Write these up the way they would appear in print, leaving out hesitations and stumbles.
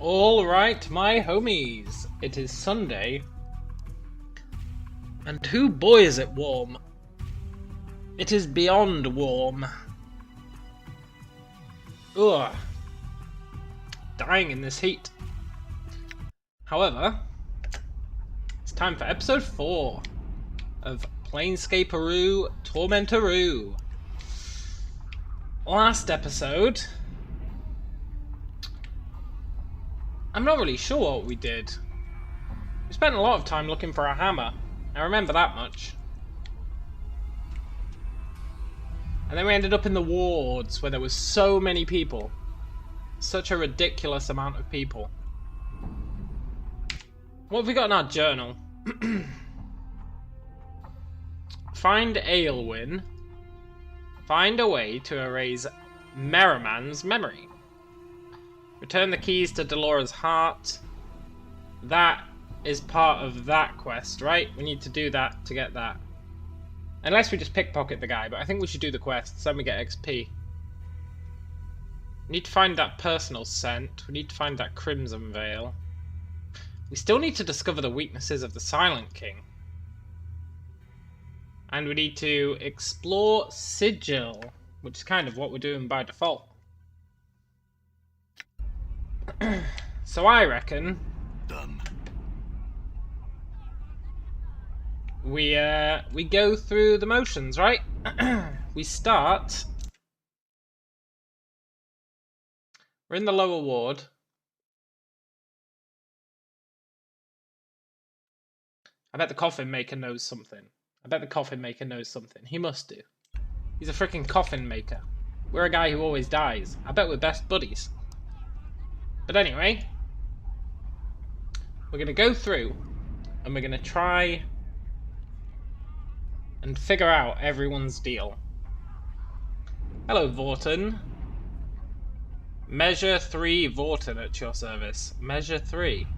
Alright, my homies. It is Sunday. And who boy is it warm. It is beyond warm. Ugh. Dying in this heat. However, it's time for episode 4 of Planescape Torment. Last episode, I'm not really sure what we did. We spent a lot of time looking for a hammer. I remember that much. And then we ended up in the wards where there was so many people. Such a ridiculous amount of people. What have we got in our journal? Find Aelwyn. Find a way to erase Merriman's memory. Return the keys to Delora's heart. That is part of that quest, right? We need to do that to get that. Unless we just pickpocket the guy, but I think we should do the quest, so we get XP. We need to find that personal scent. We need to find that Crimson Veil. We still need to discover the weaknesses of the Silent King. And we need to explore Sigil, which is kind of what we're doing by default. So I reckon done. We go through the motions, right? We start. We're in the lower ward. I bet the coffin maker knows something. He must do. He's a freaking coffin maker. We're a guy who always dies. I bet we're best buddies. But anyway, we're going to go through and we're going to try and figure out everyone's deal. Hello, Vorton. Measure 3 Vorton at your service. Measure 3.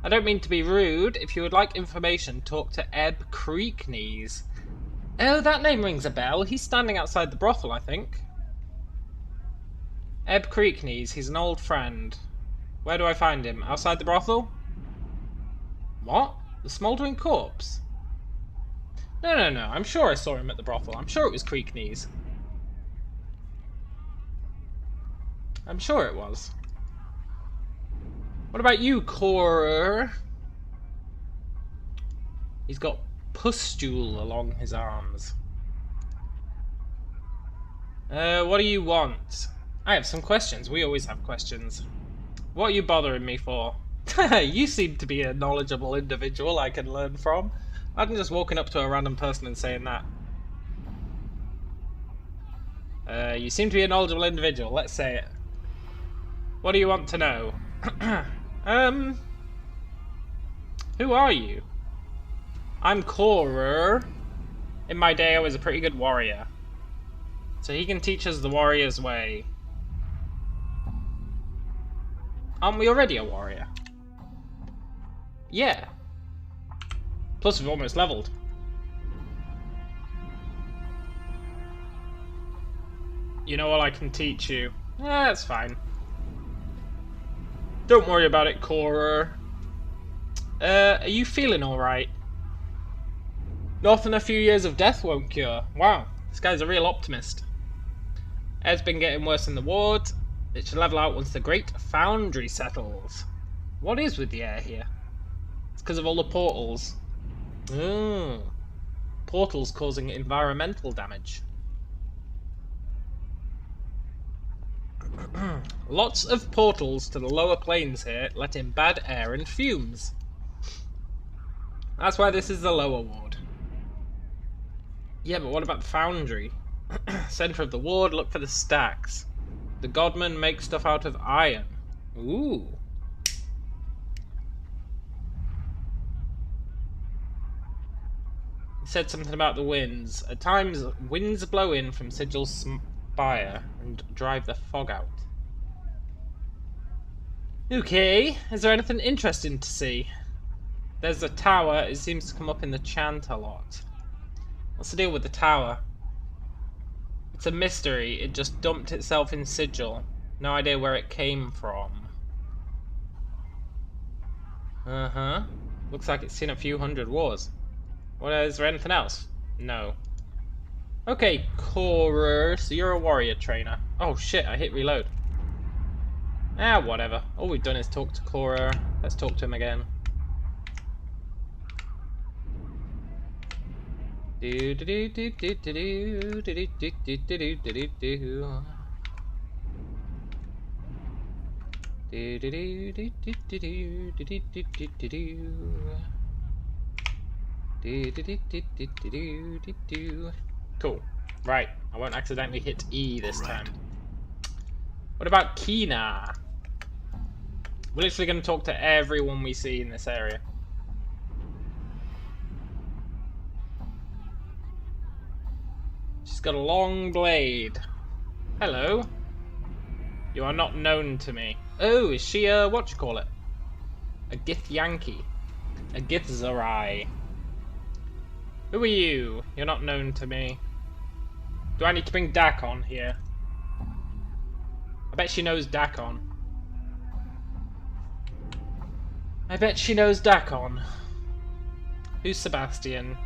I don't mean to be rude. If you would like information, talk to Ebb Creeknees. Oh, that name rings a bell. He's standing outside the brothel, I think. Ebb Creeknees. He's an old friend. Where do I find him? Outside the brothel? What? The smouldering corpse? No. I'm sure I saw him at the brothel. I'm sure it was Creeknees. I'm sure it was. What about you, Corer? He's got pustule along his arms. What do you want? I have some questions. We always have questions. What are you bothering me for? You seem to be a knowledgeable individual I can learn from. I'm just walking up to a random person and saying that. You seem to be a knowledgeable individual. Let's say it. What do you want to know? Who are you? I'm Corer. In my day, I was a pretty good warrior. So he can teach us the warrior's way. Aren't we already a warrior? Yeah. Plus we've almost leveled. You know what I can teach you? Yeah, that's fine. Don't worry about it, Corer. Are you feeling alright? Nothing a few years of death won't cure. Wow, this guy's a real optimist. Air's been getting worse in the ward. It should level out once the Great Foundry settles. What is with the air here? It's because of all the portals. Oh. Portals causing environmental damage. Lots of portals to the lower planes here, letting bad air and fumes. That's why this is the lower ward. Yeah, but what about the foundry? Center of the ward, look for the stacks. The godmen make stuff out of iron. Ooh. He said something about the winds. At times, winds blow in from Sigil's spire and drive the fog out. Okay, is there anything interesting to see? There's a tower. It seems to come up in the chant a lot. What's the deal with the tower? It's a mystery. It just dumped itself in Sigil. No idea where it came from. Uh-huh. Looks like it's seen a few hundred wars. What, is there anything else? No. Okay, Corer, so you're a warrior trainer. Oh shit, I hit reload. Ah, whatever. All we've done is talk to Corer. Let's talk to him again. Do do do do do do do do do do do do do do. Do do do do do do do do do do do do do do. Cool. Right, I won't accidentally hit E this time. What about Kina? We're literally going to talk to everyone we see in this area. She's got a long blade. Hello. You are not known to me. Oh, is she a whatchamacallit? A Githyanki. A Githzerai. Who are you? You're not known to me. Do I need to bring Dakon here? I bet she knows Dakon. I bet she knows Dakon. Who's Sebastian?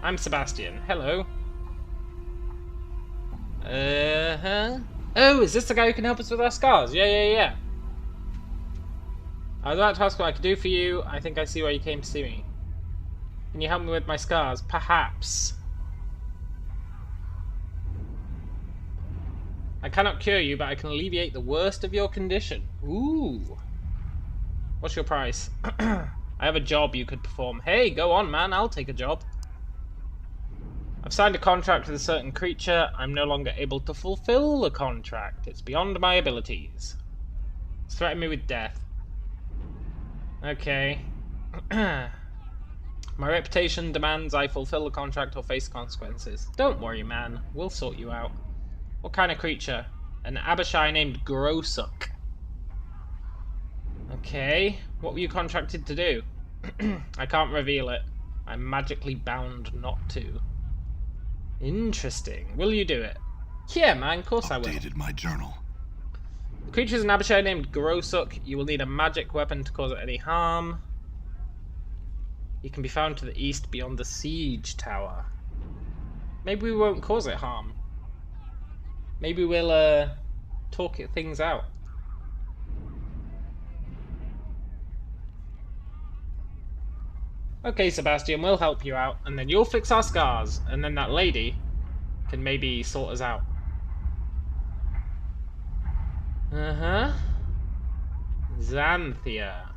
I'm Sebastian. Hello. Uh-huh. Oh, is this the guy who can help us with our scars? Yeah. I was about to ask what I could do for you. I think I see why you came to see me. Can you help me with my scars? Perhaps. I cannot cure you, but I can alleviate the worst of your condition. Ooh. What's your price? I have a job you could perform. Hey, go on, man. I'll take a job. I've signed a contract with a certain creature. I'm no longer able to fulfill the contract. It's beyond my abilities. It's threatened me with death. Okay. My reputation demands I fulfill the contract or face consequences. Don't worry, man. We'll sort you out. What kind of creature? An Abishai named Grosuk. Okay. What were you contracted to do? I can't reveal it. I'm magically bound not to. Interesting. Will you do it? Yeah, man, of course I will. Updated my journal. The creature is an Abishai named Grosuk. You will need a magic weapon to cause it any harm. He can be found to the east beyond the siege tower. Maybe we won't cause it harm. Maybe we'll talk things out. Okay, Sebastian, we'll help you out, and then you'll fix our scars, and then that lady can maybe sort us out. Uh-huh. Xanthia.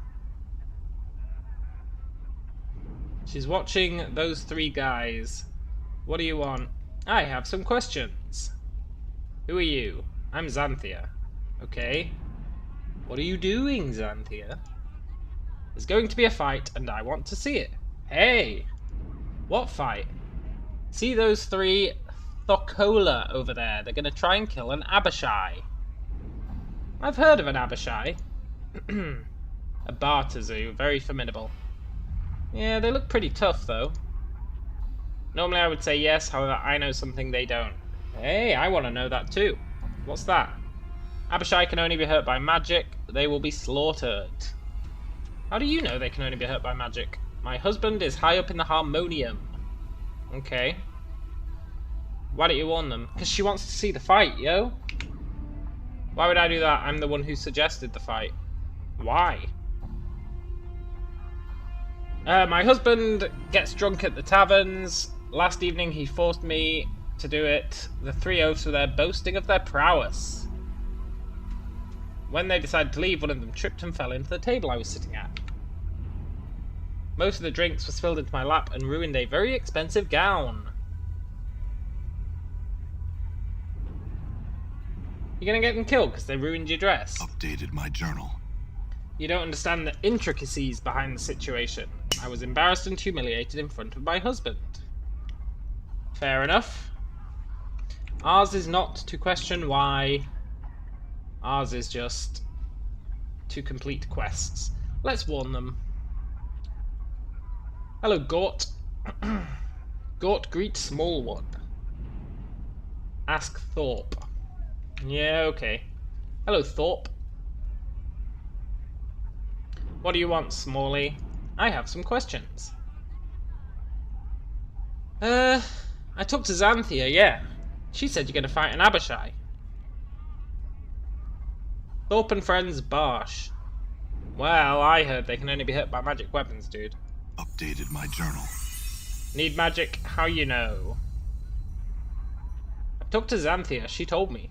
She's watching those three guys. What do you want? I have some questions. Who are you? I'm Xanthia. Okay. What are you doing, Xanthia? There's going to be a fight, and I want to see it. Hey! What fight? See those three Thokola over there? They're going to try and kill an Abishai. I've heard of an Abishai. A Bartazu, very formidable. Yeah, they look pretty tough, though. Normally I would say yes, however I know something they don't. Hey, I want to know that too. What's that? Abishai can only be hurt by magic. They will be slaughtered. How do you know they can only be hurt by magic? My husband is high up in the harmonium. Okay. Why don't you warn them? Because she wants to see the fight, yo. Why would I do that? I'm the one who suggested the fight. Why? My husband gets drunk at the taverns. Last evening he forced me to do it. The three oafs were there boasting of their prowess. When they decided to leave, one of them tripped and fell into the table I was sitting at. Most of the drinks were spilled into my lap and ruined a very expensive gown. You're gonna get them killed because they ruined your dress. Updated my journal. You don't understand the intricacies behind the situation. I was embarrassed and humiliated in front of my husband. Fair enough. Ours is not to question why. Ours is just to complete quests. Let's warn them. Hello, Gort. Gort, greet small one. Ask Thorpe. Yeah, okay. Hello, Thorpe. What do you want, Smalley? I have some questions. I talked to Xanthia, yeah. She said you're gonna fight an Abishai. Thorpe and Friends Barsh. Well, I heard they can only be hit by magic weapons, dude. Updated my journal. Need magic? How you know? I talked to Xanthia, she told me.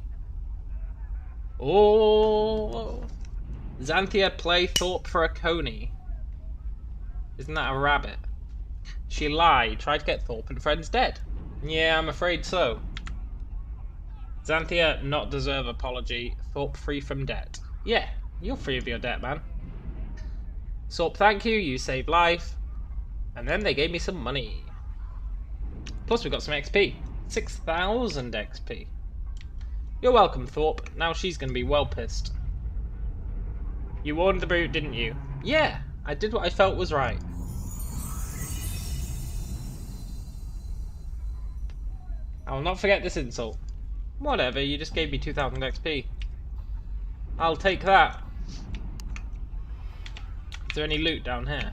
Oh, Xanthia play Thorpe for a coney. Isn't that a rabbit? She lied, tried to get Thorpe and Friends dead. Yeah, I'm afraid so. Xanthia not deserve apology. Thorpe free from debt. Yeah, you're free of your debt, man. Thorpe, thank you, you saved life. And then they gave me some money. Plus we got some XP. 6,000 XP. You're welcome, Thorpe. Now she's gonna be well pissed. You warned the brute, didn't you? Yeah, I did what I felt was right. I will not forget this insult. Whatever, you just gave me 2,000 XP. I'll take that. Is there any loot down here?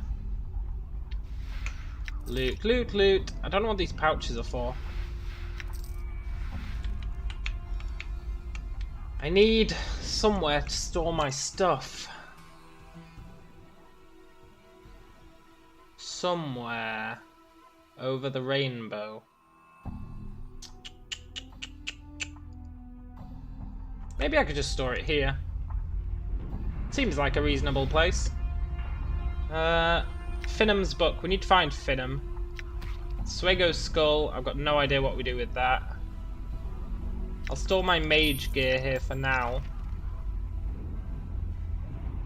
Loot, loot, loot. I don't know what these pouches are for. I need somewhere to store my stuff. Somewhere over the rainbow. Maybe I could just store it here. Seems like a reasonable place. Finham's book. We need to find Finham. Swego's skull. I've got no idea what we do with that. I'll store my mage gear here for now.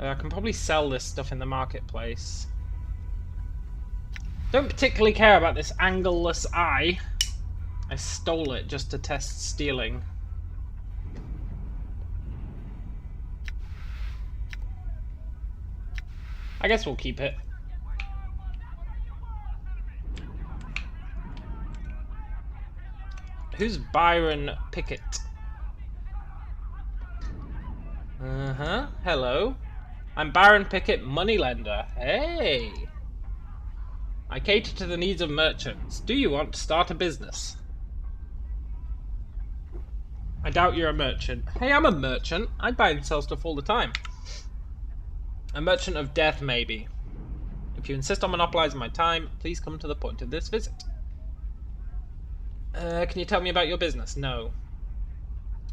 I can probably sell this stuff in the marketplace. Don't particularly care about this angleless eye. I stole it just to test stealing. I guess we'll keep it. Who's Byron Pickett? Hello. I'm Byron Pickett, moneylender. Hey. I cater to the needs of merchants. Do you want to start a business? I doubt you're a merchant. Hey, I'm a merchant. I buy and sell stuff all the time. A merchant of death, maybe. If you insist on monopolizing my time, please come to the point of this visit. Can you tell me about your business? No.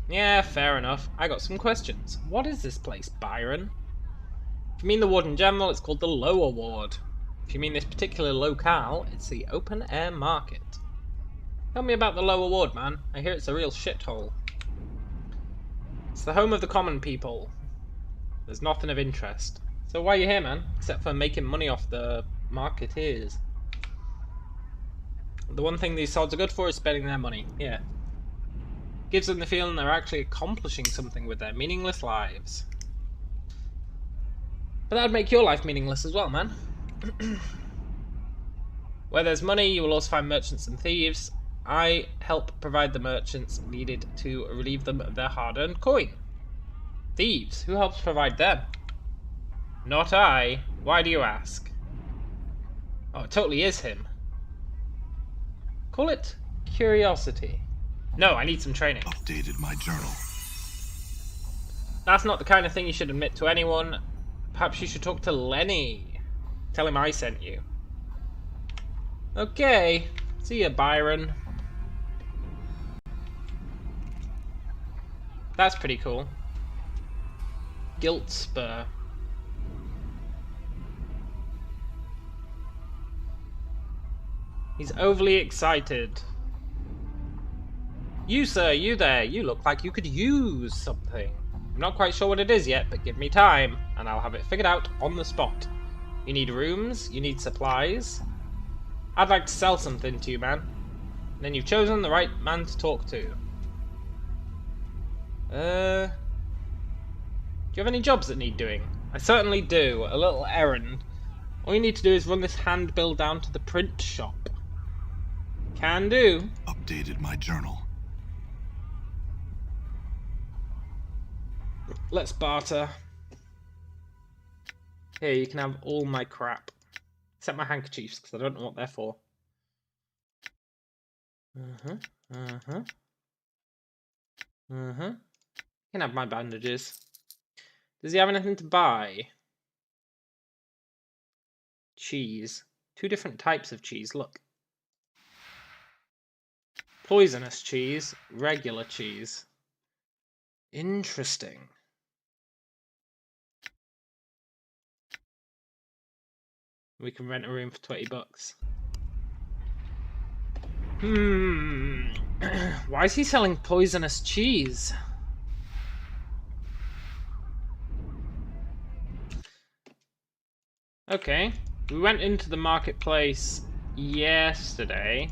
Yeah, fair enough. I got some questions. What is this place, Byron? If you mean the ward in general, it's called the Lower Ward. If you mean this particular locale, it's the Open Air Market. Tell me about the Lower Ward, man. I hear it's a real shithole. It's the home of the common people. There's nothing of interest. So why are you here, man? Except for making money off the marketeers. The one thing these sods are good for is spending their money. Yeah. Gives them the feeling they're actually accomplishing something with their meaningless lives. But that'd make your life meaningless as well, man. Where there's money, you will also find merchants and thieves. I help provide the merchants needed to relieve them of their hard-earned coin. Thieves? Who helps provide them? Not I. Why do you ask? Oh, it totally is him. Call it curiosity. No, I need some training. Updated my journal. That's not the kind of thing you should admit to anyone. Perhaps you should talk to Lenny. Tell him I sent you. Okay. See ya, Byron. That's pretty cool. Guilt Spur. He's overly excited. You, sir, you there. You look like you could use something. I'm not quite sure what it is yet, but give me time, and I'll have it figured out on the spot. You need rooms, you need supplies. I'd like to sell something to you, man. And then you've chosen the right man to talk to. Do you have any jobs that need doing? I certainly do. A little errand. All you need to do is run this handbill down to the print shop. Can do. Updated my journal. Let's barter. Here, you can have all my crap. Except my handkerchiefs, because I don't know what they're for. You can have my bandages. Does he have anything to buy? Cheese. 2 different types of cheese, look. Poisonous cheese, regular cheese. Interesting. We can rent a room for $20. Why is he selling poisonous cheese? Okay. We went into the marketplace yesterday.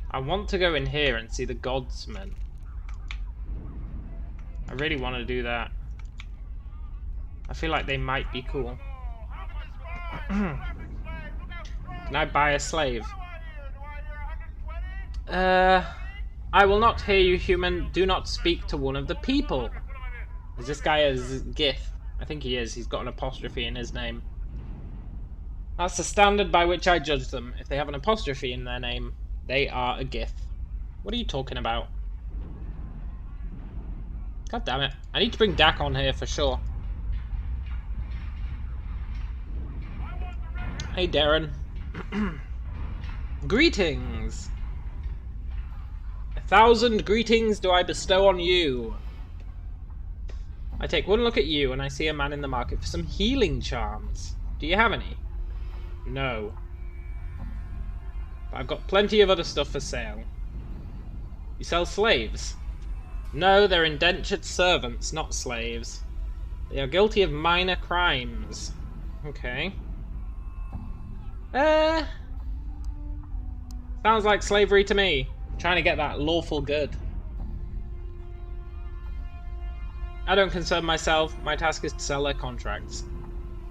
I want to go in here and see the godsman. I really want to do that. I feel like they might be cool. Can I buy a slave? I will not hear you, human. Do not speak to one of the people. Is this guy a Gith? I think he is. He's got an apostrophe in his name. That's the standard by which I judge them. If they have an apostrophe in their name, they are a Gith. What are you talking about? God damn it. I need to bring Dak on here for sure. Hey, Darren. Greetings. 1,000 greetings do I bestow on you. I take one look at you and I see a man in the market for some healing charms. Do you have any? No. But I've got plenty of other stuff for sale. You sell slaves? No, they're indentured servants, not slaves. They are guilty of minor crimes. Okay. Sounds like slavery to me. I'm trying to get that lawful good. I don't concern myself. My task is to sell their contracts.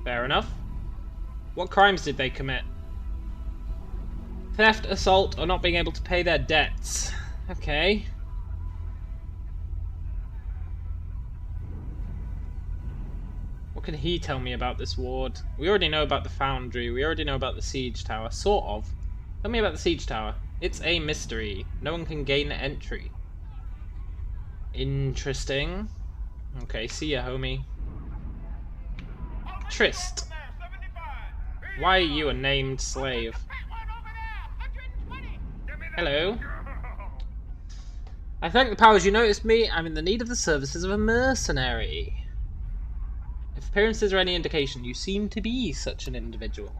Fair enough. What crimes did they commit? Theft, assault, or not being able to pay their debts. Okay. What can he tell me about this ward? We already know about the foundry. We already know about the siege tower. Sort of. Tell me about the siege tower. It's a mystery. No one can gain entry. Interesting. Okay, see ya, homie. Trist. Why are you a named slave? Hello. I thank the powers you noticed me. I'm in the need of the services of a mercenary. If appearances are any indication, you seem to be such an individual.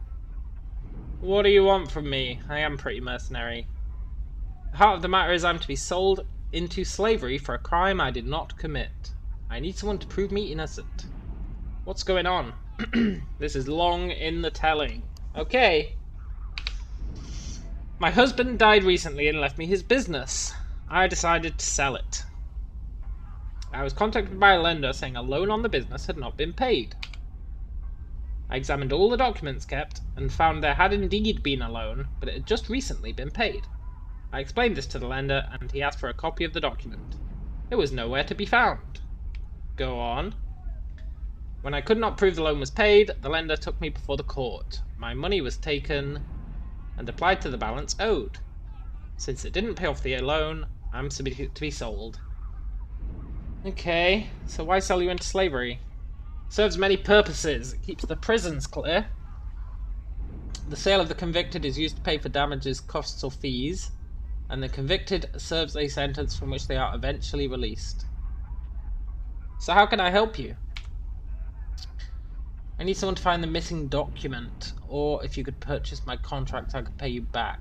What do you want from me? I am pretty mercenary. The heart of the matter is I'm to be sold into slavery for a crime I did not commit. I need someone to prove me innocent. What's going on? This is long in the telling. Okay. My husband died recently and left me his business. I decided to sell it. I was contacted by a lender saying a loan on the business had not been paid. I examined all the documents kept and found there had indeed been a loan, but it had just recently been paid. I explained this to the lender and he asked for a copy of the document. It was nowhere to be found. Go on. When I could not prove the loan was paid, the lender took me before the court. My money was taken and applied to the balance owed. Since it didn't pay off the loan, I'm to be sold. Okay, so why sell you into slavery? Serves many purposes. It keeps the prisons clear. The sale of the convicted is used to pay for damages, costs, or fees, and the convicted serves a sentence from which they are eventually released. So how can I help you? I need someone to find the missing document, or if you could purchase my contract, I could pay you back.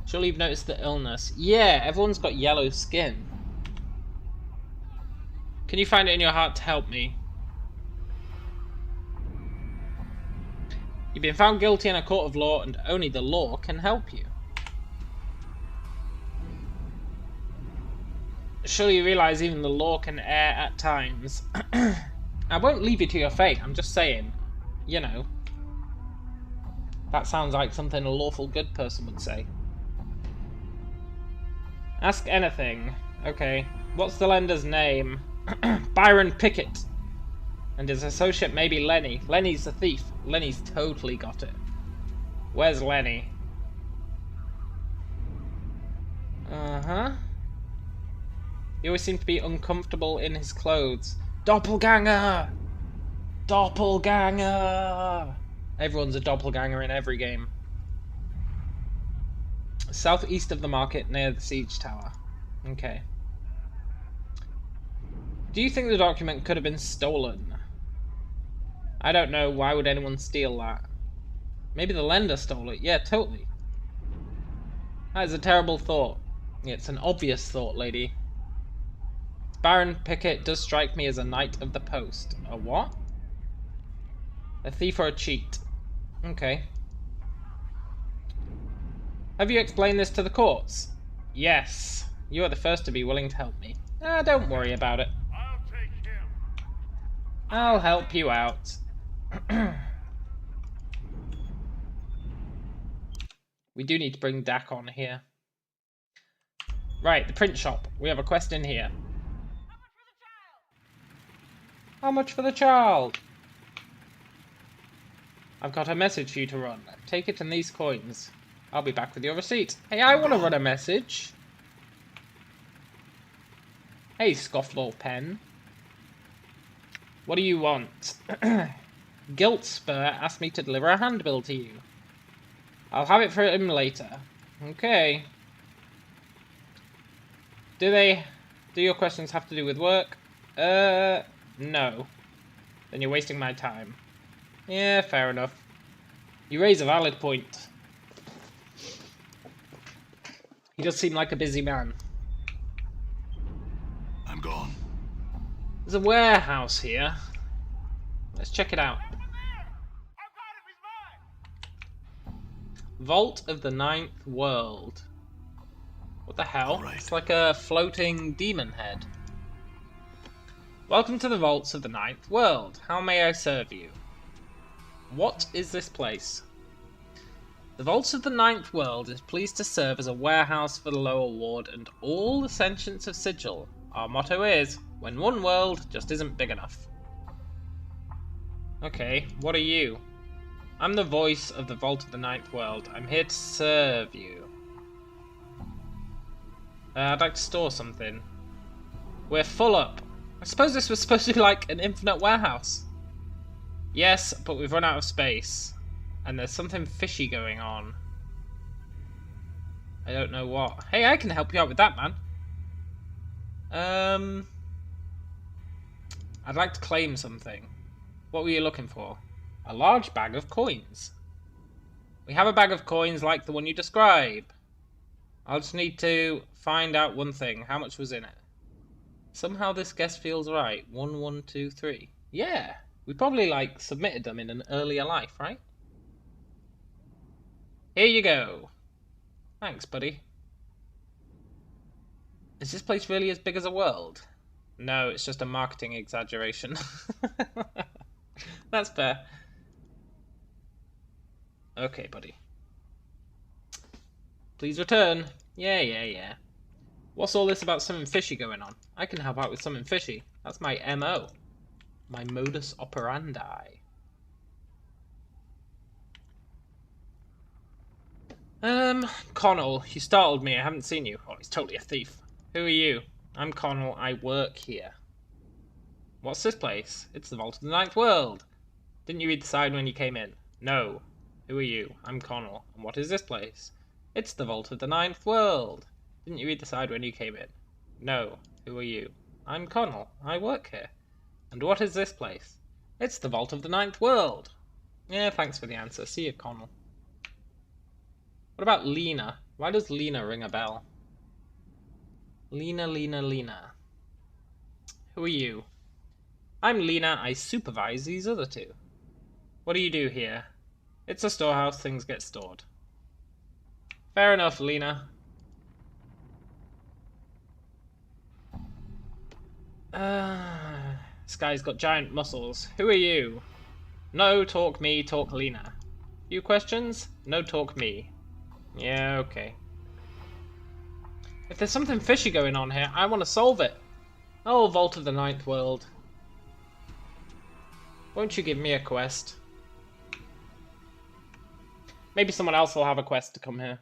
Surely you've noticed the illness. Yeah, everyone's got yellow skin. Can you find it in your heart to help me? You've been found guilty in a court of law, and only the law can help you. Surely you realise even the law can err at times. I won't leave you to your fate, I'm just saying. You know. That sounds like something a lawful good person would say. Ask anything. Okay. What's the lender's name? Byron Pickett. And his associate may be Lenny. Lenny's the thief. Lenny's totally got it. Where's Lenny? Uh-huh. He always seemed to be uncomfortable in his clothes. Doppelganger! Doppelganger! Everyone's a doppelganger in every game. Southeast of the market near the siege tower. Okay. Do you think the document could have been stolen? I don't know. Why would anyone steal that? Maybe the lender stole it. Yeah, totally. That is a terrible thought. Yeah, it's an obvious thought, lady. Baron Pickett does strike me as a knight of the post. A what? A thief or a cheat? Okay. Have you explained this to the courts? Yes. You are the first to be willing to help me. Don't worry about it. I'll take him. I'll help you out. We do need to bring Dak on here. Right, the print shop. We have a quest in here. How much for the child? I've got a message for you to run. Take it and these coins. I'll be back with your receipt. Hey, I want to run a message. Hey, Scofflaw Pen. What do you want? Guilt Spur asked me to deliver a handbill to you. I'll have it for him later. Okay. Do your questions have to do with work? No. Then you're wasting my time. Yeah, fair enough. You raise a valid point. He does seem like a busy man. I'm gone. There's a warehouse here. Let's check it out. Vault of the Ninth World. What the hell? Right. It's like a floating demon head. Welcome to the Vaults of the Ninth World. How may I serve you? What is this place? The Vaults of the Ninth World is pleased to serve as a warehouse for the lower ward and all the sentience of Sigil. Our motto is, when one world just isn't big enough. Okay, what are you? I'm the voice of the Vault of the Ninth World. I'm here to serve you. I'd like to store something. We're full up. I suppose this was supposed to be like an infinite warehouse. Yes, but we've run out of space. And there's something fishy going on. I don't know what. Hey, I can help you out with that, man. I'd like to claim something. What were you looking for? A large bag of coins. We have a bag of coins like the one you describe. I'll just need to find out one thing. How much was in it? Somehow this guess feels right. 1, 1, 2, 3. Yeah, we probably like submitted them in an earlier life, right? Here you go. Thanks, buddy. Is this place really as big as a world? No, it's just a marketing exaggeration. That's fair. Okay, buddy. Please return. Yeah. What's all this about something fishy going on? I can help out with something fishy. That's my MO. My modus operandi. Connell, you startled me. I haven't seen you. Oh, he's totally a thief. Who are you? I'm Connell. I work here. What's this place? It's the Vault of the Ninth World. Didn't you read the sign when you came in? No. Who are you? I'm Connell. And what is this place? It's the Vault of the Ninth World. Didn't you read the sign when you came in? No. Who are you? I'm Connell. I work here. And what is this place? It's the Vault of the Ninth World. Yeah, thanks for the answer. See you, Connell. What about Lena? Why does Lena ring a bell? Lena. Who are you? I'm Lena. I supervise these other two. What do you do here? It's a storehouse. Things get stored. Fair enough, Lena. This guy's got giant muscles. Who are you? No, talk me, talk Lena. Few questions? No, talk me. Yeah, okay. If there's something fishy going on here, I want to solve it. Oh, Vault of the Ninth World. Won't you give me a quest? Maybe someone else will have a quest to come here.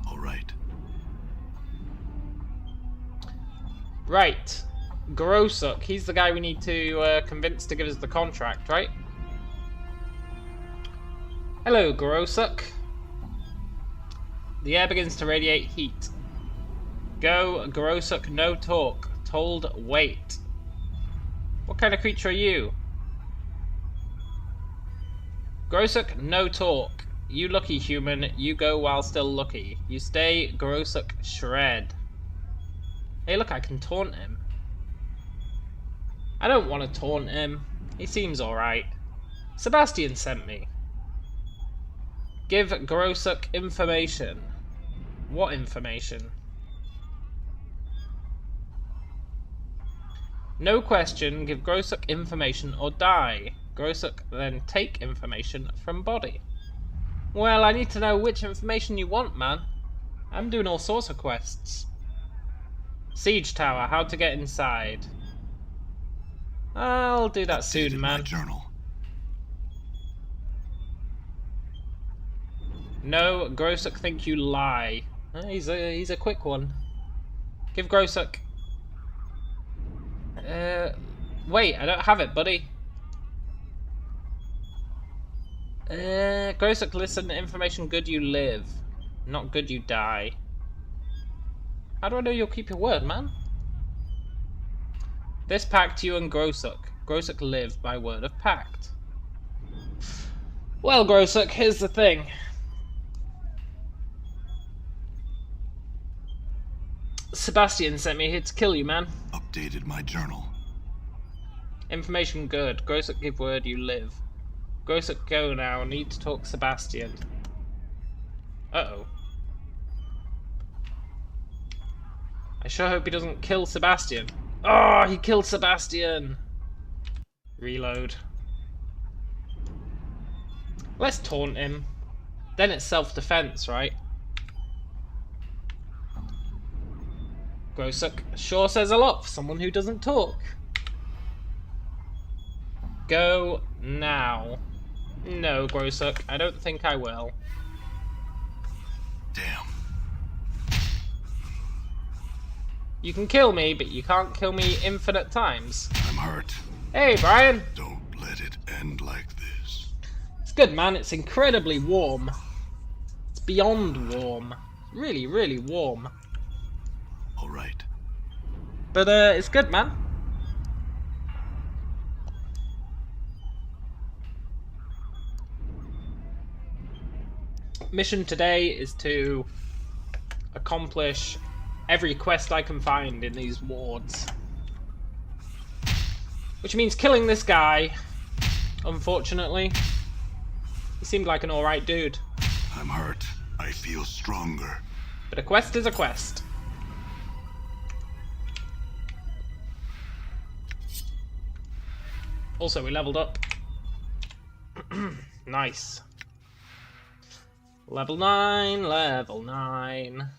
All right. Right. Grosuk, he's the guy we need to convince to give us the contract, right? Hello, Grosuk. The air begins to radiate heat. Go, Grosuk, no talk. Told, wait. What kind of creature are you? Grosuk, no talk. You lucky human, you go while still lucky. You stay, Grosuk, shred. Hey look, I can taunt him. I don't want to taunt him. He seems alright. Sebastian sent me. Give Grosuk information. What information? No question, give Grosuk information or die. Grosuk, then take information from body. Well, I need to know which information you want, man. I'm doing all sorts of quests. Siege tower, how to get inside. I'll do that soon, Updated man. my journal. No, Grosuk think you lie. He's a quick one. Give Grosuk. Wait, I don't have it, buddy. Grosuk, listen, information good you live. Not good you die. How do I know you'll keep your word, man? This pact you and Grosuk. Grosuk live by word of pact. Well, Grosuk, here's the thing. Sebastian sent me here to kill you, man. Updated my journal. Information good. Grosuk give word you live. Grosuk go now. Need to talk Sebastian. Uh-oh. I sure hope he doesn't kill Sebastian. Oh, he killed Sebastian! Reload. Let's taunt him. Then it's self-defense, right? Grosuk sure says a lot for someone who doesn't talk. Go now. No, Grosuk, I don't think I will. Damn. You can kill me, but you can't kill me infinite times. I'm hurt. Hey, Brian! Don't let it end like this. It's good, man. It's incredibly warm. It's beyond warm. Really, really warm. All right. But, it's good, man. Mission today is to accomplish every quest I can find in these wards. Which means killing this guy, unfortunately. He seemed like an alright dude. I'm hurt. I feel stronger. But a quest is a quest. Also, we leveled up. Nice. Level 9, level 9.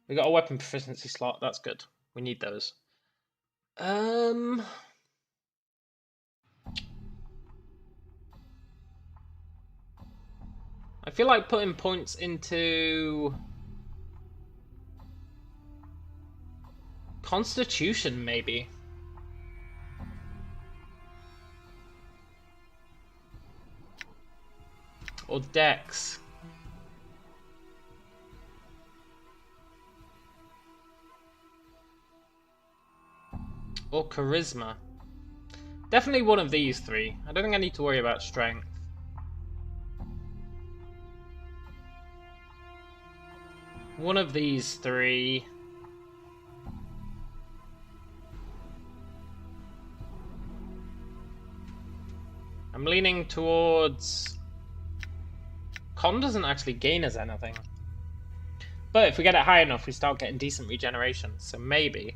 We got a weapon proficiency slot, that's good. We need those. I feel like putting points into Constitution, maybe. Or Dex. Or Charisma. Definitely one of these three. I don't think I need to worry about Strength. One of these three. I'm leaning towards... Con doesn't actually gain us anything. But if we get it high enough, we start getting decent regeneration. So maybe...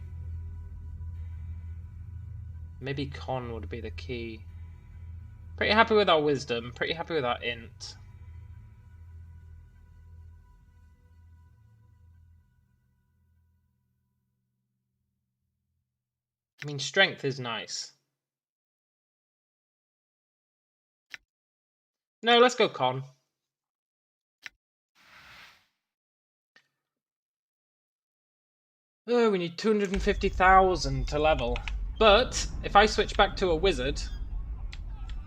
Maybe Con would be the key. Pretty happy with our Wisdom. Pretty happy with our Int. I mean, strength is nice. No, let's go con. Oh, we need 250,000 to level. But if I switch back to a wizard,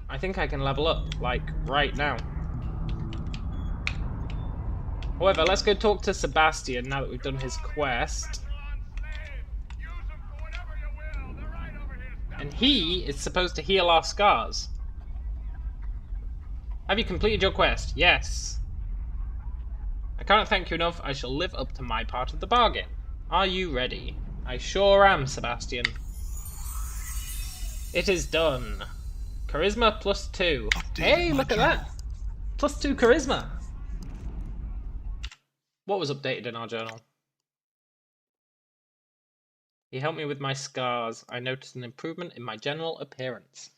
I think I can level up, like, right now. However, let's go talk to Sebastian now that we've done his quest. And he is supposed to heal our scars. Have you completed your quest? Yes. I cannot thank you enough. I shall live up to my part of the bargain. Are you ready? I sure am, Sebastian. It is done. Charisma +2. Hey, look at that. +2 charisma. What was updated in our journal? He helped me with my scars. I noticed an improvement in my general appearance.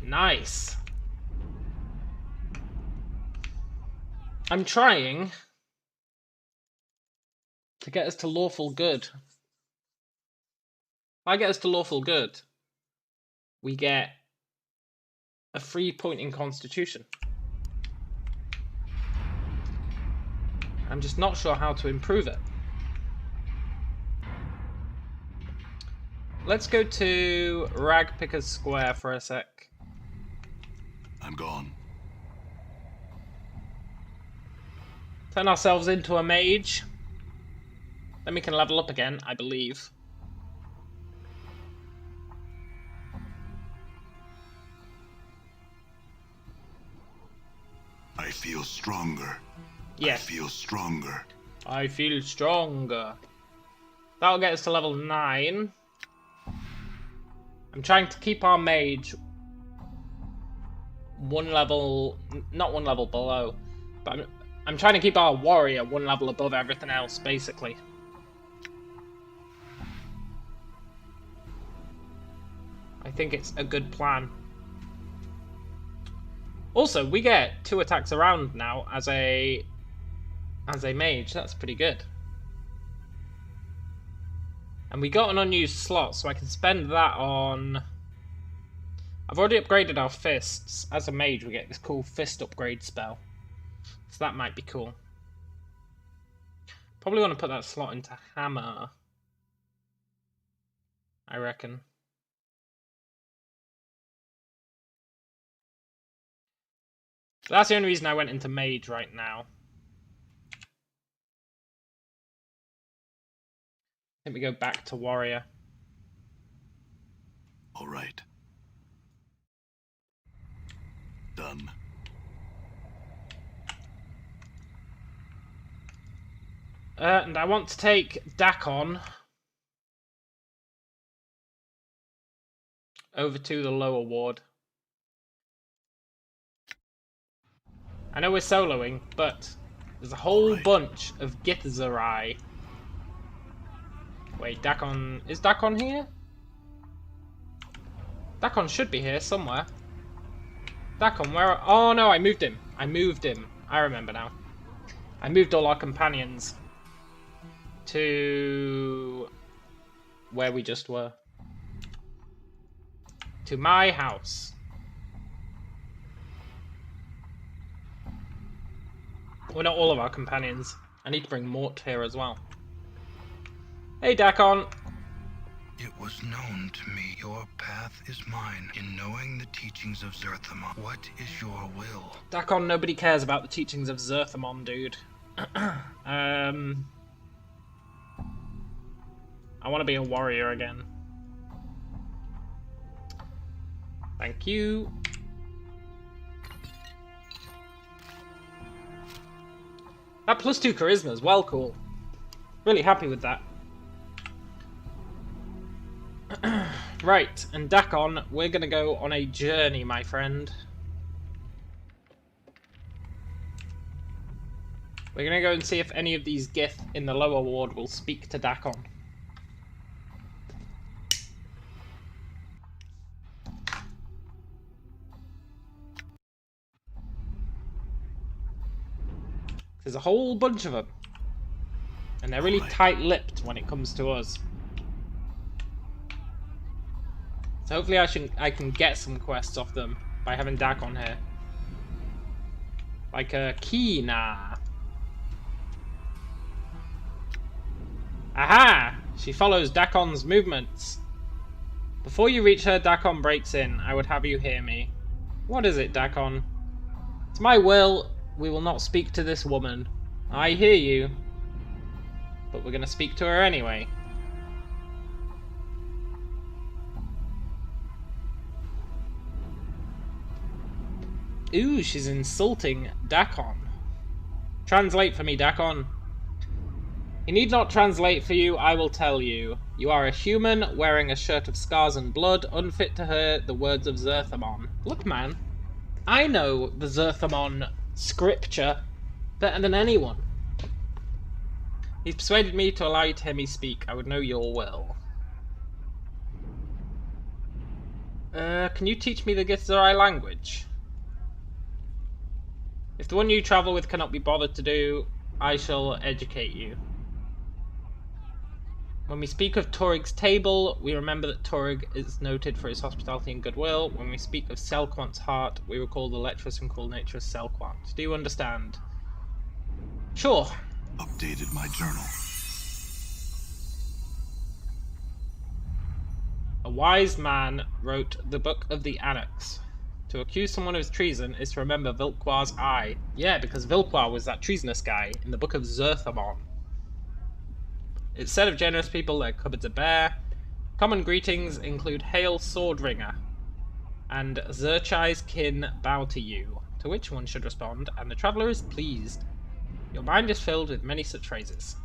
Nice. I'm trying to get us to lawful good. If I get us to lawful good, we get a free point in Constitution. I'm just not sure how to improve it. Let's go to Ragpicker's Square for a sec. I'm gone. Turn ourselves into a mage. Then we can level up again, I believe. I feel stronger. Yes. I feel stronger. I feel stronger. That'll get us to level 9. I'm trying to keep our mage one level, not one level below, but I'm trying to keep our warrior one level above everything else, basically. I think it's a good plan. Also, we get 2 attacks around now as a mage. That's pretty good. And we got an unused slot, so I can spend that on... I've already upgraded our fists. As a mage, we get this cool fist upgrade spell. So that might be cool. Probably want to put that slot into hammer, I reckon. So that's the only reason I went into mage right now. I think we go back to warrior. All right. Done. And I want to take Dakon over to the lower ward. I know we're soloing, but there's a whole bunch of Githzerai. Wait, Dakon... Is Dakon here? Dakon should be here somewhere. Dakon, where... Oh no, I moved him. I remember now. I moved all our companions to where we just were. To my house. Well, not all of our companions. I need to bring Mort here as well. Hey, Dakon. It was known to me your path is mine. In knowing the teachings of Zerthamon, what is your will? Dakon, nobody cares about the teachings of Zerthamon, dude. I want to be a warrior again. Thank you. That +2 charisma is well cool. Really happy with that. Right, and Dakon, we're gonna go on a journey, my friend. We're gonna go and see if any of these Gith in the lower ward will speak to Dakon. There's a whole bunch of them. And they're really tight-lipped when it comes to us. So hopefully I can get some quests off them by having Dakon here. Like a Kina. Aha! She follows Dakon's movements. Before you reach her, Dakon breaks in. I would have you hear me. What is it, Dakon? It's my will. We will not speak to this woman. I hear you. But we're going to speak to her anyway. Ooh, she's insulting Dakon. Translate for me, Dakon. He need not translate for you, I will tell you. You are a human, wearing a shirt of scars and blood, unfit to hear the words of Zerthamon. Look, man. I know the Zerthamon scripture better than anyone. He's persuaded me to allow you to hear me speak. I would know your will. Can you teach me the Githzerai language? If the one you travel with cannot be bothered to do, I shall educate you. When we speak of Torig's table, we remember that Torig is noted for his hospitality and goodwill. When we speak of Selquant's heart, we recall the lecherous and cruel nature of Selquant. Do you understand? Sure. Updated my journal. A wise man wrote the Book of the Annex. To accuse someone of treason is to remember Vilquar's eye. Yeah, because Vilquar was that treasonous guy in the Book of Zerthamon. It said of generous people their cupboards are bare. Common greetings include Hail Swordringer and Zerchai's kin bow to you, to which one should respond, and the traveller is pleased. Your mind is filled with many such phrases.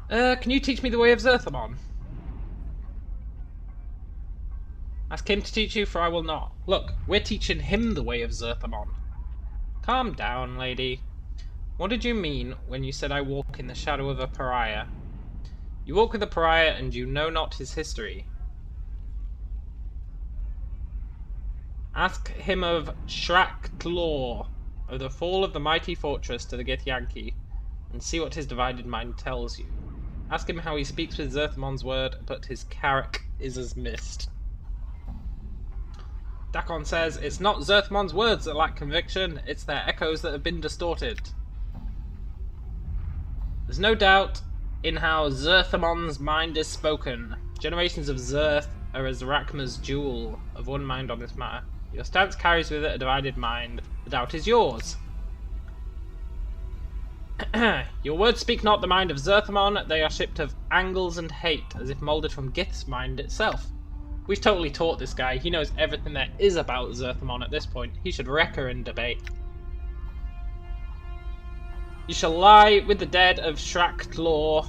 Can you teach me the way of Zerthamon? Ask him to teach you, for I will not. Look, we're teaching him the way of Zerthamon. Calm down, lady. What did you mean when you said I walk in the shadow of a pariah? You walk with a pariah and you know not his history. Ask him of Shrak-Tlor, of the fall of the mighty fortress to the Githyanki, and see what his divided mind tells you. Ask him how he speaks with Zerthamon's word, but his Carrack is as mist. Dakon says, it's not Zerthamon's words that lack conviction, it's their echoes that have been distorted. There's no doubt in how Zerthamon's mind is spoken. Generations of Zerth are as Rakma's jewel, of one mind on this matter. Your stance carries with it a divided mind. The doubt is yours. Your words speak not the mind of Zerthamon, they are shipped of angles and hate, as if moulded from Gith's mind itself. We've totally taught this guy, he knows everything there is about Zerthamon at this point. He should wreck her in debate. You shall lie with the dead of Shrak-Tlor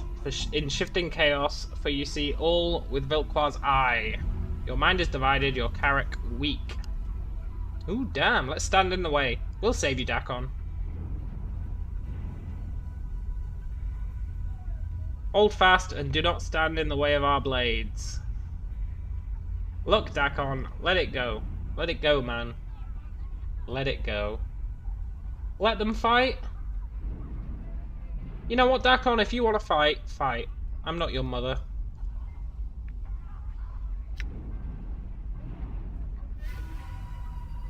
in shifting chaos, for you see all with Vilquar's eye. Your mind is divided, your Carrack weak. Ooh, damn, let's stand in the way. We'll save you, Dakon. Hold fast and do not stand in the way of our blades. Look, Dakon, let it go. Let it go, man. Let it go. Let them fight? You know what, Dakon, if you want to fight, fight. I'm not your mother.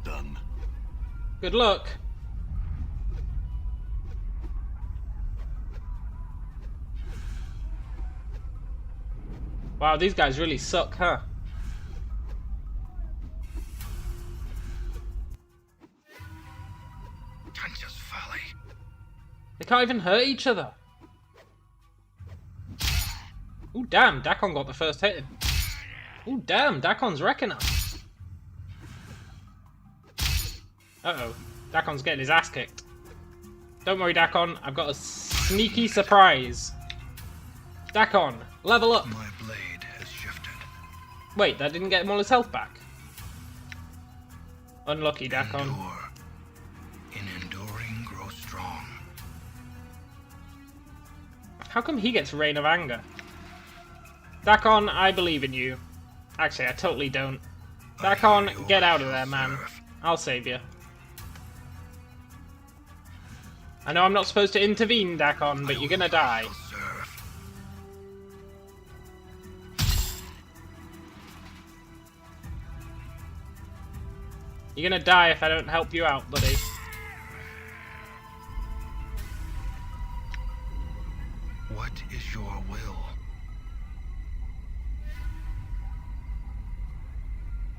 Done. Good luck. Wow, these guys really suck, huh? Just folly. They can't even hurt each other. Ooh, damn, Dakon got the first hit. Ooh, damn, Dakon's wrecking us. Uh-oh, Dakon's getting his ass kicked. Don't worry, Dakon, I've got a sneaky surprise. Dakon, level up. My blade has shifted. Wait, that didn't get him all his health back. Unlucky, Dakon. Endure. In enduring, grow strong. How come he gets Reign of Anger? Dakon, I believe in you. Actually, I totally don't. Dakon, get out of there, man. I'll save you. I know I'm not supposed to intervene, Dakon, but you're gonna die. You're gonna die if I don't help you out, buddy. What is your will?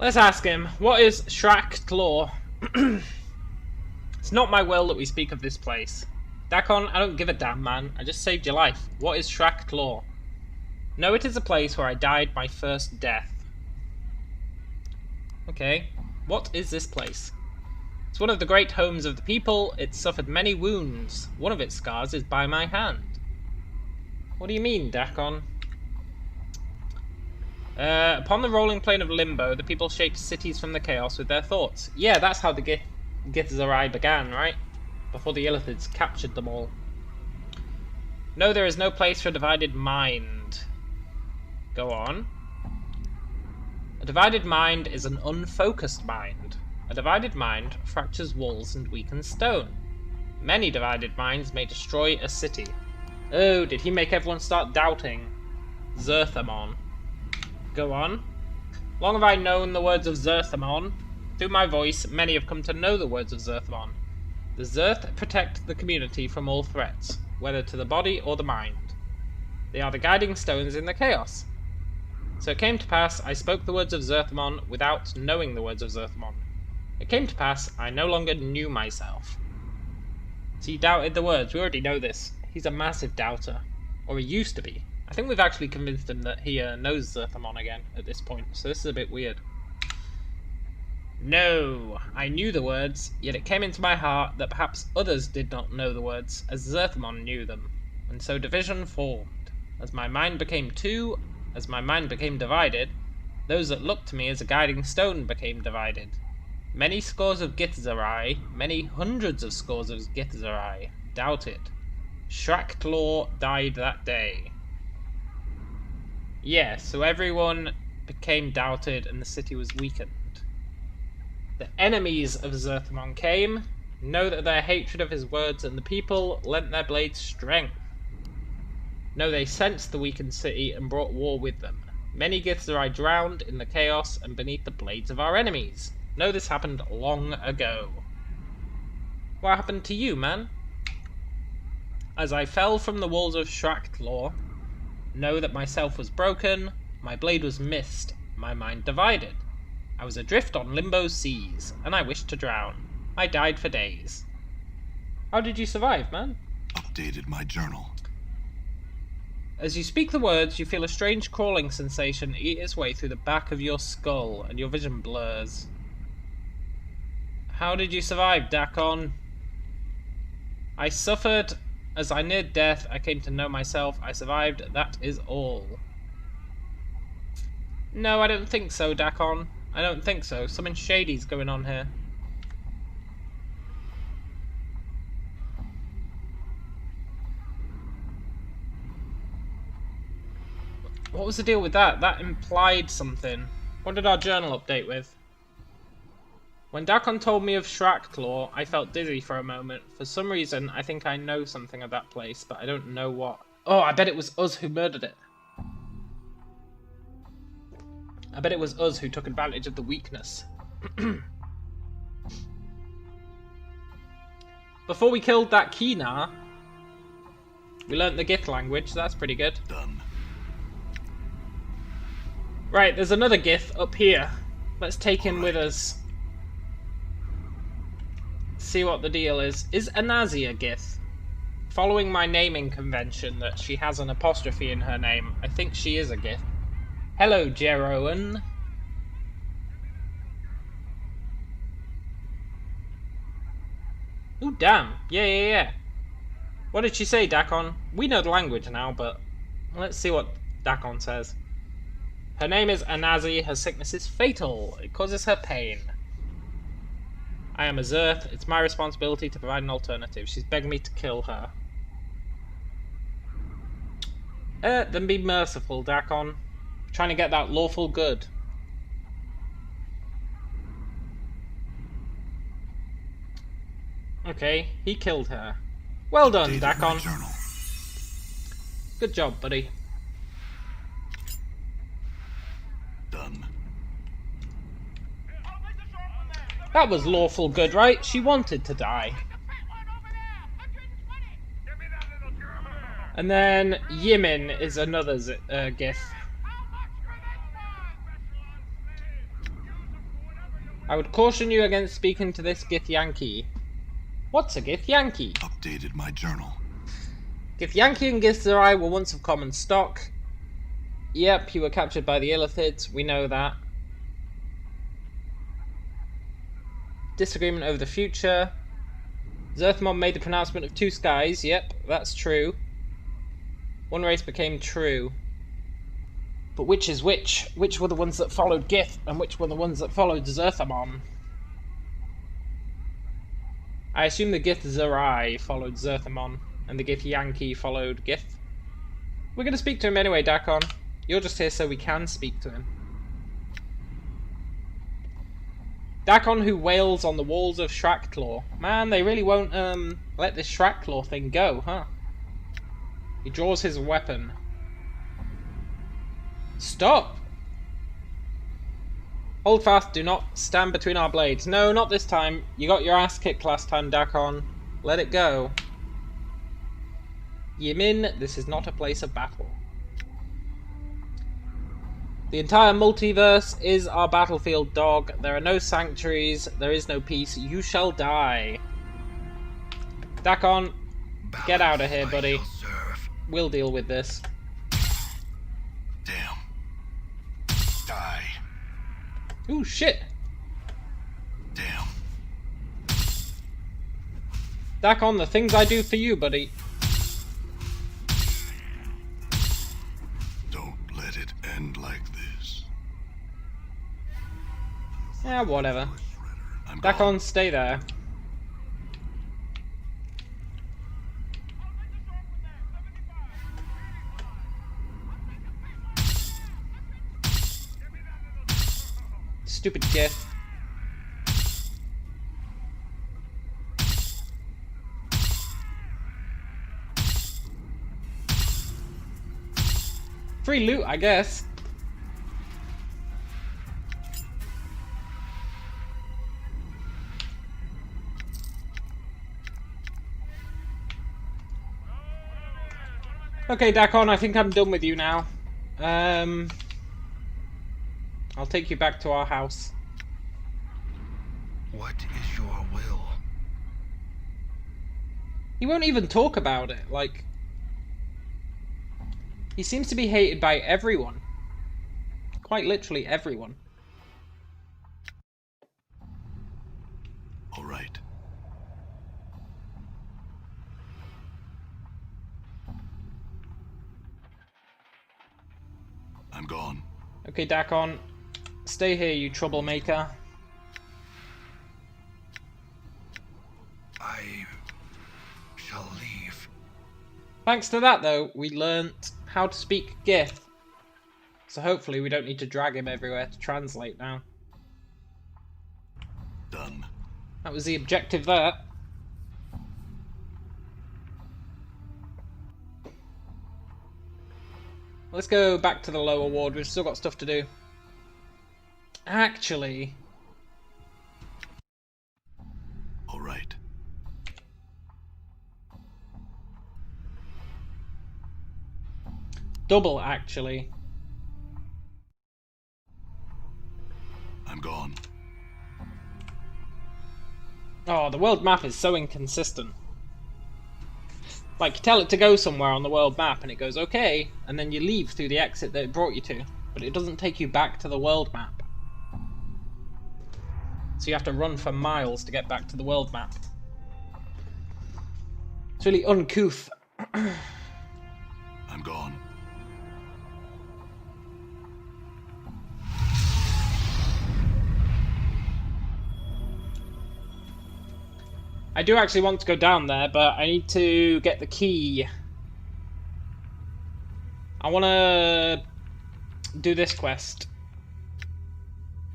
Let's ask him. What is Shrak Law? It's not my will that we speak of this place. Dakon, I don't give a damn, man. I just saved your life. What is Shrak Law? No, it is a place where I died my first death. Okay. What is this place? It's one of the great homes of the people. It suffered many wounds. One of its scars is by my hand. What do you mean, Dakon? Upon the rolling plane of limbo, the people shaped cities from the chaos with their thoughts. Yeah, that's how the Githarai began, right? Before the Illithids captured them all. No, there is no place for a divided mind. Go on. A divided mind is an unfocused mind. A divided mind fractures walls and weakens stone. Many divided minds may destroy a city. Oh, did he make everyone start doubting Zerthamon? Go on. Long have I known the words of Zerthamon. Through my voice, many have come to know the words of Zerthamon. The Zerth protect the community from all threats, whether to the body or the mind. They are the guiding stones in the chaos. So it came to pass, I spoke the words of Zerthamon without knowing the words of Zerthamon. It came to pass, I no longer knew myself. So he doubted the words. We already know this. He's a massive doubter. Or he used to be. I think we've actually convinced him that he knows Zerthamon again at this point, so this is a bit weird. No, I knew the words, yet it came into my heart that perhaps others did not know the words, as Zerthamon knew them, and so division formed. As my mind became divided, those that looked to me as a guiding stone became divided. Many scores of Githarai, many hundreds of scores of Githarai, doubted. Shrak died that day. Yeah, so everyone became doubted and the city was weakened. The enemies of Zerthamon came, know that their hatred of his words and the people lent their blades strength. No, they sensed the weakened city and brought war with them. Many Githarai drowned in the chaos and beneath the blades of our enemies. No, this happened long ago. What happened to you, man? As I fell from the walls of Shrak know that myself was broken, my blade was missed, my mind divided. I was adrift on limbo seas, and I wished to drown. I died for days. How did you survive, man? Updated my journal. As you speak the words, you feel a strange crawling sensation eat its way through the back of your skull, and your vision blurs. How did you survive, Dakon? I suffered. As I neared death, I came to know myself. I survived, that is all. No, I don't think so, Dakon. I don't think so. Something shady's going on here. What was the deal with that? That implied something. What did our journal update with? When Dakon told me of Shrak, I felt dizzy for a moment. For some reason, I think I know something of that place, but I don't know what. Oh, I bet it was us who murdered it. I bet it was us who took advantage of the weakness. Before we killed that Keenar, we learnt the Gith language, so that's pretty good. Done. Right, there's another Gith up here. Let's take him with us. See what the deal is. Is Anazi a Gith? Following my naming convention that she has an apostrophe in her name, I think she is a Gith. Hello, Jeroen. Ooh, damn. Yeah. What did she say, Dakon? We know the language now, but let's see what Dakon says. Her name is Anazi. Her sickness is fatal. It causes her pain. I am a Zerth. It's my responsibility to provide an alternative. She's begging me to kill her. Then be merciful, Dakon. Trying to get that lawful good. Okay, he killed her. Well done, Dakon. Good job, buddy. Done. That was lawful good, right? She wanted to die. And then Yimin is another gif. I would caution you against speaking to this Gith Yankee. What's a Gith Yankee? Updated my journal. Gith Yankee and Gith Zerai were once of common stock. Yep, you were captured by the Illithids, we know that. Disagreement over the future. Zerthmon made the pronouncement of two skies, yep, that's true. One race became true. But which is which? Which were the ones that followed Gith, and which were the ones that followed Zerthamon? I assume the Gith Zerai followed Zerthamon, and the Gith Yankee followed Gith. We're going to speak to him anyway, Dakon. You're just here so we can speak to him. Dakon who wails on the walls of Shraktlaw. Man, they really won't let this Shraktlaw thing go, huh? He draws his weapon. Stop! Hold fast, do not stand between our blades. No, not this time. You got your ass kicked last time, Dakon. Let it go. Yimin, this is not a place of battle. The entire multiverse is our battlefield, dog. There are no sanctuaries, there is no peace. You shall die. Dakon, get out of here, buddy. We'll deal with this. Damn. Die. Ooh, shit. Damn. Dakon, the things I do for you, buddy. Don't let it end like this. Yeah, whatever. I'm Dakon, gone. stay there. Stupid Gith. Free loot, I guess. Okay, Dakon, I think I'm done with you now. I'll take you back to our house. What is your will? He won't even talk about it, like... He seems to be hated by everyone. Quite literally everyone. All right. I'm gone. Okay, Dakon. Stay here, you troublemaker. I shall leave. Thanks to that, though, we learnt how to speak Gith. So hopefully we don't need to drag him everywhere to translate now. Done. That was the objective there. Let's go back to the lower ward. We've still got stuff to do. Actually... All right. Double, actually. I'm gone. Oh, the world map is so inconsistent. Like, you tell it to go somewhere on the world map and it goes, okay, and then you leave through the exit that it brought you to. But it doesn't take you back to the world map. So you have to run for miles to get back to the world map. It's really uncouth. I'm gone. I do actually want to go down there, but I need to get the key. I want to do this quest.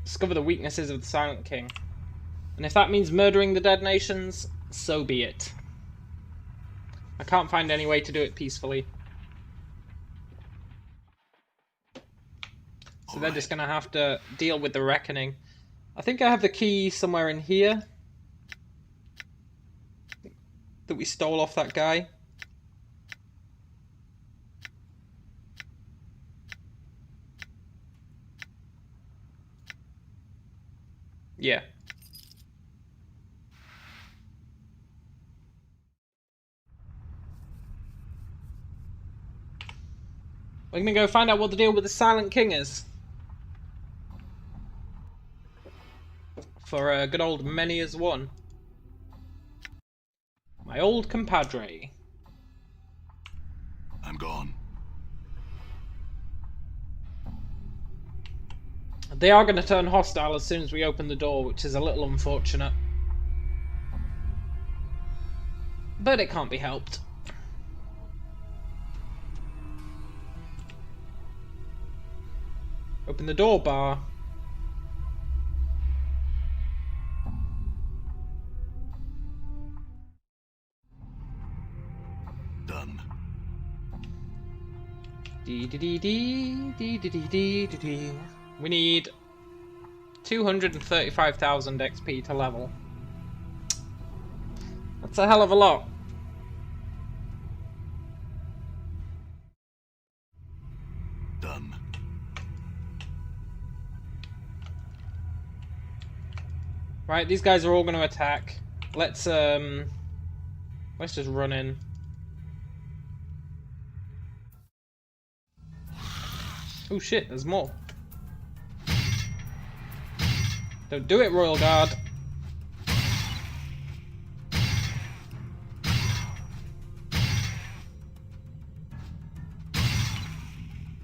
Discover the weaknesses of the Silent King. And if that means murdering the dead nations, so be it. I can't find any way to do it peacefully. So they're just going to have to deal with the reckoning. I think I have the key somewhere in here that we stole off that guy. Yeah. We're gonna go find out what the deal with the Silent King is. For a good old many as one. My old compadre. I'm gone. They are going to turn hostile as soon as we open the door, which is a little unfortunate. But it can't be helped. Open the door, bar. Done. Dee dee dee dee dee dee dee dee dee dee. We need 235,000 XP to level. That's a hell of a lot. Done. Right, these guys are all going to attack. Let's just run in. Oh shit, there's more. Don't do it, Royal Guard.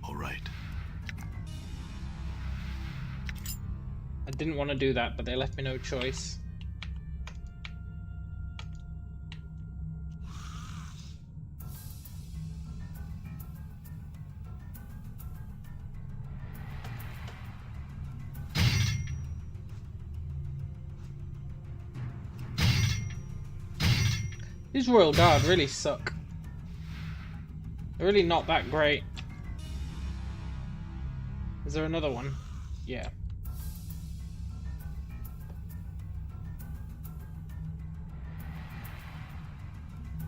All right. I didn't want to do that, but they left me no choice. These Royal Guard really suck. They're really not that great. Is there another one? Yeah.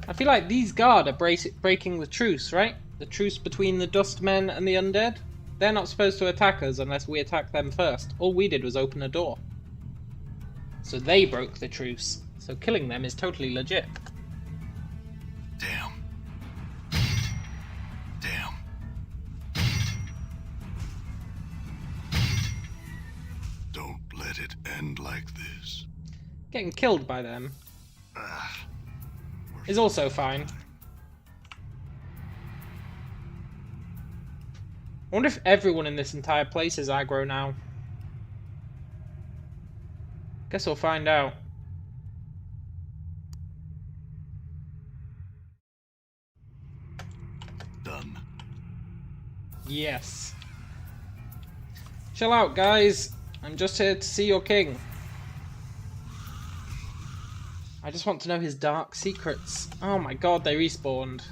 I feel like these guard are breaking the truce, right? The truce between the Dustmen and the Undead. They're not supposed to attack us unless we attack them first. All we did was open a door. So they broke the truce. So killing them is totally legit. Damn. Damn. Don't let it end like this. Getting killed by them Ugh. is also fine. I wonder if everyone in this entire place is aggro now. Guess we'll find out. Done. Yes. Chill out, guys. I'm just here to see your king. I just want to know his dark secrets. Oh my god, they respawned.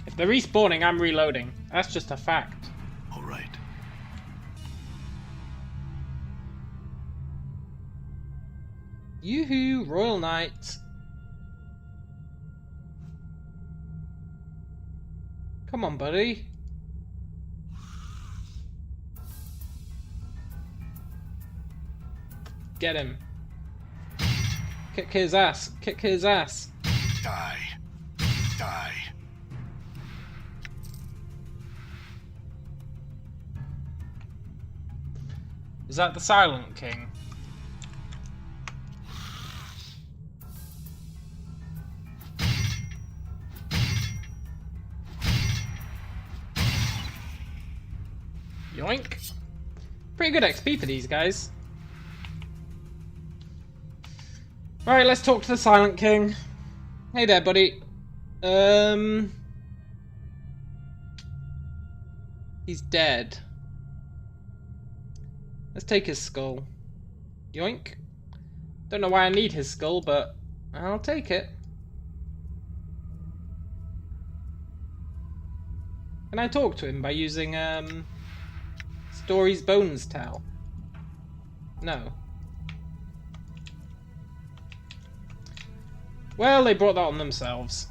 If they're respawning, I'm reloading. That's just a fact. All right. Yoo-hoo, Royal Knight. Come on, buddy. Get him. Kick his ass. Kick his ass. Die. Die. Is that the Silent King? Yoink. Pretty good XP for these guys. Alright, let's talk to the Silent King. Hey there, buddy. He's dead. Let's take his skull. Yoink. Don't know why I need his skull, but I'll take it. Can I talk to him by using Story's Bones Tell? No. Well, they brought that on themselves.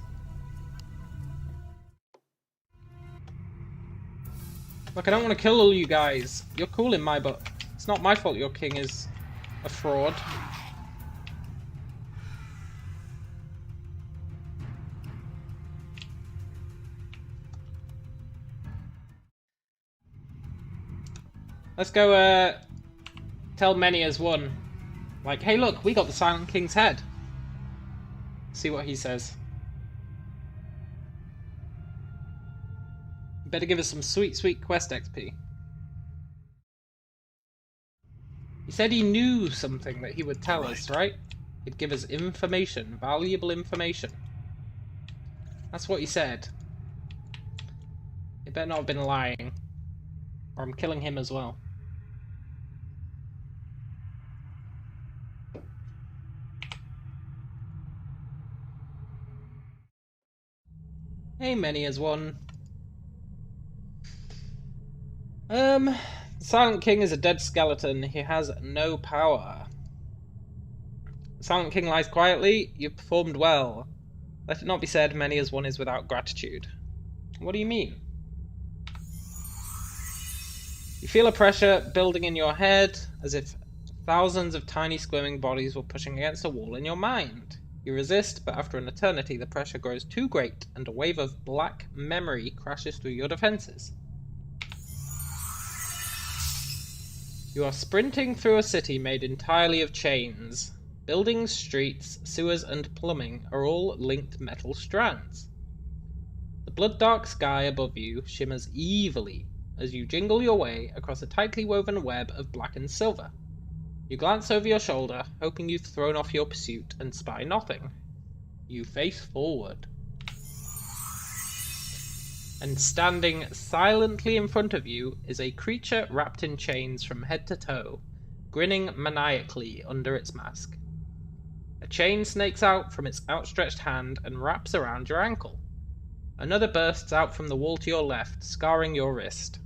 Look, I don't want to kill all you guys. You're cool in my book. It's not my fault your king is a fraud. Let's go tell many as one. Like, hey look, we got the Silent King's head. See what he says. Better give us some sweet, sweet quest XP. He said he knew something that he would tell us, right? He'd give us information, valuable information. That's what he said. He better not have been lying. Or I'm killing him as well. Hey, many as one. The Silent King is a dead skeleton. He has no power. The Silent King lies quietly. You performed well. Let it not be said many as one is without gratitude. What do you mean? You feel a pressure building in your head, as if thousands of tiny squirming bodies were pushing against a wall in your mind. You resist, but after an eternity the pressure grows too great, and a wave of black memory crashes through your defenses. You are sprinting through a city made entirely of chains. Buildings, streets, sewers, and plumbing are all linked metal strands. The blood-dark sky above you shimmers evilly as you jingle your way across a tightly woven web of black and silver. You glance over your shoulder, hoping you've thrown off your pursuit, and spy nothing. You face forward. And standing silently in front of you is a creature wrapped in chains from head to toe, grinning maniacally under its mask. A chain snakes out from its outstretched hand and wraps around your ankle. Another bursts out from the wall to your left, scarring your wrist.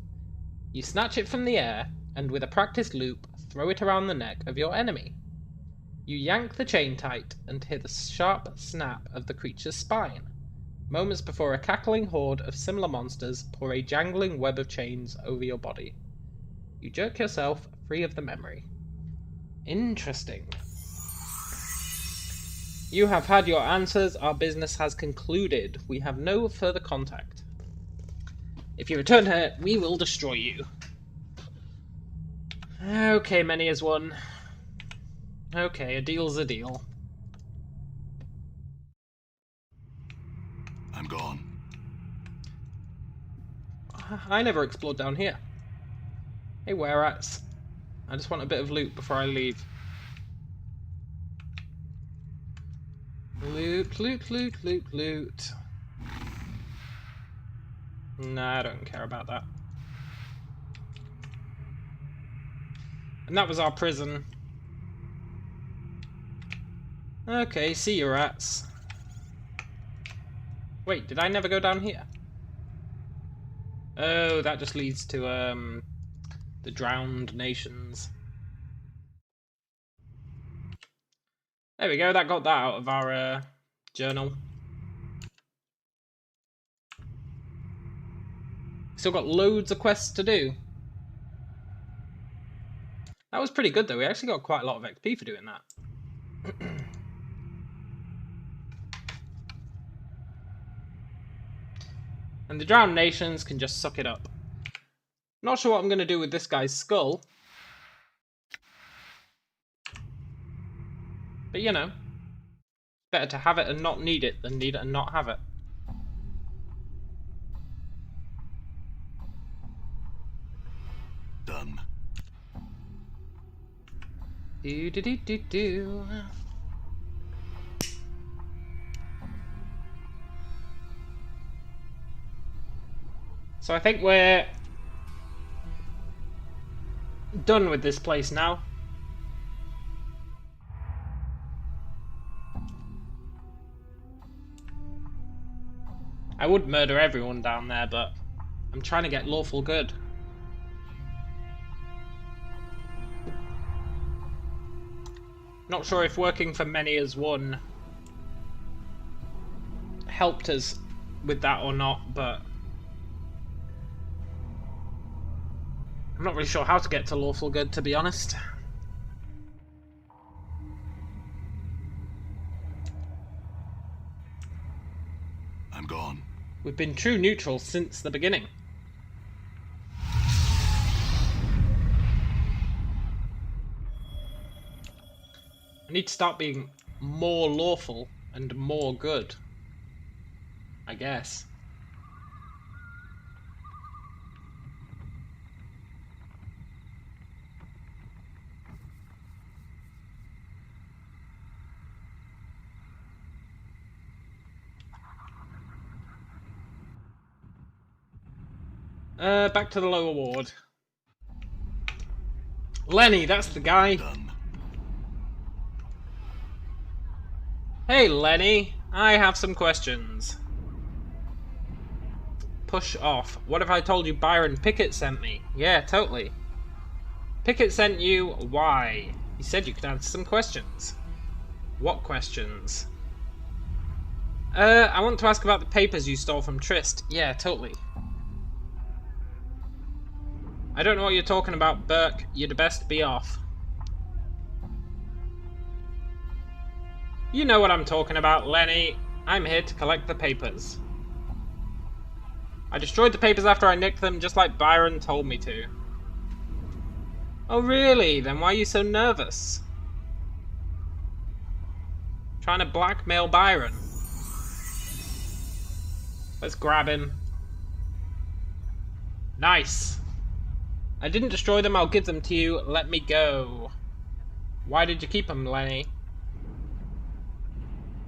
You snatch it from the air, and with a practiced loop, throw it around the neck of your enemy. You yank the chain tight and hear the sharp snap of the creature's spine, moments before a cackling horde of similar monsters pour a jangling web of chains over your body. You jerk yourself free of the memory. Interesting. You have had your answers. Our business has concluded. We have no further contact. If you return here, we will destroy you. Okay, many as one. Okay, a deal's a deal. I'm gone. I never explored down here. Hey, whereats? I just want a bit of loot before I leave. Loot, loot, loot, loot, loot. Nah, I don't care about that. And that was our prison. Okay, see you, rats. Wait, did I never go down here? Oh, that just leads to, the Drowned Nations. There we go, that got that out of our, journal. Still got loads of quests to do. That was pretty good though, we actually got quite a lot of XP for doing that. And the Drowned Nations can just suck it up. Not sure what I'm going to do with this guy's skull. But you know, better to have it and not need it than need it and not have it. Done. Do do do do do. So I think we're done with this place now. I would murder everyone down there, but I'm trying to get lawful good. Not sure if working for many as one helped us with that or not, but I'm not really sure how to get to lawful good, to be honest. I'm gone. We've been true neutral since the beginning. I need to start being more lawful and more good, I guess. Back to the lower ward. Lenny, that's the guy. Done. Hey Lenny, I have some questions. Push off. What if I told you Byron Pickett sent me? Yeah, totally. Pickett sent you? Why? He said you could answer some questions. What questions? I want to ask about the papers you stole from Trist. Yeah, totally. I don't know what you're talking about, Burke. You'd best be off. You know what I'm talking about, Lenny. I'm here to collect the papers. I destroyed the papers after I nicked them, just like Byron told me to. Oh really? Then why are you so nervous? Trying to blackmail Byron. Let's grab him. Nice. I didn't destroy them, I'll give them to you. Let me go. Why did you keep them, Lenny?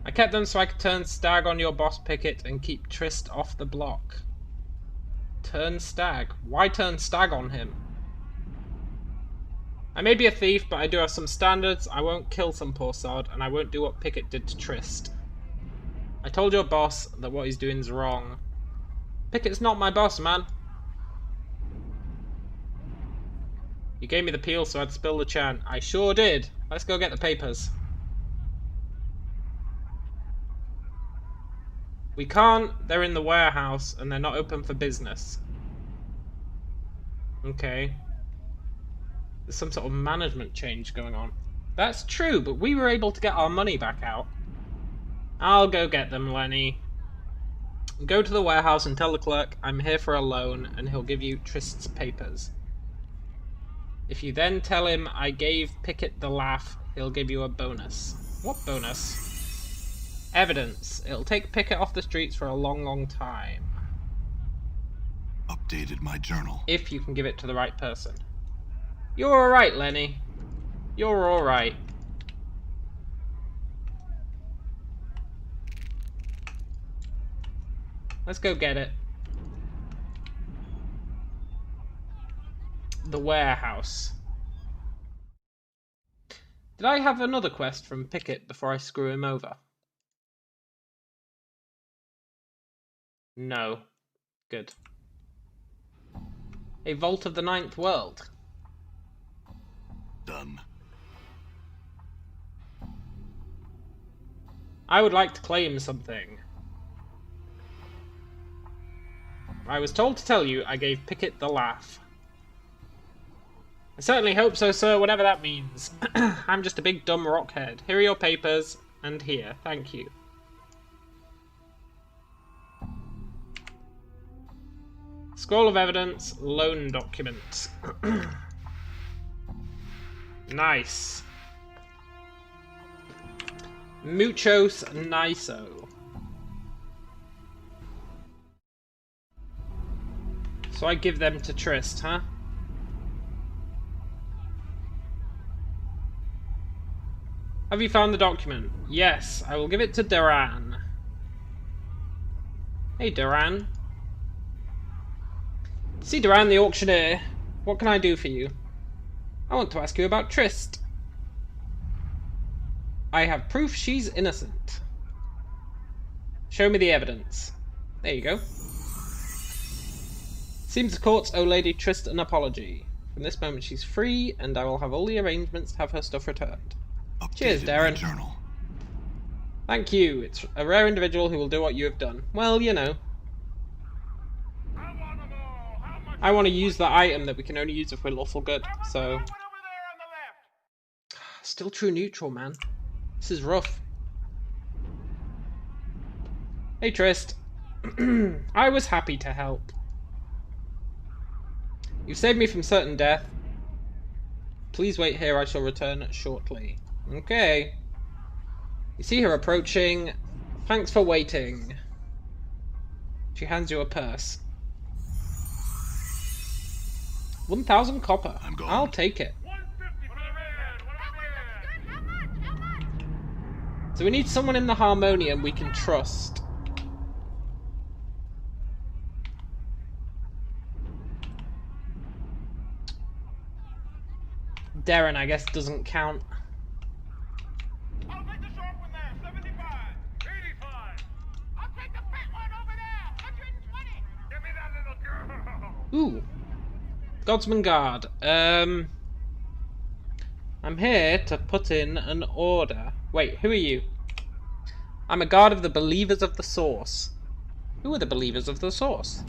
I kept them so I could turn Stag on your boss Pickett and keep Trist off the block. Turn Stag? Why turn Stag on him? I may be a thief, but I do have some standards. I won't kill some poor sod, and I won't do what Pickett did to Trist. I told your boss that what he's doing's wrong. Pickett's not my boss, man. You gave me the peel so I'd spill the chant. I sure did. Let's go get the papers. We can't. They're in the warehouse and they're not open for business. Okay. There's some sort of management change going on. That's true, but we were able to get our money back out. I'll go get them, Lenny. Go to the warehouse and tell the clerk I'm here for a loan and he'll give you Trist's papers. If you then tell him I gave Pickett the laugh, he'll give you a bonus. What bonus? Evidence. It'll take Pickett off the streets for a long, long time. Updated my journal. If you can give it to the right person. You're alright, Lenny. You're alright. Let's go get it. The warehouse. Did I have another quest from Pickett before I screw him over? No. Good. A Vault of the Ninth World. Done. I would like to claim something. I was told to tell you I gave Pickett the laugh. I certainly hope so, sir, whatever that means. I'm just a big dumb rockhead. Here are your papers, and here, thank you. Scroll of evidence, loan document. Nice. Muchos niso. So I give them to Trist, huh? Have you found the document? Yes, I will give it to Duran. Hey, Duran. See, Duran, the auctioneer. What can I do for you? I want to ask you about Trist. I have proof she's innocent. Show me the evidence. There you go. Seems the courts owe Lady Trist an apology. From this moment she's free, and I will have all the arrangements to have her stuff returned. Cheers, Updated my Darren. journal. Thank you. It's a rare individual who will do what you have done. Well, you know. I want to use the item that we can only use if we're lawful good, so... Still true neutral, man. This is rough. Hey, Trist. I was happy to help. You've saved me from certain death. Please wait here, I shall return shortly. Okay. You see her approaching. Thanks for waiting. She hands you a purse. 1,000 copper. I'm gone. I'll take it. So we need someone in the Harmonium we can trust. Darren, I guess, doesn't count. I'll take the short one there, 75, 85. I'll take the fat one over there, 120. Give me that little girl. Ooh. Godsman Guard. I'm here to put in an order. Wait, who are you? I'm a guard of the Believers of the Source. Who are the Believers of the Source?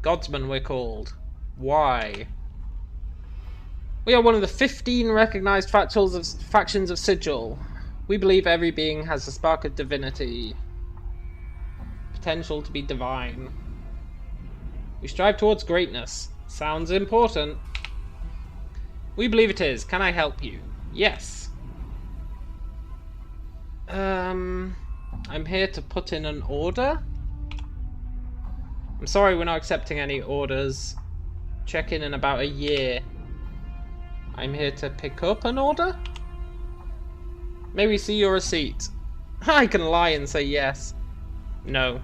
Godsman we're called. Why? We are one of the 15 recognized factions of Sigil. We believe every being has a spark of divinity. Potential to be divine. We strive towards greatness. Sounds important. We believe it is. Can I help you? Yes. I'm here to put in an order? I'm sorry we're not accepting any orders. Check in about a year. I'm here to pick up an order? May we see your receipt? I can lie and say yes. No.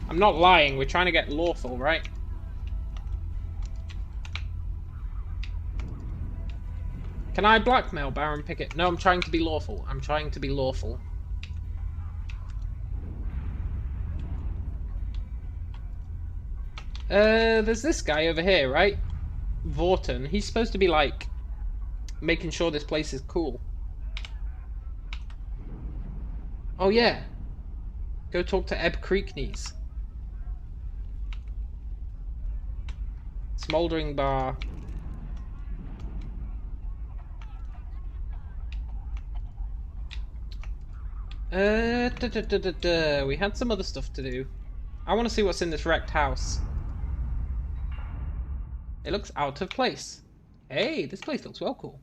I'm not lying, we're trying to get lawful, right? Can I blackmail Baron Pickett? No, I'm trying to be lawful. I'm trying to be lawful. There's this guy over here, right? Vorton. He's supposed to be, like, making sure this place is cool. Oh, yeah. Go talk to Ebb Creekneys. Smoldering Bar. We had some other stuff to do. I want to see what's in this wrecked house. It looks out of place. Hey, this place looks well cool.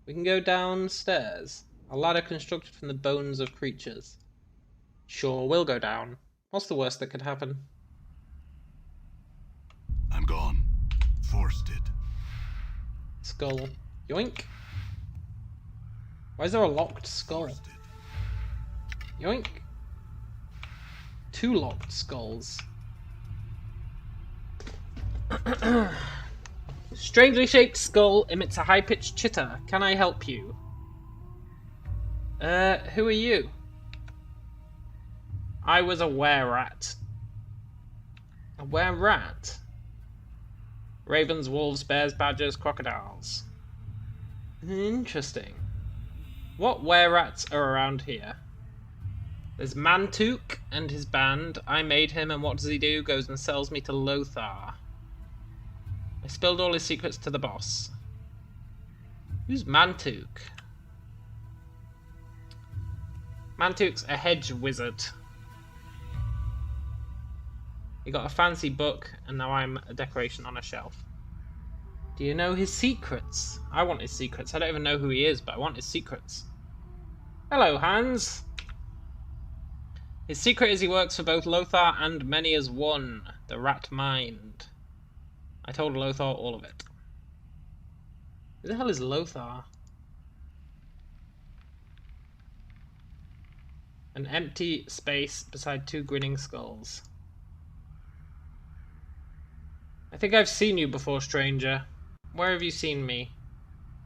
We can go downstairs. A ladder constructed from the bones of creatures. Sure, we'll go down. What's the worst that could happen? I'm gone. Forced it. Skull. Yoink. Why is there a locked skull? Forced it. Yoink. 2 locked skulls. Strangely shaped skull emits a high-pitched chitter. Can I help you? Who are you? I was a were-rat. A were-rat? Ravens, wolves, bears, badgers, crocodiles. Interesting. What were-rats are around here? There's Mantuk and his band. I made him, and what does he do? Goes and sells me to Lothar. I spilled all his secrets to the boss. Who's Mantuk? Mantuk's a hedge wizard. He got a fancy book, and now I'm a decoration on a shelf. Do you know his secrets? I want his secrets. I don't even know who he is, but I want his secrets. Hello, Hans. His secret is he works for both Lothar and many as one, the rat mind. I told Lothar all of it. Who the hell is Lothar? An empty space beside 2 grinning skulls. I think I've seen you before, stranger. Where have you seen me?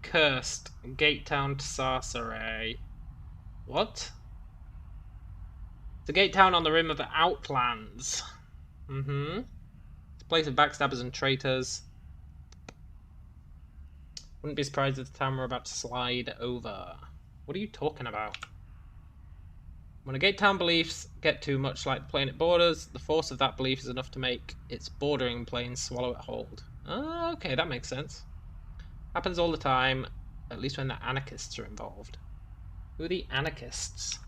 Cursed. Gate Town to Sarsaray. What? It's a gate town on the rim of the Outlands. Mm-hmm. It's a place of backstabbers and traitors. Wouldn't be surprised if the town were about to slide over. What are you talking about? When a gate town beliefs get too much like the plane it borders, the force of that belief is enough to make its bordering planes swallow it whole. Oh, okay, that makes sense. Happens all the time, at least when the anarchists are involved. Who are the anarchists?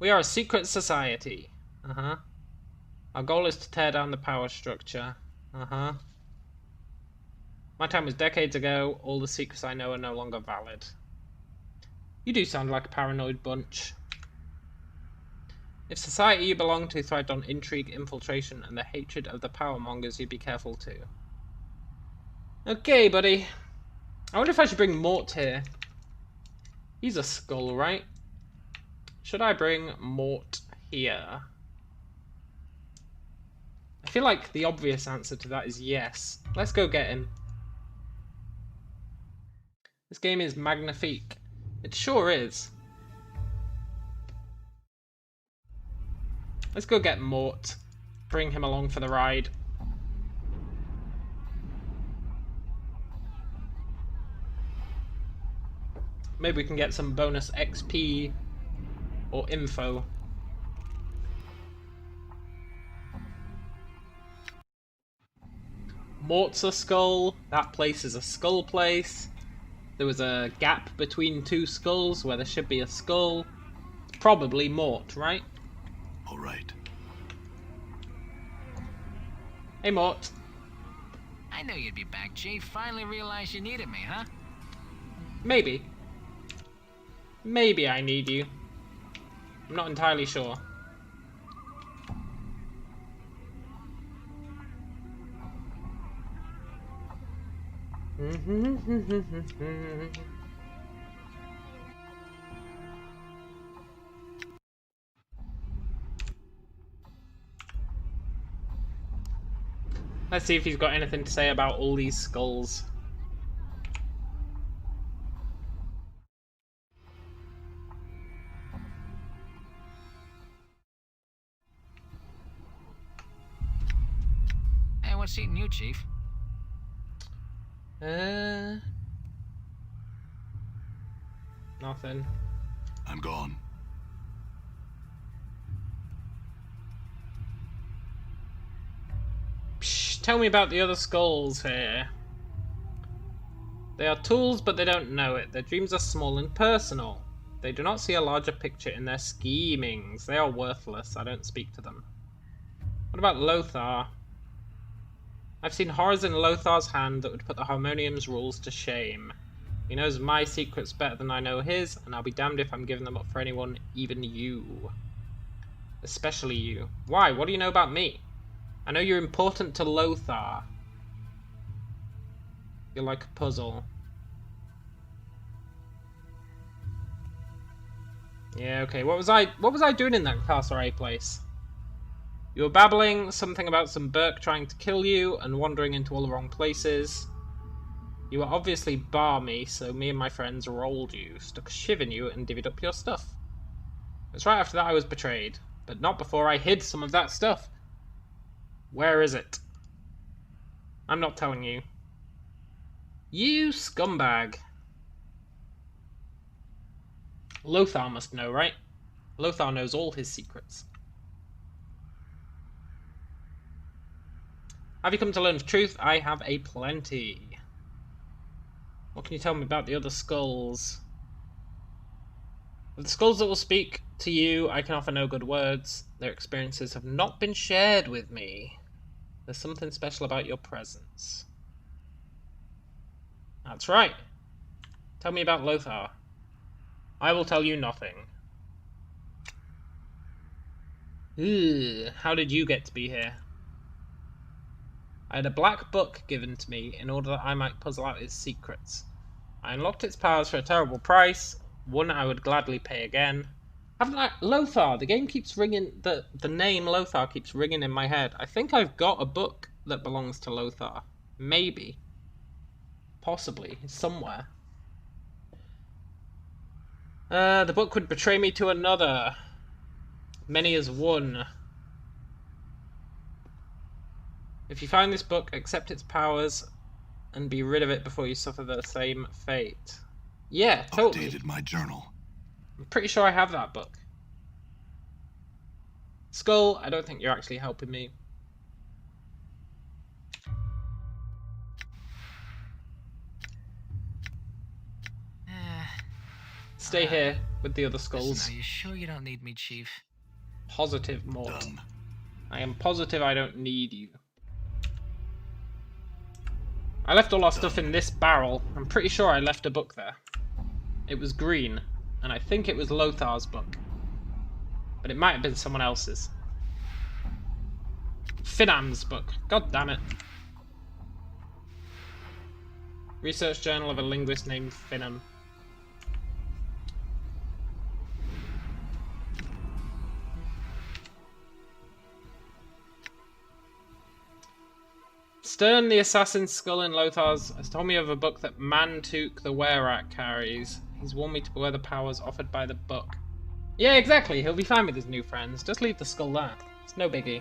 We are a secret society. Uh-huh. Our goal is to tear down the power structure. Uh-huh. My time was decades ago. All the secrets I know are no longer valid. You do sound like a paranoid bunch. If society you belong to thrived on intrigue, infiltration, and the hatred of the power mongers, you'd be careful too. Okay, buddy. I wonder if I should bring Mort here. He's a skull, right? Should I bring Mort here? I feel like the obvious answer to that is yes. Let's go get him. This game is magnifique. It sure is. Let's go get Mort. Bring him along for the ride. Maybe we can get some bonus XP or info. Mort's a skull. That place is a skull place. There was a gap between two skulls where there should be a skull. It's probably Mort, right? All right. Hey, Mort. I knew you'd be back, Chief. Finally realized you needed me, huh? Maybe. Maybe I need you. I'm not entirely sure. Let's see if he's got anything to say about all these skulls. Hey, what's eating you, Chief? Nothing. I'm gone. Psh, tell me about the other skulls here. They are tools, but they don't know it. Their dreams are small and personal. They do not see a larger picture in their schemings. They are worthless. I don't speak to them. What about Lothar? I've seen horrors in Lothar's hand that would put the Harmonium's rules to shame. He knows my secrets better than I know his, and I'll be damned if I'm giving them up for anyone, even you. Especially you. Why? What do you know about me? I know you're important to Lothar. You're like a puzzle. Yeah, okay. What was I doing in that carceray place? You were babbling something about some Burke trying to kill you and wandering into all the wrong places. You were obviously barmy, so me and my friends rolled you, stuck a shiv in you, and divvied up your stuff. It's right after that I was betrayed, but not before I hid some of that stuff. Where is it? I'm not telling you. You scumbag. Lothar must know, right? Lothar knows all his secrets. Have you come to learn the truth? I have a plenty. What can you tell me about the other skulls? Of the skulls that will speak to you, I can offer no good words. Their experiences have not been shared with me. There's something special about your presence. That's right. Tell me about Lothar. I will tell you nothing. Ugh, how did you get to be here? I had a black book given to me in order that I might puzzle out its secrets. I unlocked its powers for a terrible price, one I would gladly pay again. Haven't I... Lothar, the game keeps ringing... The name Lothar keeps ringing in my head. I think I've got a book that belongs to Lothar. Maybe. Possibly. Somewhere. The book would betray me to another. Many as one. If you find this book, accept its powers and be rid of it before you suffer the same fate. Yeah, totally. Updated my journal. I'm pretty sure I have that book. Skull, I don't think you're actually helping me. Stay here with the other skulls. Listen, are you sure you don't need me, Chief? Positive, Mort. Done. I am positive I don't need you. I left all our stuff in this barrel. I'm pretty sure I left a book there. It was green, and I think it was Lothar's book. But it might have been someone else's. Finam's book. God damn it. Research journal of a linguist named Finam. Stern, the assassin's skull in Lothar's, has told me of a book that Mantuk the Were-Rat carries. He's warned me to beware the powers offered by the book. Yeah, exactly. He'll be fine with his new friends. Just leave the skull there. It's no biggie.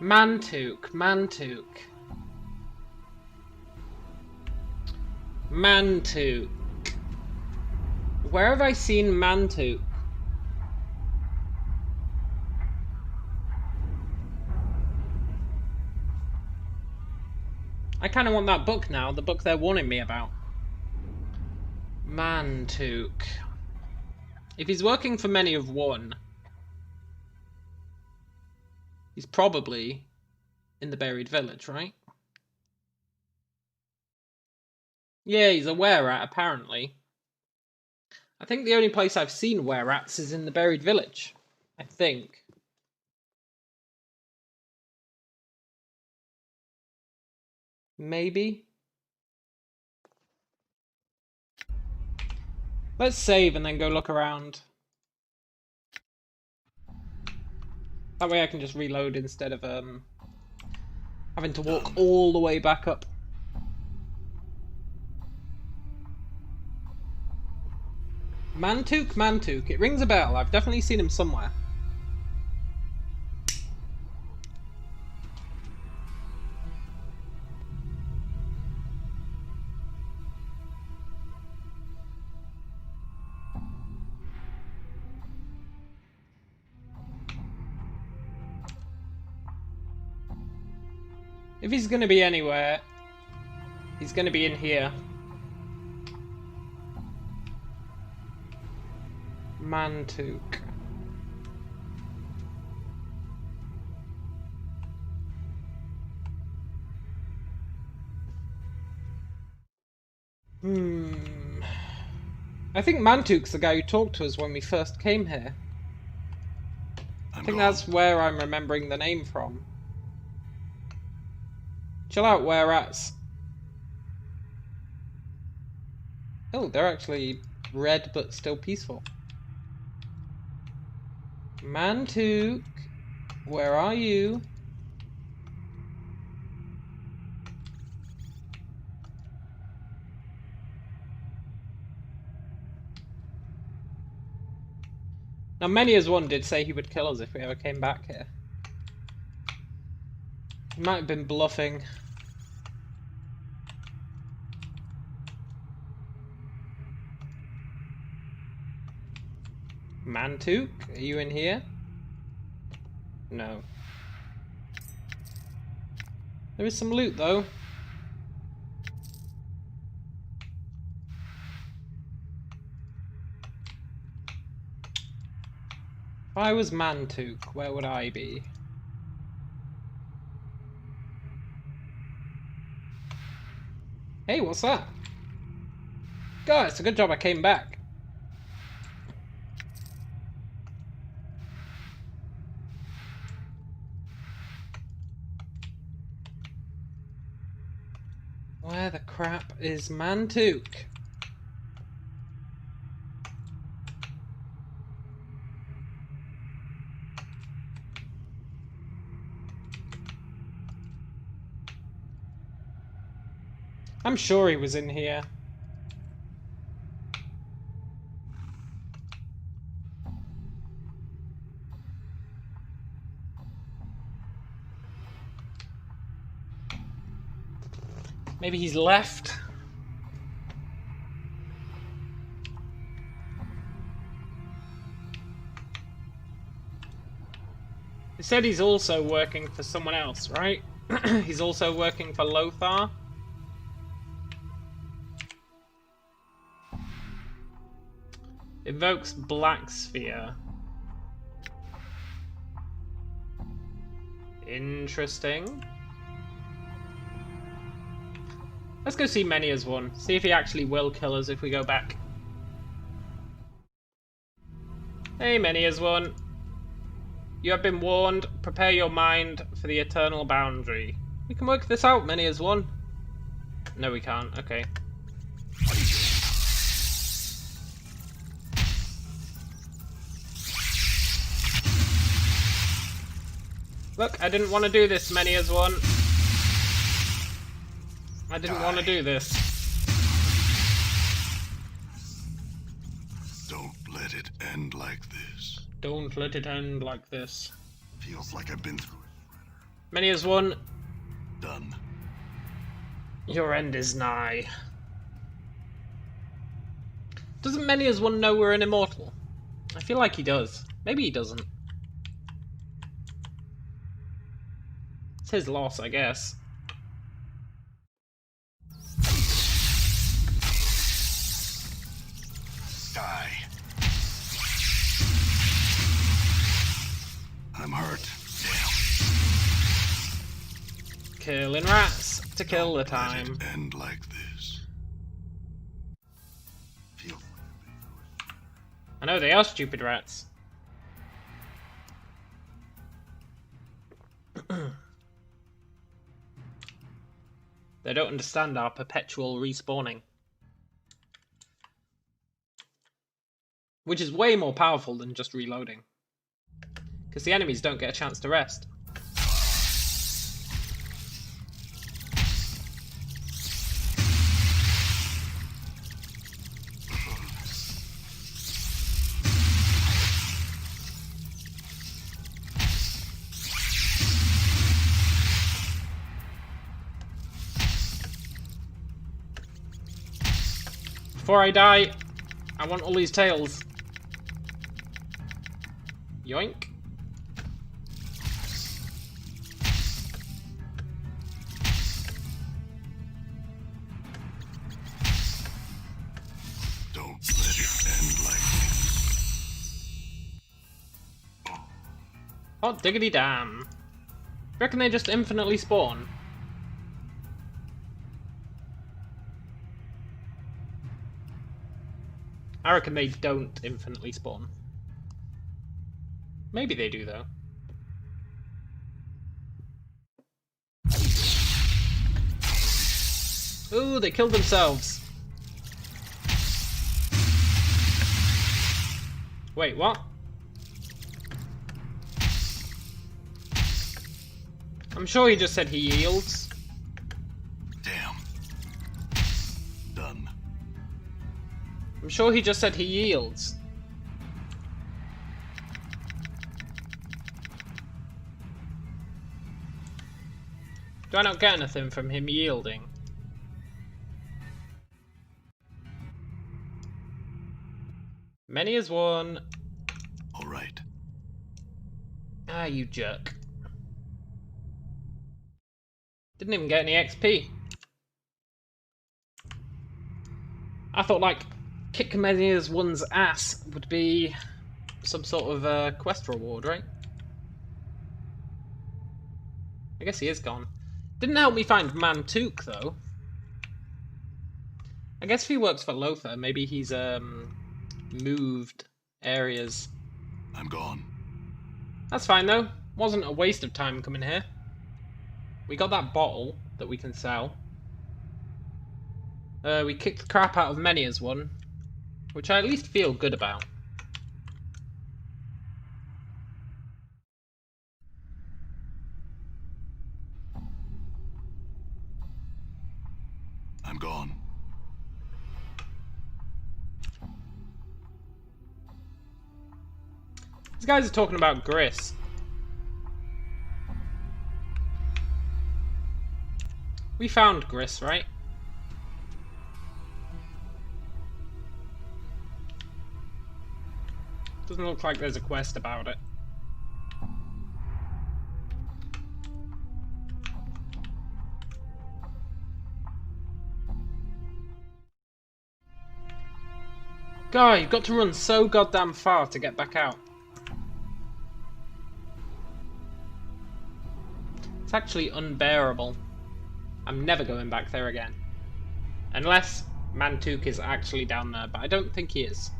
Mantuk. Mantuk. Mantuk. Where have I seen Mantuk? I kind of want that book now, the book they're warning me about. Mantuk. If he's working for many of one, he's probably in the buried village, right? Yeah, he's a were-rat, apparently. I think the only place I've seen were-rats is in the buried village. I think. Maybe? Let's save and then go look around. That way I can just reload instead of having to walk all the way back up. Mantuk, Mantuk. It rings a bell. I've definitely seen him somewhere. If he's going to be anywhere, he's going to be in here. Mantuk. I think Mantuk's the guy who talked to us when we first came here. I think that's where I'm remembering the name from. Chill out, were-rats. Oh, they're actually red but still peaceful. Mantuk, where are you? Now, many as one did say he would kill us if we ever came back here. He might have been bluffing. Mantuk, are you in here? No. There is some loot though. If I was Mantuk, where would I be? Hey, what's that? God, it's a good job I came back. Where the crap is Mantuk? I'm sure he was in here. Maybe he's left. He said he's also working for someone else, right? He's also working for Lothar. Evokes Black Sphere. Interesting. Let's go see Many as One. See if he actually will kill us if we go back. Hey, Many as One. You have been warned. Prepare your mind for the eternal boundary. We can work this out, Many as One. No, we can't. Okay. Look, I didn't want to do this, Many as One. I didn't want to do this. Don't let it end like this. Don't let it end like this. Feels like I've been through it. Many as One. Done. Your end is nigh. Doesn't Many as One know we're an immortal? I feel like he does. Maybe he doesn't. It's his loss, I guess. Die. I'm hurt. Damn. Killing rats to kill the Let time. it end like this. Feel. I know they are stupid rats. They don't understand our perpetual respawning. Which is way more powerful than just reloading. Because the enemies don't get a chance to rest. Before I die, I want all these tails. Yoink. Don't let it end like this. Hot diggity damn. Reckon they just infinitely spawn? I reckon they don't infinitely spawn. Maybe they do, though. Ooh, they killed themselves. Wait, what? I'm sure he just said he yields. Damn. Done. I'm sure he just said he yields. Do I not get anything from him yielding? Many as One. All right. Ah, you jerk. Didn't even get any XP. I thought, like, kick Many as One's ass would be some sort of quest reward, right? I guess he is gone. Didn't help me find Mantouk, though. I guess if he works for Lothar, maybe he's moved areas. I'm gone. That's fine, though. Wasn't a waste of time coming here. We got that bottle that we can sell. We kicked the crap out of Many as One, which I at least feel good about. I'm gone. These guys are talking about Gris. We found Gris, right? Doesn't look like there's a quest about it. God, you've got to run so goddamn far to get back out. It's actually unbearable. I'm never going back there again. Unless Mantuk is actually down there, but I don't think he is.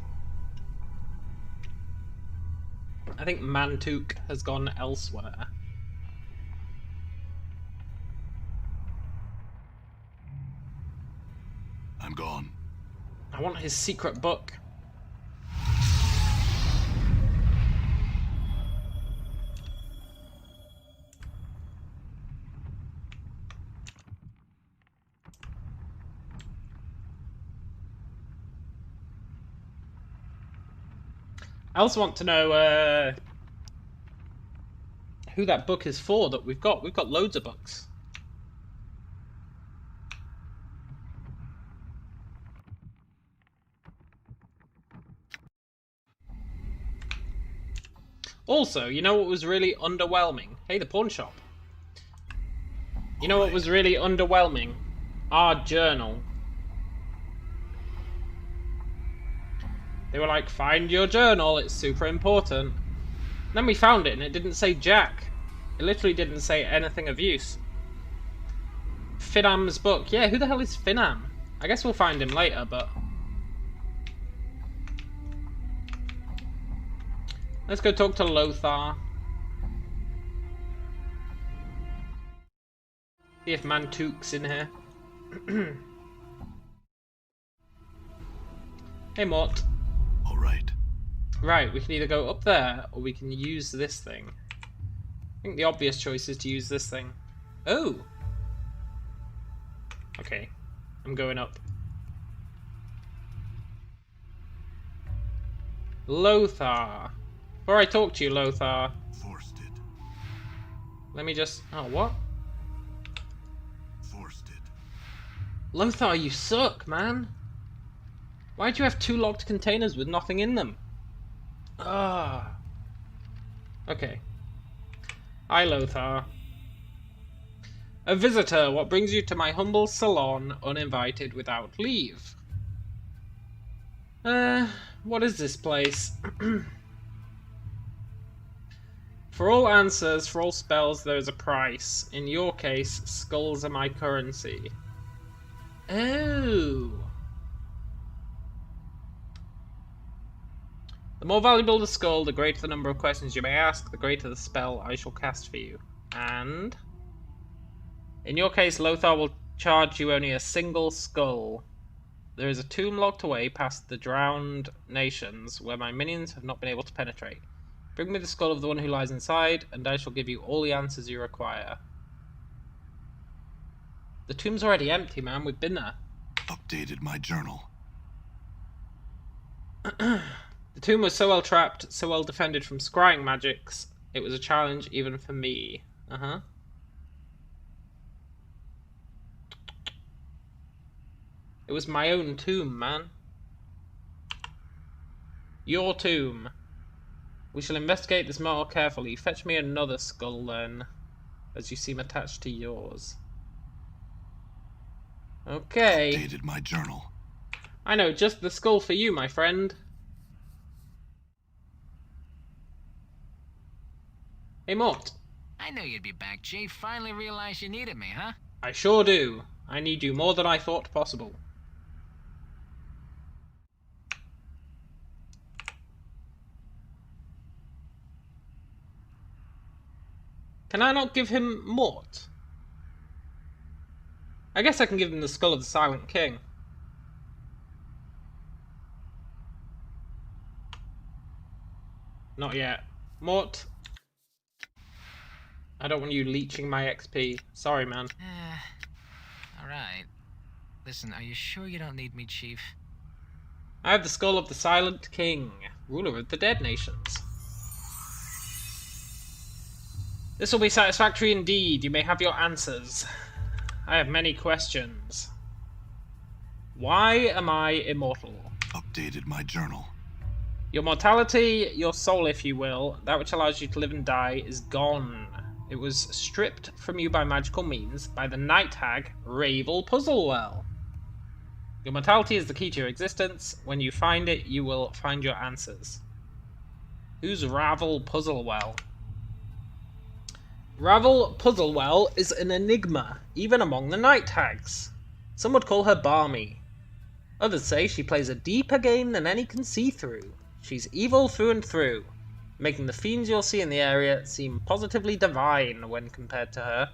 I think Mantuk has gone elsewhere. I'm gone. I want his secret book. I also want to know who that book is for that we've got. We've got loads of books. Also, you know what was really underwhelming? Hey, the pawn shop. You know what was really underwhelming? Our journal. They were like, find your journal, it's super important. And then we found it and it didn't say jack. It literally didn't say anything of use. Finam's book. Yeah, who the hell is Finam? I guess we'll find him later, but... Let's go talk to Lothar. See if Mantuk's in here. Hey, Mort. All right. Right, we can either go up there, or we can use this thing. I think the obvious choice is to use this thing. Oh! Okay, I'm going up. Lothar. Before I talk to you, Lothar, Forced it. let me just... Oh, what? Forced it. Lothar, you suck, man. Why'd you have 2 locked containers with nothing in them? Ah. Okay. Hi, Lothar. A visitor, what brings you to my humble salon, uninvited, without leave? What is this place? For all answers, for all spells, there is a price. In your case, skulls are my currency. Oh. The more valuable the skull, the greater the number of questions you may ask, the greater the spell I shall cast for you. And... in your case, Lothar will charge you only a single skull. There is a tomb locked away past the drowned nations, where my minions have not been able to penetrate. Bring me the skull of the one who lies inside, and I shall give you all the answers you require. The tomb's already empty, man. We've been there. Updated my journal. The tomb was so well trapped, so well defended from scrying magics, it was a challenge even for me. Uh-huh. It was my own tomb, man. Your tomb. We shall investigate this more carefully. Fetch me another skull, then, as you seem attached to yours. Okay. Updated my journal. I know, just the skull for you, my friend. Hey, Mort. I knew you'd be back, Jay. Finally realized you needed me, huh? I sure do. I need you more than I thought possible. Can I not give him Mort? I guess I can give him the skull of the Silent King. Not yet. Mort. I don't want you leeching my XP. Sorry, man. Alright. Listen, are you sure you don't need me, Chief? I have the skull of the Silent King, ruler of the Dead Nations. This will be satisfactory indeed. You may have your answers. I have many questions. Why am I immortal? Updated my journal. Your mortality, your soul if you will, that which allows you to live and die, is gone. It was stripped from you by magical means by the night hag Ravel Puzzlewell. Your mortality is the key to your existence. When you find it, you will find your answers. Who's Ravel Puzzlewell? Ravel Puzzlewell is an enigma, even among the night hags. Some would call her balmy. Others say she plays a deeper game than any can see through. She's evil through and through, making the fiends you'll see in the area seem positively divine when compared to her.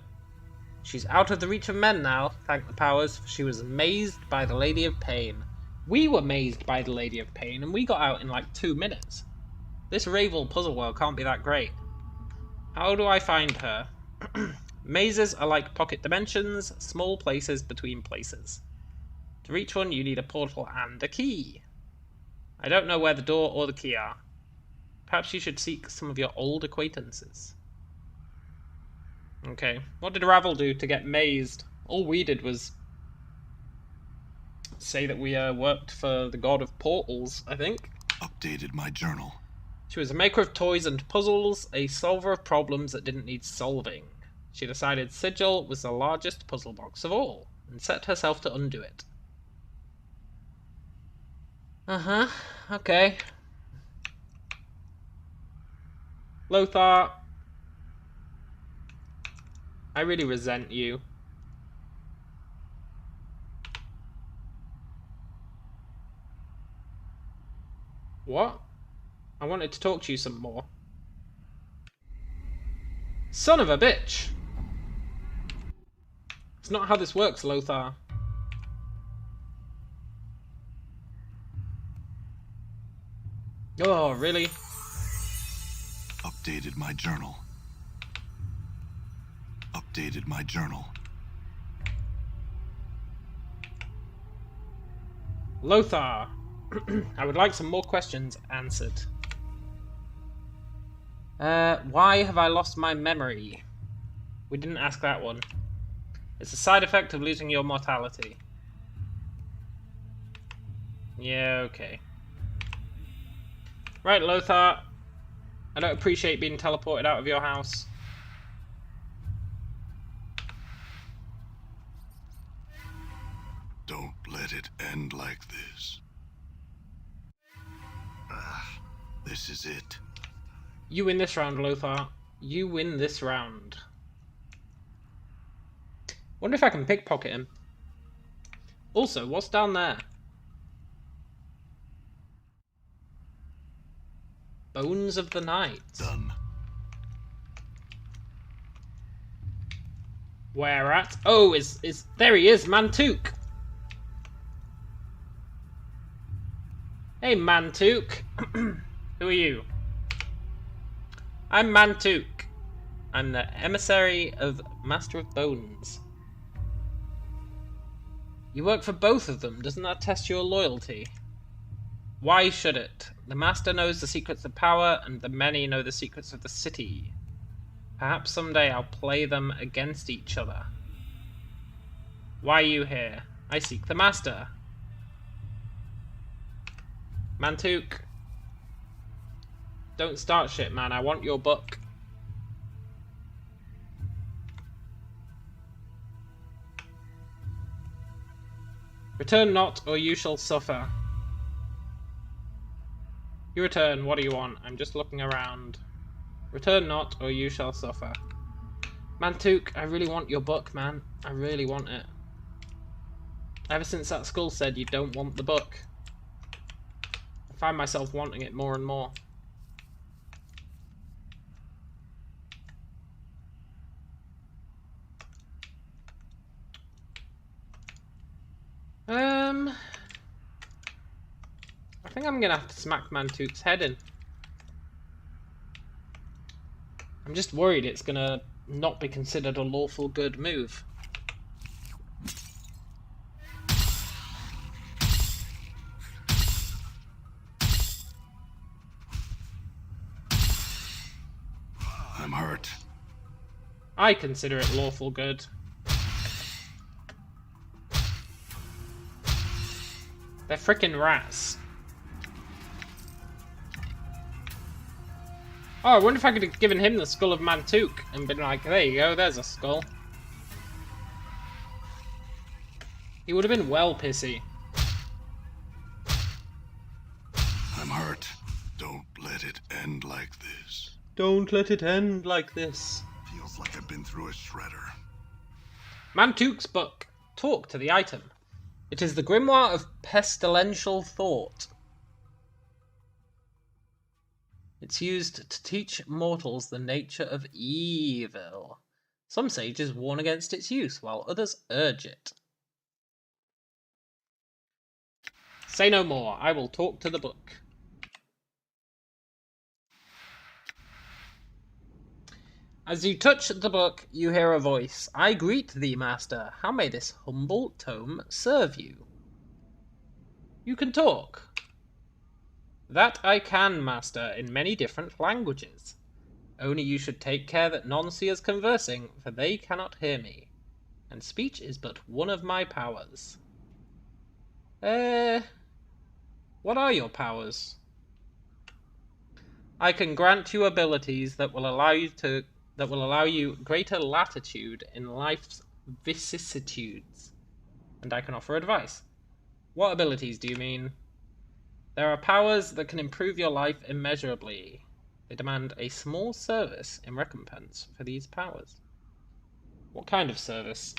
She's out of the reach of men now, thank the powers, for she was mazed by the Lady of Pain. We were mazed by the Lady of Pain, and we got out in like 2 minutes. This Ravel Puzzlewell can't be that great. How do I find her? Mazes are like pocket dimensions, small places between places. To reach one, you need a portal and a key. I don't know where the door or the key are. Perhaps you should seek some of your old acquaintances. Okay, what did Ravel do to get mazed? All we did was say that we worked for the god of portals, I think. Updated my journal. She was a maker of toys and puzzles, a solver of problems that didn't need solving. She decided Sigil was the largest puzzle box of all, and set herself to undo it. Uh-huh, okay. Lothar, I really resent you. What? I wanted to talk to you some more. Son of a bitch! It's not how this works, Lothar. Oh, really? Updated my journal. Updated my journal. Lothar, I would like some more questions answered. Why have I lost my memory? We didn't ask that one. It's a side effect of losing your mortality. Yeah, okay. Right, Lothar. I don't appreciate being teleported out of your house. Don't let it end like this. This is it. You win this round, Lothar. You win this round. Wonder if I can pickpocket him. Also, what's down there? Bones of the Night. Done. Where at? Oh, there he is, Mantouk. Hey, Mantouk. Who are you? I'm Mantouk. I'm the emissary of Master of Bones. You work for both of them. Doesn't that test your loyalty? Why should it? The Master knows the secrets of power, and the many know the secrets of the city. Perhaps someday I'll play them against each other. Why are you here? I seek the Master. Mantouk. Don't start shit, man. I want your book. Return not, or you shall suffer. You return. What do you want? I'm just looking around. Return not, or you shall suffer. Mantouk, I really want your book, man. I really want it. Ever since that skull said you don't want the book, I find myself wanting it more and more. I think I'm gonna have to smack Mantouk's head in. I'm just worried it's gonna not be considered a lawful good move. I'm hurt. I consider it lawful good. They're frickin' rats. Oh, I wonder if I could have given him the skull of Mantuk and been like, there you go, there's a skull. He would have been well pissy. I'm hurt. Don't let it end like this. Don't let it end like this. Feels like I've been through a shredder. Mantuk's book. Talk to the item. It is the Grimoire of Pestilential Thought. It's used to teach mortals the nature of evil. Some sages warn against its use, while others urge it. Say no more. I will talk to the book. As you touch the book, you hear a voice. I greet thee, master. How may this humble tome serve you? You can talk. That I can, master, in many different languages. Only you should take care that none see us conversing, for they cannot hear me. And speech is but one of my powers. What are your powers? I can grant you abilities that will allow you greater latitude in life's vicissitudes. And I can offer advice. What abilities do you mean? There are powers that can improve your life immeasurably. They demand a small service in recompense for these powers. What kind of service?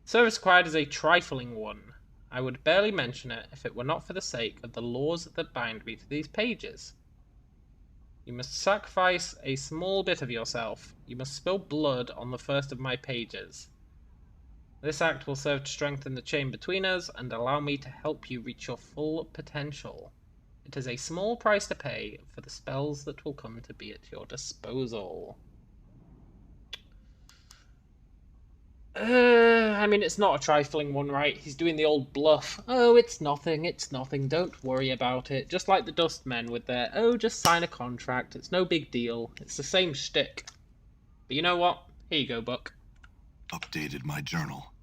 Service required is a trifling one. I would barely mention it if it were not for the sake of the laws that bind me to these pages. You must sacrifice a small bit of yourself. You must spill blood on the first of my pages. This act will serve to strengthen the chain between us and allow me to help you reach your full potential. It is a small price to pay for the spells that will come to be at your disposal. I mean, it's not a trifling one, right? He's doing the old bluff. Oh, it's nothing, don't worry about it. Just like the Dustmen with their, oh, just sign a contract, it's no big deal. It's the same shtick. But you know what? Here you go, book. Updated my journal.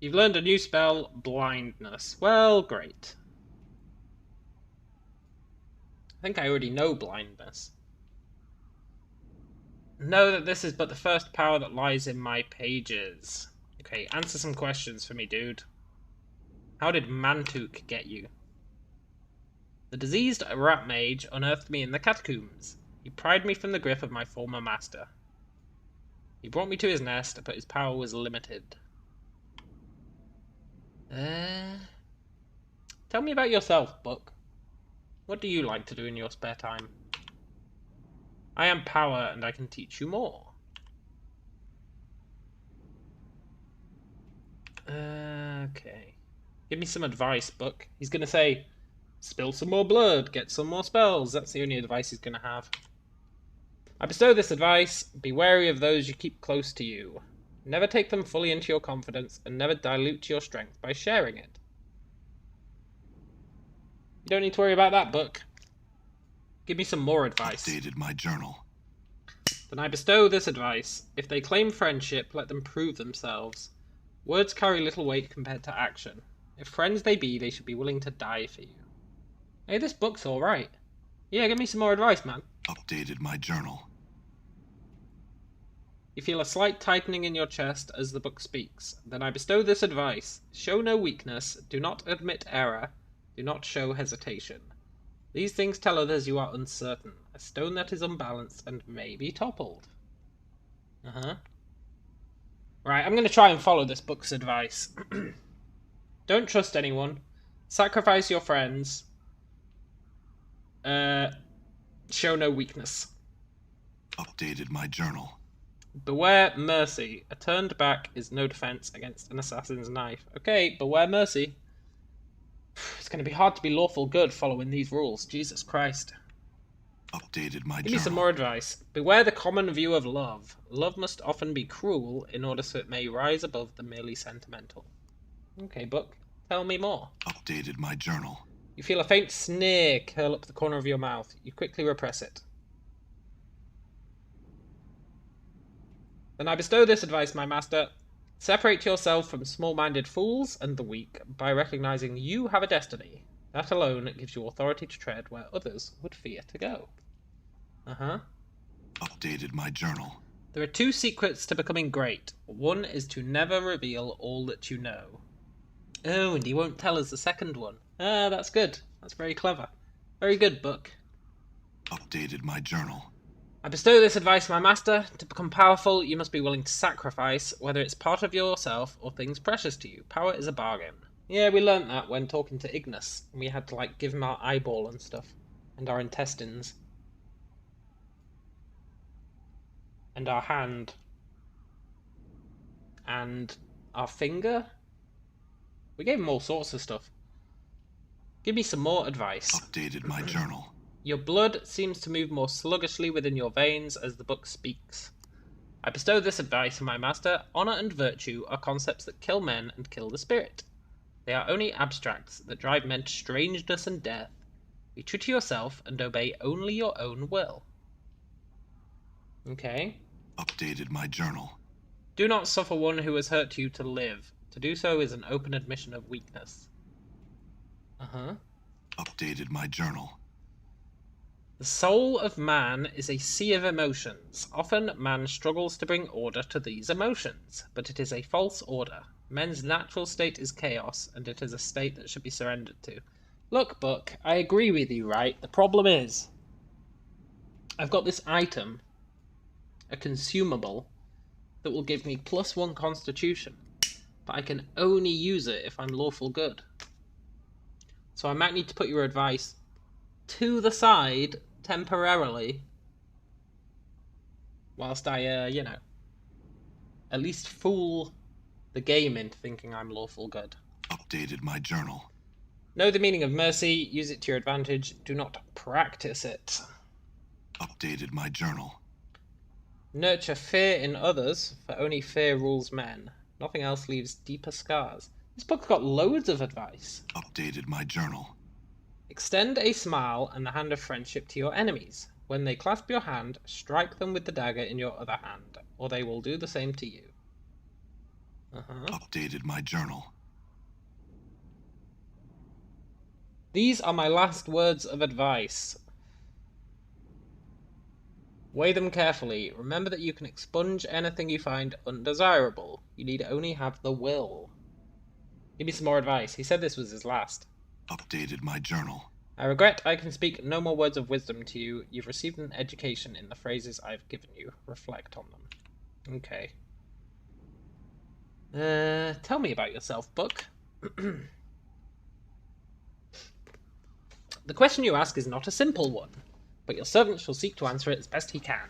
You've learned a new spell, blindness. Well, great. I think I already know blindness. Know that this is but the first power that lies in my pages. Okay, answer some questions for me, dude. How did Mantuk get you? The diseased rat mage unearthed me in the catacombs. He pried me from the grip of my former master. He brought me to his nest, but his power was limited. Tell me about yourself, book. What do you like to do in your spare time? I am power, and I can teach you more. Okay. Give me some advice, book. He's gonna say, spill some more blood, get some more spells. That's the only advice he's gonna have. I bestow this advice. Be wary of those you keep close to you. Never take them fully into your confidence, and never dilute your strength by sharing it. You don't need to worry about that, book. Give me some more advice. Updated my journal. Then I bestow this advice. If they claim friendship, let them prove themselves. Words carry little weight compared to action. If friends they be, they should be willing to die for you. Hey, this book's alright. Yeah, give me some more advice, man. Updated my journal. You feel a slight tightening in your chest as the book speaks. Then I bestow this advice. Show no weakness, do not admit error, do not show hesitation. These things tell others you are uncertain, a stone that is unbalanced and may be toppled. Right, I'm going to try and follow this book's advice. Don't trust anyone. Sacrifice your friends. Show no weakness. Updated my journal. Beware mercy. A turned back is no defense against an assassin's knife. Okay, beware mercy. It's going to be hard to be lawful good following these rules. Jesus Christ. Updated my journal. Give me some more advice. Beware the common view of love. Love must often be cruel in order so it may rise above the merely sentimental. Okay, book. Tell me more. Updated my journal. You feel a faint sneer curl up the corner of your mouth. You quickly repress it. Then I bestow this advice, my master. Separate yourself from small-minded fools and the weak by recognizing you have a destiny. That alone gives you authority to tread where others would fear to go. Updated my journal. There are 2 secrets to becoming great. One is to never reveal all that you know. Oh, and he won't tell us the second one. Ah, that's good. That's very clever. Very good, book. Updated my journal. I bestow this advice, my master. To become powerful, you must be willing to sacrifice, whether it's part of yourself or things precious to you. Power is a bargain. Yeah, we learnt that when talking to Ignis. We had to, like, give him our eyeball and stuff. And our intestines. And our hand. And our finger? We gave him all sorts of stuff. Give me some more advice. Updated my journal. Your blood seems to move more sluggishly within your veins as the book speaks. I bestow this advice on my master. Honour and virtue are concepts that kill men and kill the spirit. They are only abstracts that drive men to strangeness and death. Be true to yourself and obey only your own will. Okay. Updated my journal. Do not suffer one who has hurt you to live. To do so is an open admission of weakness. Updated my journal. The soul of man is a sea of emotions. Often man struggles to bring order to these emotions, but it is a false order. Men's natural state is chaos, and it is a state that should be surrendered to. Look, book, I agree with you, right? The problem is, I've got this item, a consumable, that will give me +1 constitution, but I can only use it if I'm lawful good. So I might need to put your advice to the side temporarily, whilst I, at least fool the game into thinking I'm lawful good. Updated my journal. Know the meaning of mercy, use it to your advantage, do not practice it. Updated my journal. Nurture fear in others, for only fear rules men. Nothing else leaves deeper scars. This book's got loads of advice. Updated my journal. Extend a smile and the hand of friendship to your enemies. When they clasp your hand, strike them with the dagger in your other hand, or they will do the same to you. Updated my journal. These are my last words of advice. Weigh them carefully. Remember that you can expunge anything you find undesirable. You need only have the will. Give me some more advice. He said this was his last. Updated my journal. I regret I can speak no more words of wisdom to you. You've received an education in the phrases I've given you. Reflect on them. Okay. Tell me about yourself, book. The question you ask is not a simple one, but your servant shall seek to answer it as best he can.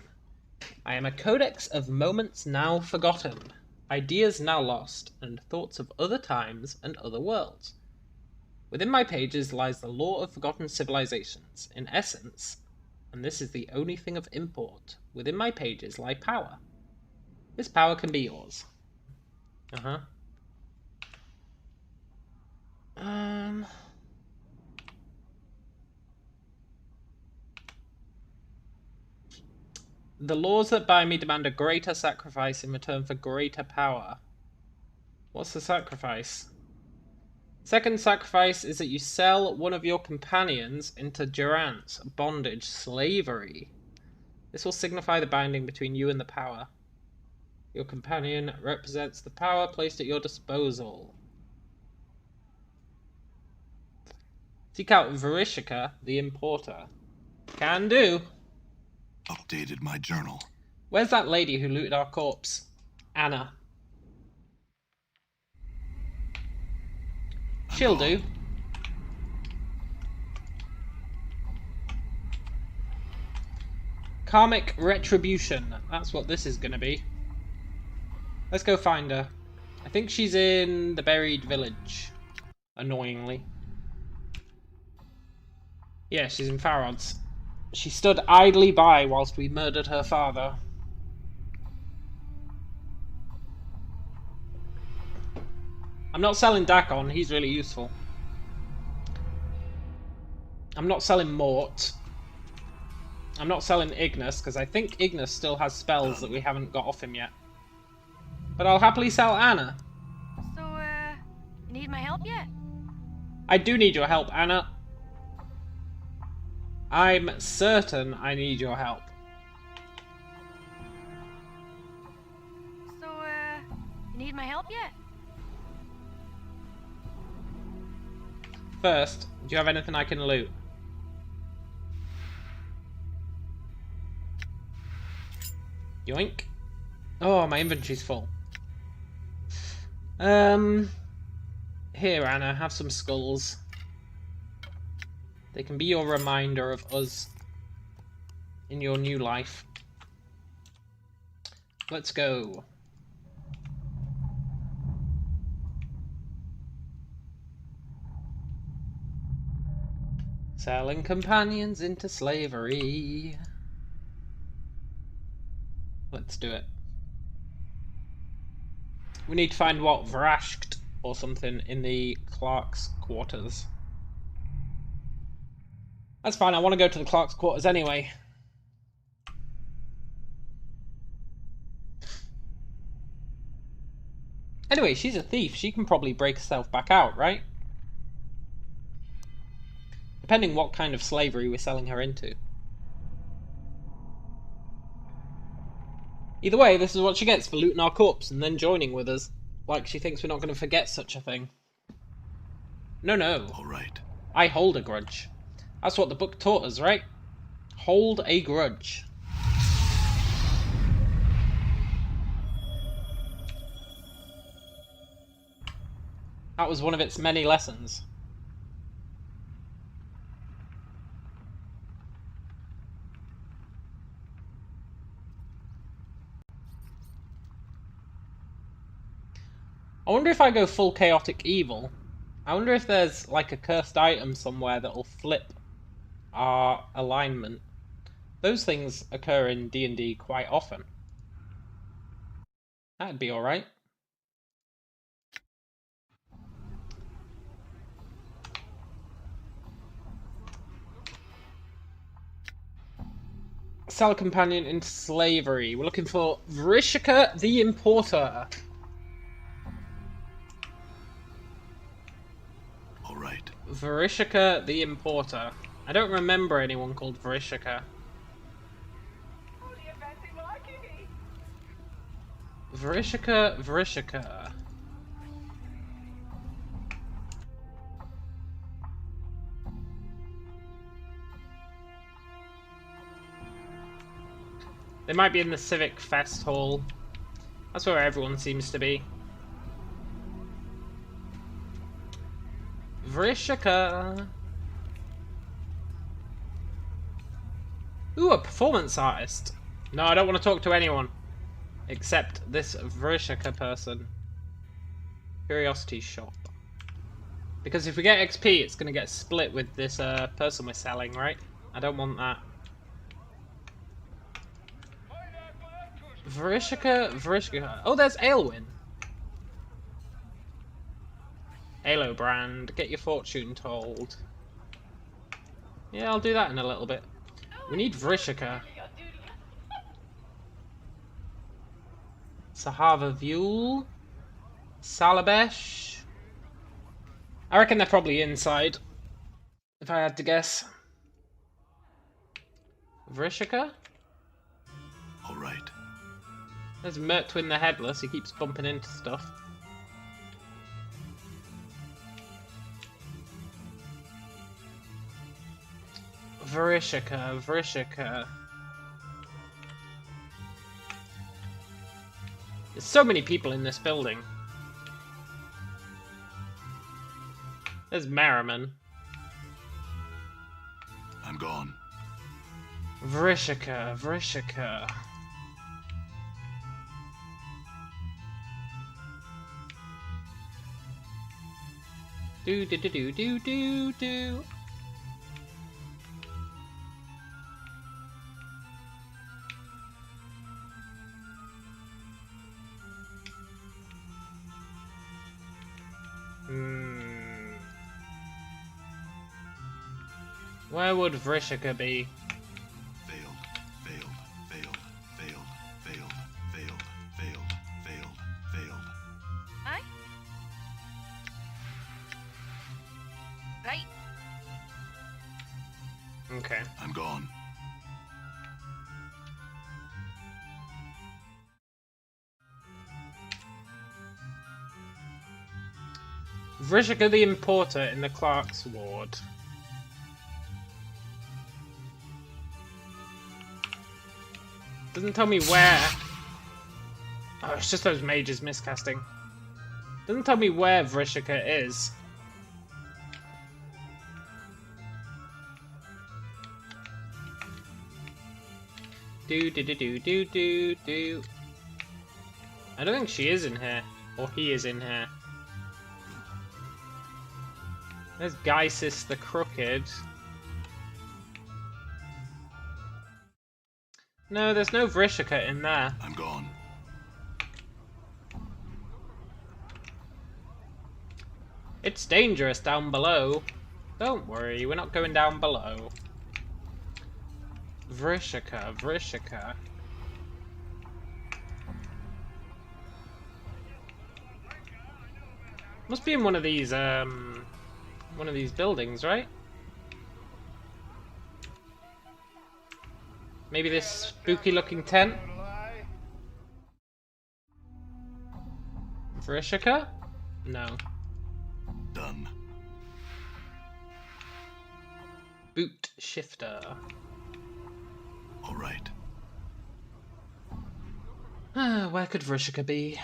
I am a codex of moments now forgotten, ideas now lost, and thoughts of other times and other worlds. Within my pages lies the lore of forgotten civilizations. In essence, and this is the only thing of import, within my pages lie power. This power can be yours. The laws that bind me demand a greater sacrifice in return for greater power. What's the sacrifice? Second sacrifice is that you sell one of your companions into durance, bondage, slavery. This will signify the binding between you and the power. Your companion represents the power placed at your disposal. Seek out Verishika, the importer. Can do. Updated my journal. Where's that lady who looted our corpse? Anna. She'll do. Karmic retribution. That's what this is going to be. Let's go find her. I think she's in the buried village. Annoyingly. Yeah, she's in Farod's. She stood idly by whilst we murdered her father. I'm not selling Dakon, he's really useful. I'm not selling Mort. I'm not selling Ignis, because I think Ignis still has spells that we haven't got off him yet. But I'll happily sell Anna. So, need my help yet? I do need your help, Anna. I'm certain I need your help. So, you need my help yet? First, do you have anything I can loot? Yoink. Oh, my inventory's full. Here, Anna, have some skulls. They can be your reminder of us in your new life. Let's go. Selling companions into slavery. Let's do it. We need to find what Vrashkt or something in the clerk's quarters. That's fine, I want to go to the clerk's quarters anyway. Anyway, she's a thief. She can probably break herself back out, right? Depending what kind of slavery we're selling her into. Either way, this is what she gets for looting our corpse and then joining with us. Like she thinks we're not going to forget such a thing. No, no. All right. I hold a grudge. That's what the book taught us, right? Hold a grudge. That was one of its many lessons. I wonder if I go full chaotic evil. I wonder if there's like a cursed item somewhere that'll flip our alignment. Those things occur in D&D quite often. That'd be alright. Sell a companion into slavery. We're looking for Vrishika the Importer. All right. Vrishika the Importer. I don't remember anyone called Vrishika. Vrishika. They might be in the Civic Fest Hall. That's where everyone seems to be. Vrishika. Ooh, a performance artist. No, I don't want to talk to anyone. Except this Vrishika person. Curiosity shop. Because if we get XP, it's going to get split with this person we're selling, right? I don't want that. Vrishika. Oh, there's Aelwyn. Halo brand. Get your fortune told. Yeah, I'll do that in a little bit. We need Vrishika. Sahava Vule. Salabesh. I reckon they're probably inside. If I had to guess. Vrishika? All right. There's Mertwin the Headless, he keeps bumping into stuff. Vrishika. There's so many people in this building. There's Merriman. I'm gone. Vrishika. Do. Where would Vrishika be? Aye? Okay. I'm gone. Vrishika the Importer in the Clerk's Ward. Doesn't tell me where. Oh, it's just those mages miscasting. Doesn't tell me where Vrishika is. Do. I don't think she is in here. Or he is in here. There's Gysis the Crooked. No, there's no Vrishika in there. I'm gone. It's dangerous down below. Don't worry, we're not going down below. Vrishika. Must be in one of these buildings, right? Maybe this spooky looking tent? Vrishika? No. Done. Boot shifter. All right. Where could Vrishika be?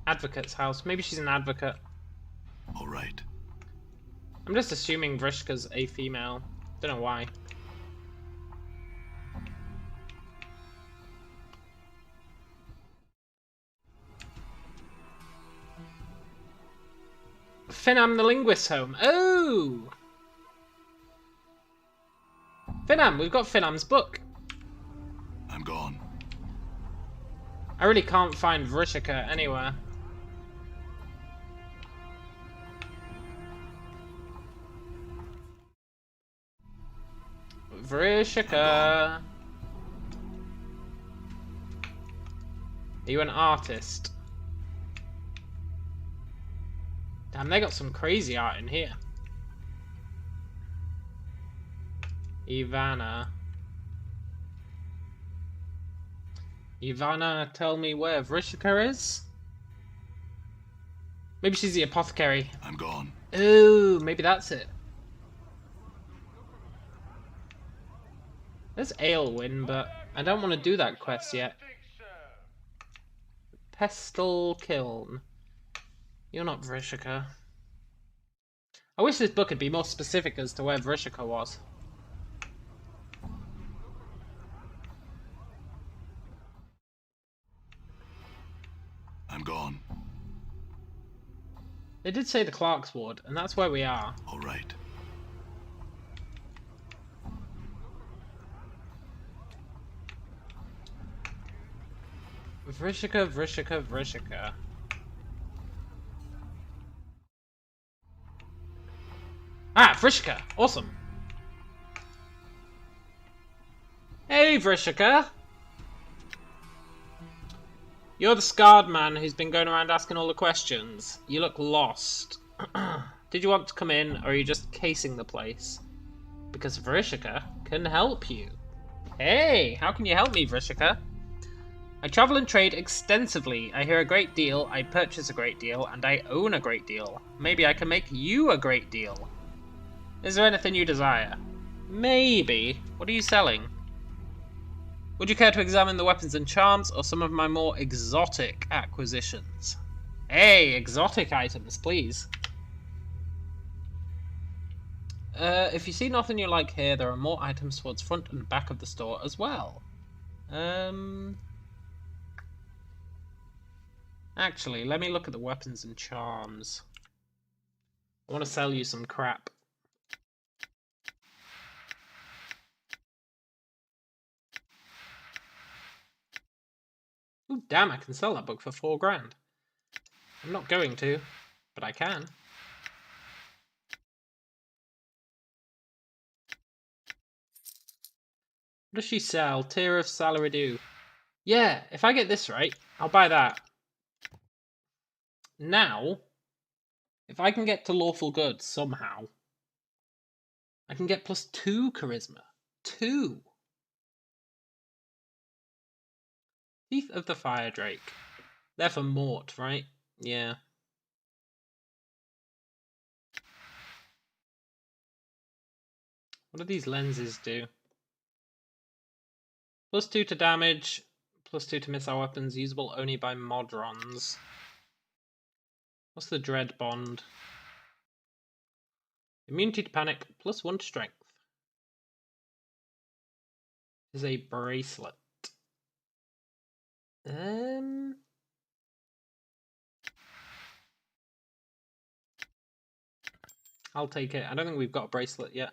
Advocate's house. Maybe she's an advocate. All right. I'm just assuming Vrishika's a female. Don't know why. Finam the Linguist's home. Oh! Finam, we've got Finam's book. I'm gone. I really can't find Vrishika anywhere. Vrishika. Are you an artist? Damn, they got some crazy art in here. Ivana, tell me where Vrishika is? Maybe she's the apothecary. I'm gone. Ooh, maybe that's it. There's Aelwyn, but I don't want to do that quest yet. Pestle Kiln. You're not Vrishika. I wish this book had been more specific as to where Vrishika was. I'm gone. They did say the Clerk's Ward, and that's where we are. All right. Vrishika. Ah, Vrishika! Awesome! Hey, Vrishika! You're the scarred man who's been going around asking all the questions. You look lost. Did you want to come in, or are you just casing the place? Because Vrishika can help you. Hey, how can you help me, Vrishika? I travel and trade extensively. I hear a great deal, I purchase a great deal, and I own a great deal. Maybe I can make you a great deal. Is there anything you desire? Maybe. What are you selling? Would you care to examine the weapons and charms, or some of my more exotic acquisitions? Hey, exotic items, please. If you see nothing you like here, there are more items towards front and back of the store as well. Actually, let me look at the weapons and charms. I want to sell you some crap. Ooh, damn, I can sell that book for 4 grand. I'm not going to, but I can. What does she sell? Tear of Salaridu. Yeah, if I get this right, I'll buy that. Now, if I can get to lawful good somehow, I can get +2 charisma. 2. Teeth of the Fire Drake. They're for Mort, right? Yeah. What do these lenses do? +2 to damage, +2 to missile weapons, usable only by Modrons. What's the Dread Bond? Immunity to panic, +1 to strength. Is a bracelet. I'll take it. I don't think we've got a bracelet yet.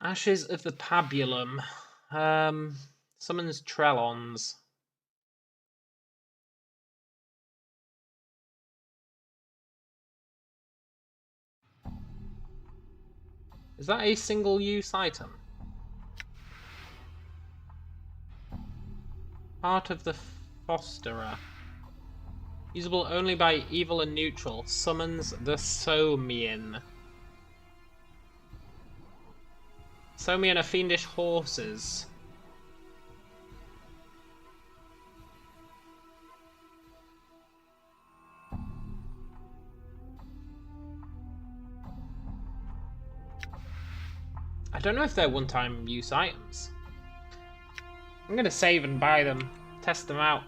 Ashes of the Pabulum. Summons Trellons. Is that a single-use item? Heart of the Fosterer. Usable only by evil and neutral. Summons the Somian. Somian are fiendish horses. I don't know if they're one-time use items. I'm gonna save and buy them. Test them out.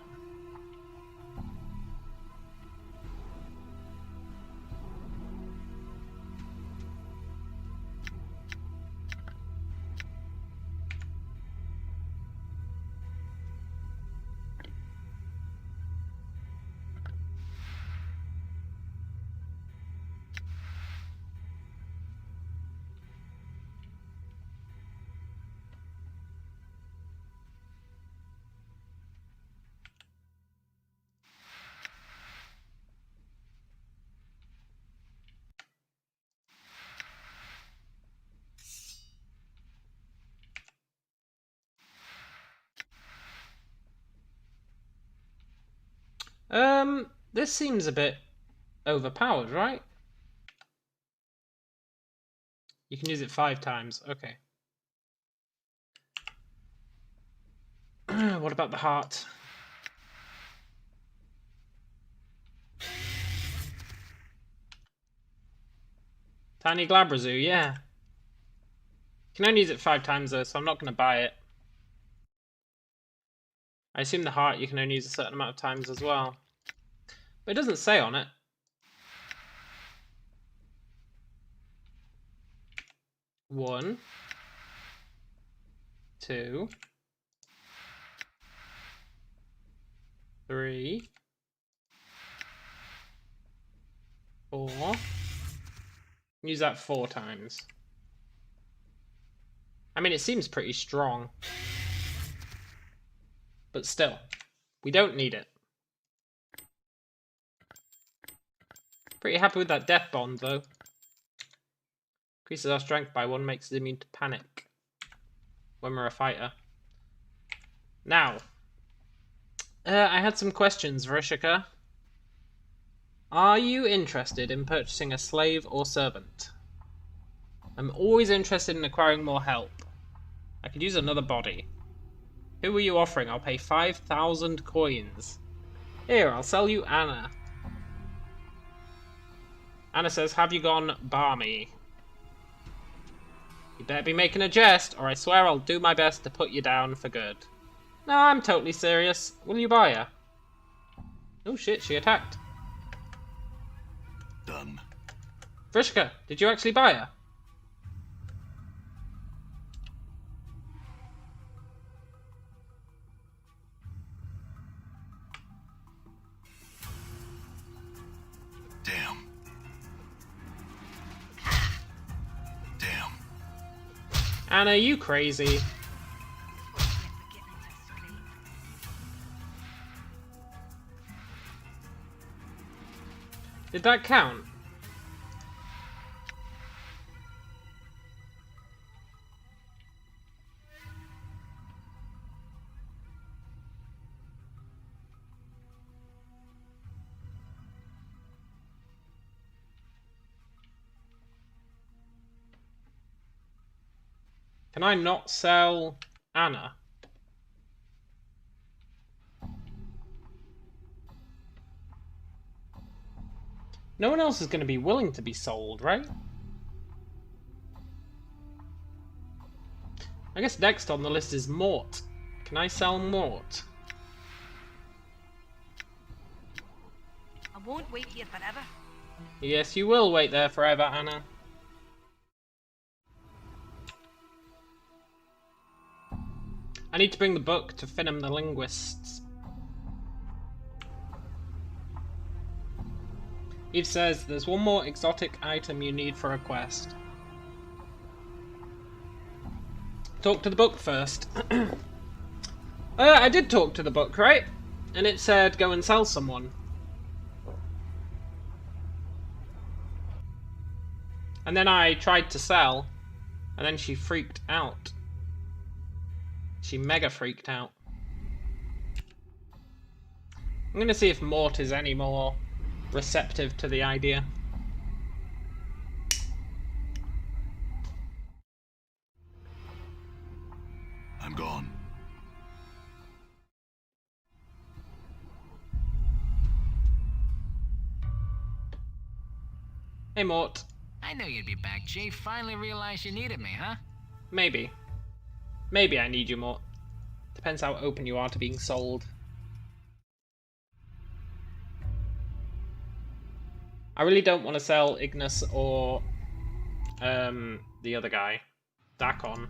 This seems a bit overpowered, right? You can use it 5 times. Okay. What about the heart? Tiny Glabrazoo, yeah. You can only use it 5 times though, so I'm not going to buy it. I assume the heart you can only use a certain amount of times as well. But it doesn't say on it. One, 2, 3, 4. Use that 4 times. I mean, it seems pretty strong. But still, we don't need it. Pretty happy with that death bond, though. Increases our strength by 1, makes us immune to panic when we're a fighter. Now, I had some questions, Vrishika. Are you interested in purchasing a slave or servant? I'm always interested in acquiring more help. I could use another body. Who are you offering? I'll pay 5,000 coins. Here, I'll sell you Anna. Anna says, have you gone barmy? You better be making a jest, or I swear I'll do my best to put you down for good. No, I'm totally serious. Will you buy her? Oh shit, she attacked. Done. Vrishka, did you actually buy her? Damn. Damn. Anna, you crazy. Did that count? Can I not sell Anna? No one else is going to be willing to be sold, right? I guess next on the list is Mort. Can I sell Mort? I won't wait here forever. Yes, you will wait there forever, Anna. I need to bring the book to Finham the Linguists. Eve says there's one more exotic item you need for a quest. Talk to the book first. I did talk to the book, right? And it said go and sell someone. And then I tried to sell, and then she freaked out. She mega freaked out. I'm gonna see if Mort is any more receptive to the idea. I'm gone. Hey, Mort. I knew you'd be back, Jay. Finally realized you needed me, huh? Maybe. Maybe I need you, Mort. Depends how open you are to being sold. I really don't want to sell Ignis or the other guy, Dakon.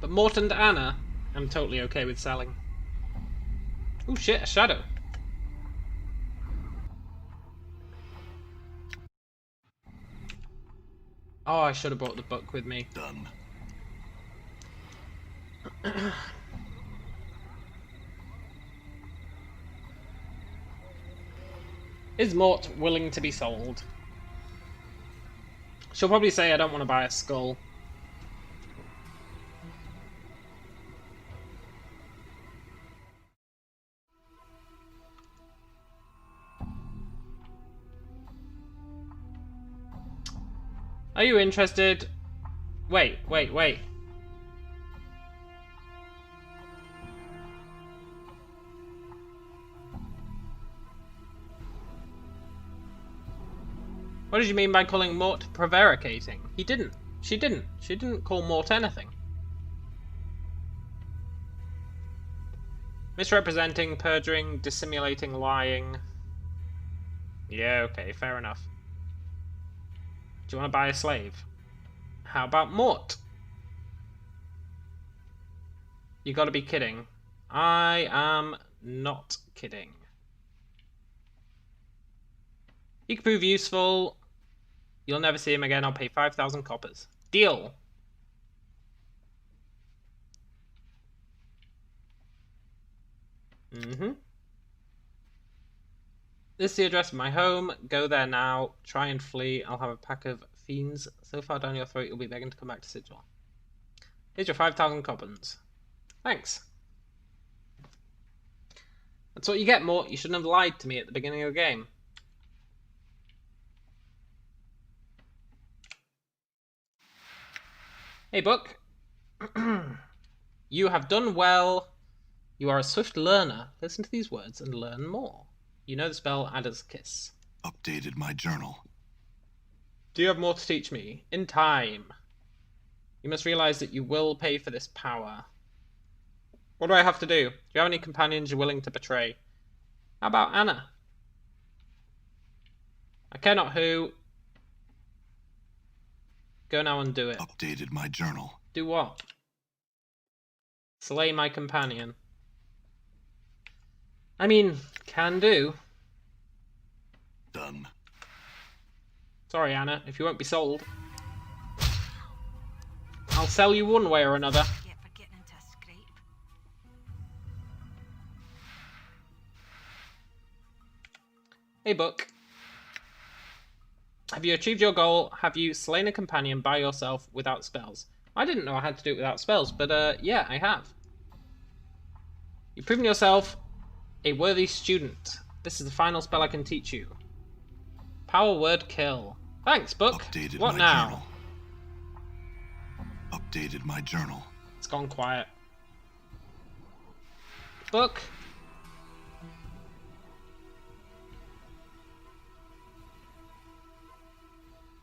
But Mort and Anna, I'm totally okay with selling. Oh shit, a shadow. Oh, I should have brought the book with me. Done. Is Mort willing to be sold? She'll probably say I don't want to buy a skull. Are you interested? Wait. What did you mean by calling Mort prevaricating? He didn't. She didn't. She didn't call Mort anything. Misrepresenting, perjuring, dissimulating, lying. Yeah, okay, fair enough. Do you want to buy a slave? How about Mort? You gotta be kidding. I am not kidding. He could prove useful. You'll never see him again. I'll pay 5,000 coppers. Deal. This is the address of my home. Go there now. Try and flee. I'll have a pack of fiends so far down your throat you'll be begging to come back to Sigil. Here's your 5,000 coppers. Thanks. That's what you get, Mort. You shouldn't have lied to me at the beginning of the game. Hey, book. You have done well. You are a swift learner. Listen to these words and learn more. You know the spell Adder's Kiss. Updated my journal. Do you have more to teach me? In time. You must realize that you will pay for this power. What do I have to do? Do you have any companions you're willing to betray? How about Anna? I care not who. Go now and do it. Updated my journal. Do what? Slay my companion. I mean, can do. Done. Sorry, Anna, if you won't be sold. I'll sell you one way or another. Get for getting into a scrape. Hey, book. Have you achieved your goal? Have you slain a companion by yourself without spells? I didn't know I had to do it without spells, but yeah, I have. You've proven yourself a worthy student. This is the final spell I can teach you. Power word kill. Thanks, book. Updated What my now? journal. updated my journal. It's gone quiet. Book.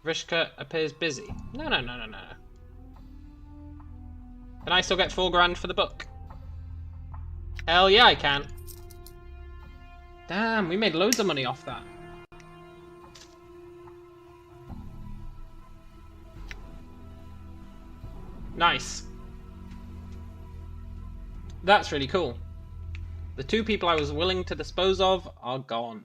Vrishka appears busy. No. Can I still get $4 for the book? Hell yeah, I can. Damn, we made loads of money off that. Nice. That's really cool. The 2 people I was willing to dispose of are gone.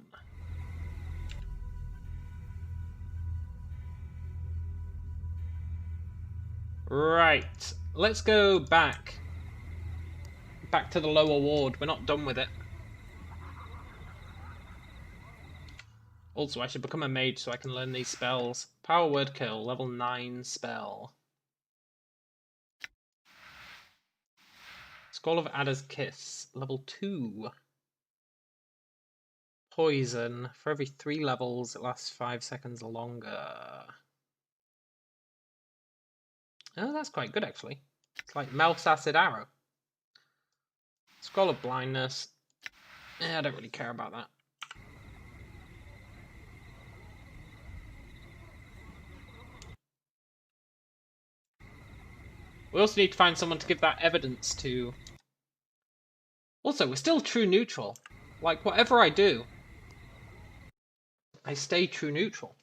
Right. Let's go back. Back to the lower ward. We're not done with it. Also, I should become a mage so I can learn these spells. Power Word Kill, level 9 spell. Scroll of Ada's Kiss, level 2. Poison, for every 3 levels, it lasts 5 seconds longer. Oh, that's quite good actually. It's like Melf's Acid Arrow. Scroll of Blindness. Yeah, I don't really care about that. We also need to find someone to give that evidence to. Also, we're still true neutral. Like, whatever I do, I stay true neutral.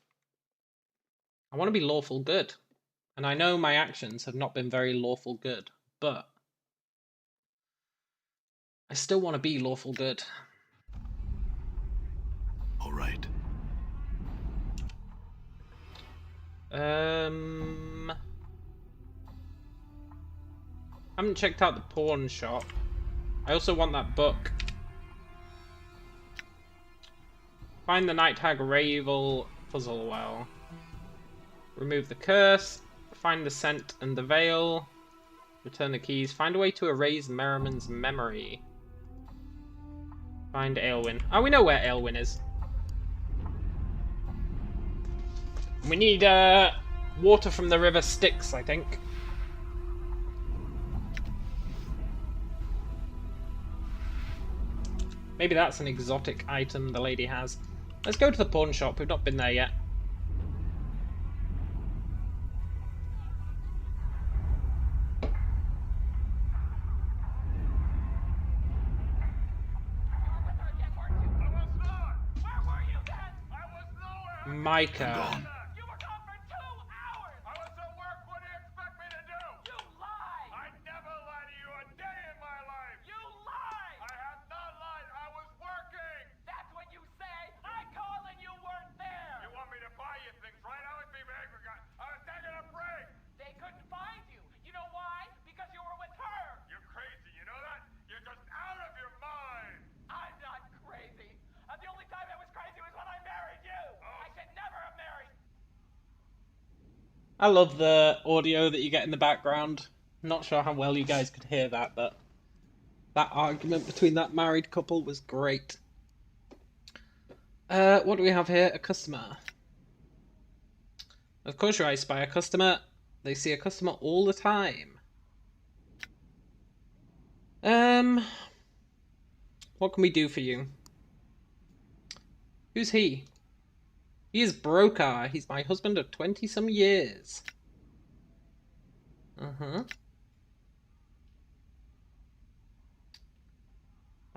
I want to be lawful good. And I know my actions have not been very lawful good, but I still want to be lawful good. All right. Haven't checked out the pawn shop. I also want that book. Find the Night Hag Ravel puzzle well. Remove the curse. Find the scent and the veil. Return the keys. Find a way to erase Merriman's memory. Find Aelwyn. Oh, we know where Aelwyn is. We need water from the river Styx, I think. Maybe that's an exotic item the lady has. Let's go to the pawn shop. We've not been there yet. Micah. You were gone for 2 hours! I was at work. What do you expect me to do? You lied! I never lied to you a day in my life! You lied! I have not lied. I was working! That's what you say! I called and you weren't there! You want me to buy you things, right? I was being angry. I was taking a break! They couldn't find you. You know why? Because you were with her! You're crazy, you know that? You're just out of your mind! I'm not crazy. The only time I was crazy was when I married you! I should never have married! I love the audio that you get in the background. Not sure how well you guys could hear that, but that argument between that married couple was great. What do we have here? A customer. Of course you're iced by a customer. They see a customer all the time. What can we do for you? Who's he? He is Brokar. He's my husband of 20-some years. I'd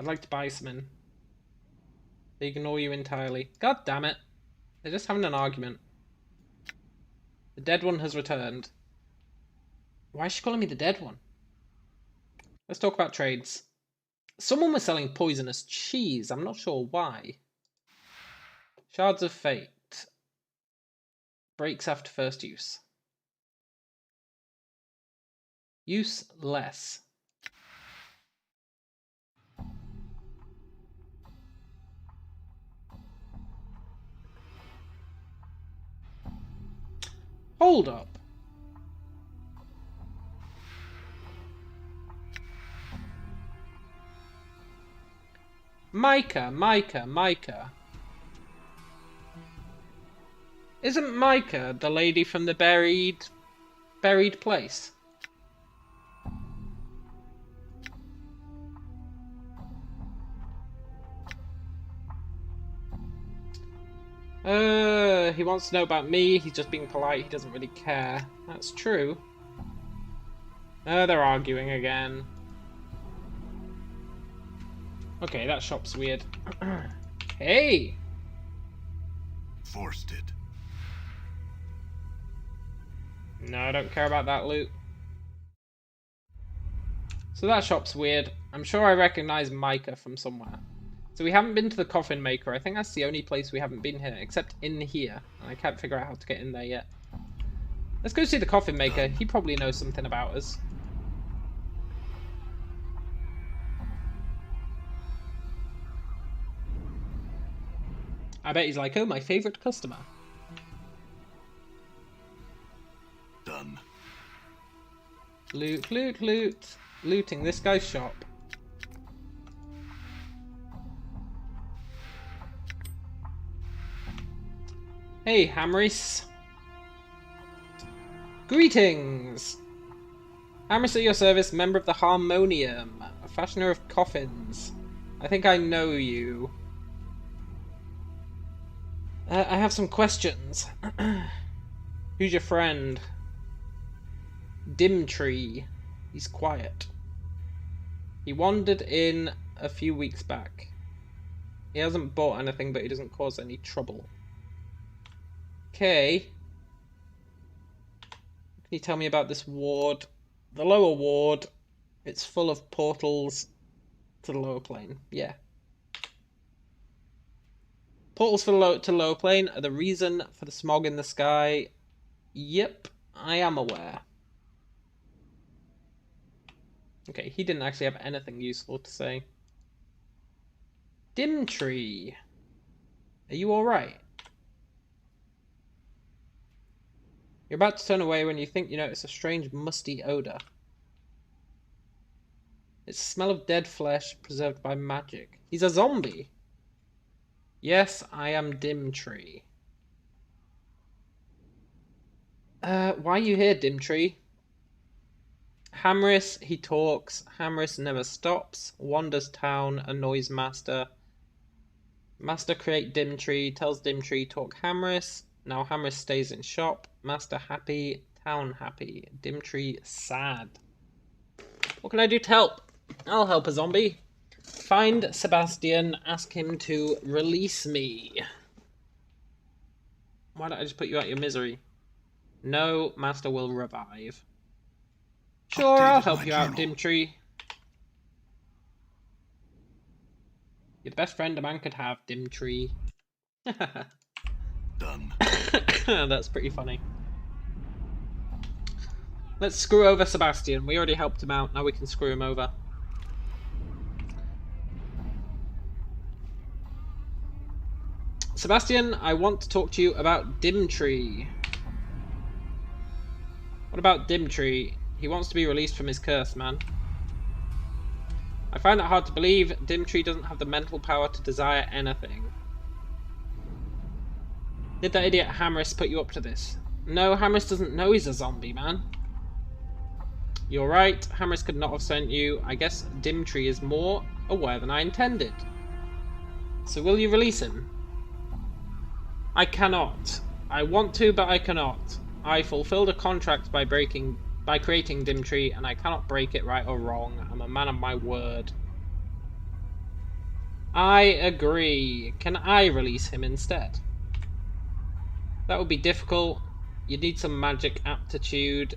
like to buy some in. They ignore you entirely. God damn it. They're just having an argument. The dead one has returned. Why is she calling me the dead one? Let's talk about trades. Someone was selling poisonous cheese. I'm not sure why. Shards of Fate. Breaks after first use. Use less. Hold up. Micah. Isn't Micah the lady from the buried place? He wants to know about me. He's just being polite. He doesn't really care. That's true. They're arguing again. Okay, that shop's weird. Hey! Forced it. No, I don't care about that loot. So that shop's weird. I'm sure I recognize Micah from somewhere. So we haven't been to the Coffin Maker. I think that's the only place we haven't been here, except in here. And I can't figure out how to get in there yet. Let's go see the Coffin Maker. He probably knows something about us. I bet he's like, oh, my favorite customer. Done. Loot, loot, loot. Looting this guy's shop. Hey, Hamris. Greetings! Hamris at your service, member of the Harmonium, a fashioner of coffins. I think I know you. I have some questions. Who's your friend? Dimtree. He's quiet. He wandered in a few weeks back. He hasn't bought anything, but he doesn't cause any trouble. Okay. Can you tell me about this ward? The lower ward. It's full of portals to the lower plane. Yeah. Portals for to lower plane are the reason for the smog in the sky. Yep, I am aware. Okay, he didn't actually have anything useful to say. Dimtree. Are you alright? You're about to turn away when you think you notice a strange musty odour. It's the smell of dead flesh preserved by magic. He's a zombie. Yes, I am Dimtree. Why are you here, Dimtree? Hamris, he talks. Hamris never stops. Wanders town, annoys Master. Master create Dimtree, tells Dimtree talk Hamris. Now Hamris stays in shop. Master happy, town happy. Dimtree sad. What can I do to help? I'll help a zombie. Find Sebastian, ask him to release me. Why don't I just put you out your misery? No, Master will revive. Sure, I'll help you out, Dimtree. You're the best friend a man could have, Dimtree. Done. That's pretty funny. Let's screw over Sebastian. We already helped him out, now we can screw him over. Sebastian, I want to talk to you about Dimtree. What about Dimtree? He wants to be released from his curse, man. I find that hard to believe. Dimtree doesn't have the mental power to desire anything. Did that idiot Hamris put you up to this? No, Hamris doesn't know he's a zombie, man. You're right, Hamris could not have sent you. I guess Dimtree is more aware than I intended. So will you release him? I cannot. I want to, but I cannot. I fulfilled a contract by creating Dimtree, and I cannot break it right or wrong. I'm a man of my word. I agree. Can I release him instead? That would be difficult. You'd need some magic aptitude,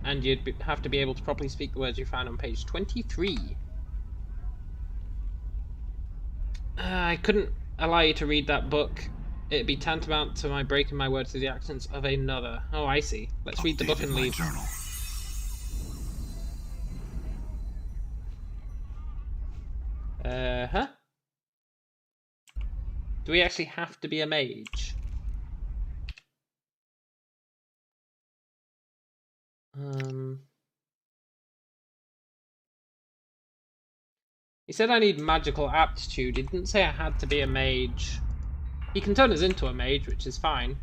and you'd have to be able to properly speak the words you found on page 23. I couldn't allow you to read that book. It'd be tantamount to my breaking my word through the actions of another. Oh, I see. Let's read the book and leave. Journal. Huh? Do we actually have to be a mage? He said I need magical aptitude. He didn't say I had to be a mage. He can turn us into a mage, which is fine.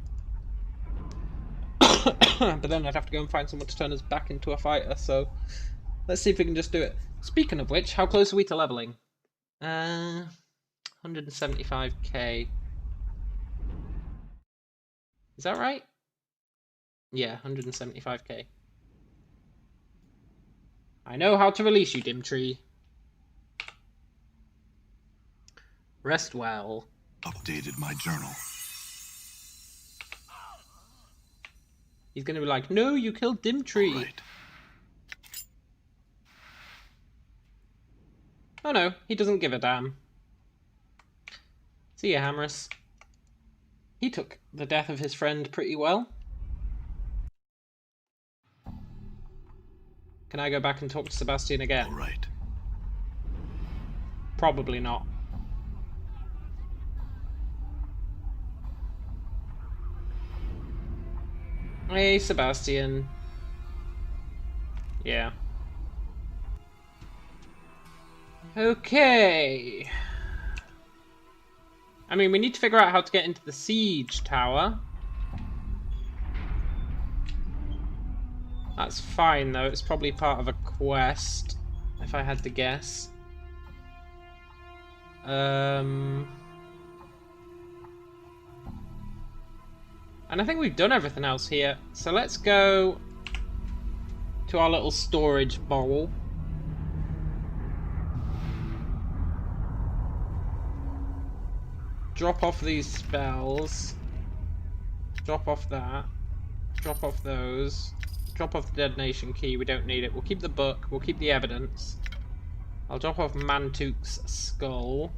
But then I'd have to go and find someone to turn us back into a fighter, so let's see if we can just do it. Speaking of which, how close are we to leveling? 175k. Is that right? Yeah, 175k. I know how to release you, Dimtree. Rest well. Updated my journal. He's gonna be like, no, you killed Dimtree. Right. Oh no, he doesn't give a damn. See ya, Hamrus. He took the death of his friend pretty well. Can I go back and talk to Sebastian again? All right. Probably not. Hey, Sebastian. Yeah. Okay. I mean, we need to figure out how to get into the siege tower. That's fine, though. It's probably part of a quest, if I had to guess. And I think we've done everything else here. So let's go to our little storage bowl. Drop off these spells. Drop off that. Drop off those. Drop off the detonation key. We don't need it. We'll keep the book. We'll keep the evidence. I'll drop off Mantuk's skull.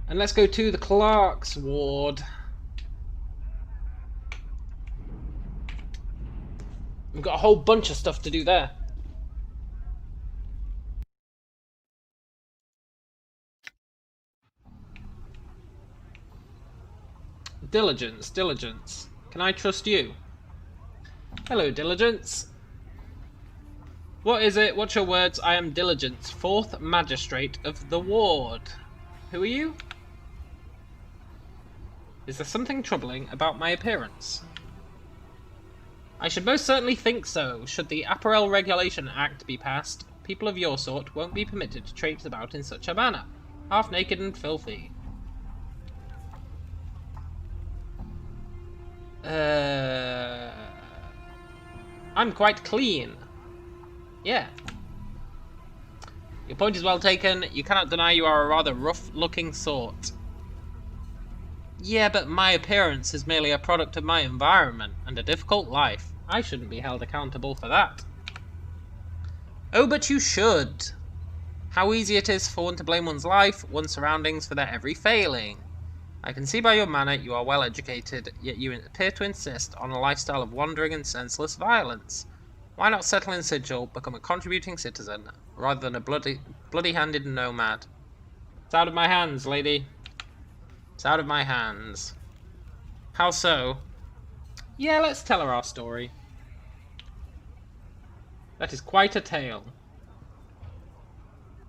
And let's go to the Clerk's ward. We've got a whole bunch of stuff to do there. Diligence, Diligence. Can I trust you? Hello, Diligence. What is it? What's your words? I am Diligence, 4th Magistrate of the Ward. Who are you? Is there something troubling about my appearance? I should most certainly think so. Should the Apparel Regulation Act be passed, people of your sort won't be permitted to traipse about in such a manner, half naked and filthy. I'm quite clean. Yeah. Your point is well taken. You cannot deny you are a rather rough-looking sort. Yeah, but my appearance is merely a product of my environment and a difficult life. I shouldn't be held accountable for that. Oh, but you should. How easy it is for one to blame one's life, one's surroundings for their every failing. I can see by your manner you are well educated, yet you appear to insist on a lifestyle of wandering and senseless violence. Why not settle in Sigil, become a contributing citizen, rather than a bloody-handed nomad? It's out of my hands, lady. It's out of my hands. How so? Yeah, let's tell her our story. That is quite a tale.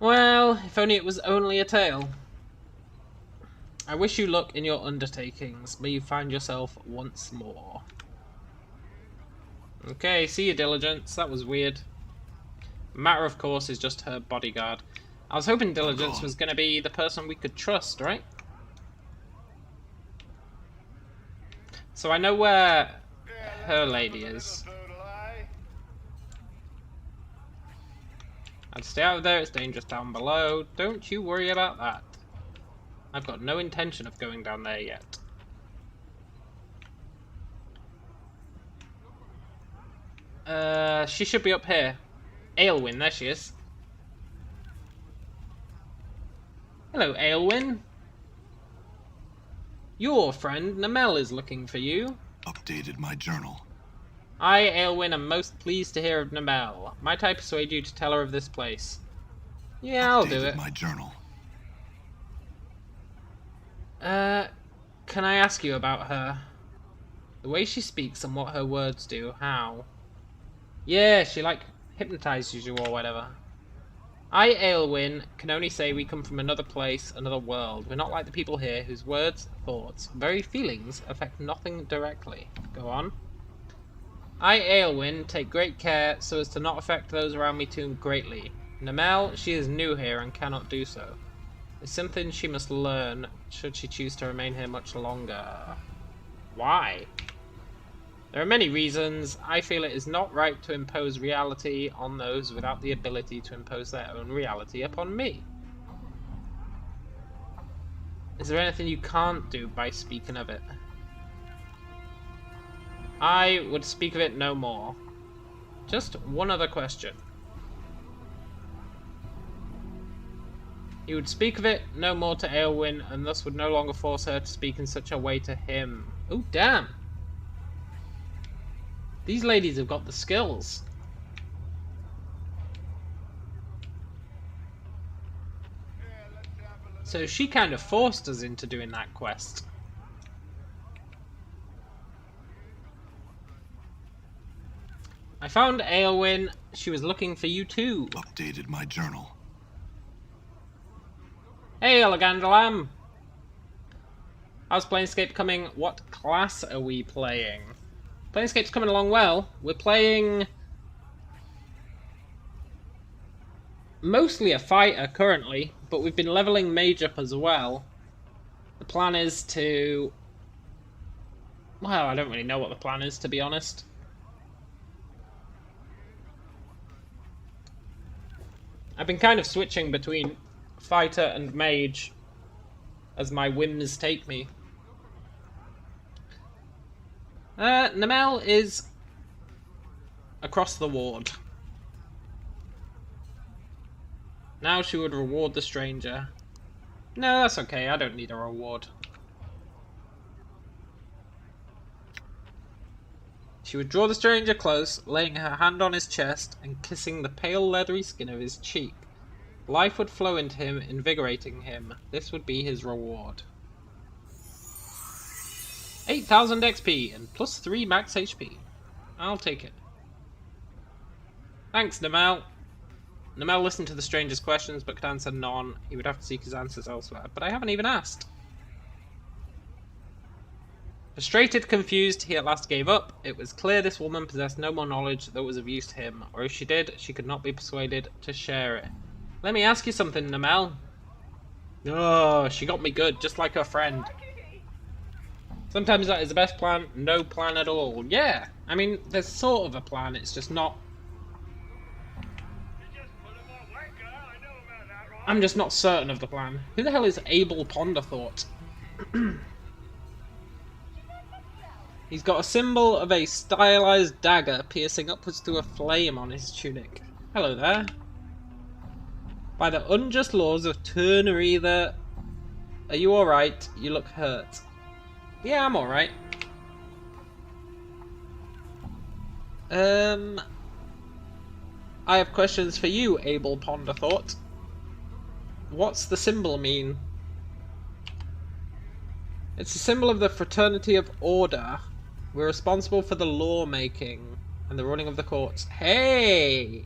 Well, if only it was only a tale. I wish you luck in your undertakings. May you find yourself once more. Okay, see you, Diligence. That was weird. Matter, of course, is just her bodyguard. I was hoping Diligence was going to be the person we could trust, right? So I know where her lady is. I'd stay out of there, it's dangerous down below. Don't you worry about that. I've got no intention of going down there yet. She should be up here. Aelwyn, there she is. Hello, Aelwyn. Your friend Namel is looking for you. Updated my journal. I, Aelwyn, am most pleased to hear of Namel. Might I persuade you to tell her of this place? Yeah, I'll do it. My journal. Can I ask you about her? The way she speaks and what her words do, how? Yeah, she like hypnotizes you or whatever. I, Aelwyn, can only say we come from another place, another world. We're not like the people here whose words, thoughts, very feelings affect nothing directly. Go on. I, Aelwyn, take great care so as to not affect those around me too greatly. Namel, she is new here and cannot do so. It's something she must learn should she choose to remain here much longer. Why? There are many reasons. I feel it is not right to impose reality on those without the ability to impose their own reality upon me. Is there anything you can't do by speaking of it? I would speak of it no more. Just one other question. He would speak of it no more to Aelwyn, and thus would no longer force her to speak in such a way to him. Oh, damn! These ladies have got the skills. So she kind of forced us into doing that quest. I found Aelwyn. She was looking for you too. Updated my journal. Hey, Elegandalam! How's Planescape coming? What class are we playing? Planescape's coming along well. We're playing mostly a fighter currently, but we've been leveling mage up as well. The plan is to... well, I don't really know what the plan is, to be honest. I've been kind of switching between fighter and mage as my whims take me. Namel is across the ward. Now she would reward the stranger. No, that's okay, I don't need a reward. She would draw the stranger close, laying her hand on his chest and kissing the pale leathery skin of his cheek. Life would flow into him, invigorating him. This would be his reward. 8,000 XP and plus 3 max HP. I'll take it. Thanks, Namel. Namel listened to the stranger's questions but could answer none. He would have to seek his answers elsewhere, but I haven't even asked. Frustrated, confused, he at last gave up. It was clear this woman possessed no more knowledge that was of use to him, or if she did, she could not be persuaded to share it. Let me ask you something, Namel. Oh, she got me good, just like her friend. Sometimes that is the best plan, no plan at all. Yeah, I mean, there's sort of a plan, it's just not... I'm just not certain of the plan. Who the hell is Abel Ponderthought? He's got a symbol of a stylized dagger piercing upwards through a flame on his tunic. Hello there. By the unjust laws of Turnereather... Are you alright? You look hurt. Yeah, I'm alright. I have questions for you, Abel Ponderthought. What's the symbol mean? It's a symbol of the Fraternity of Order. We're responsible for the law making and the running of the courts. Hey!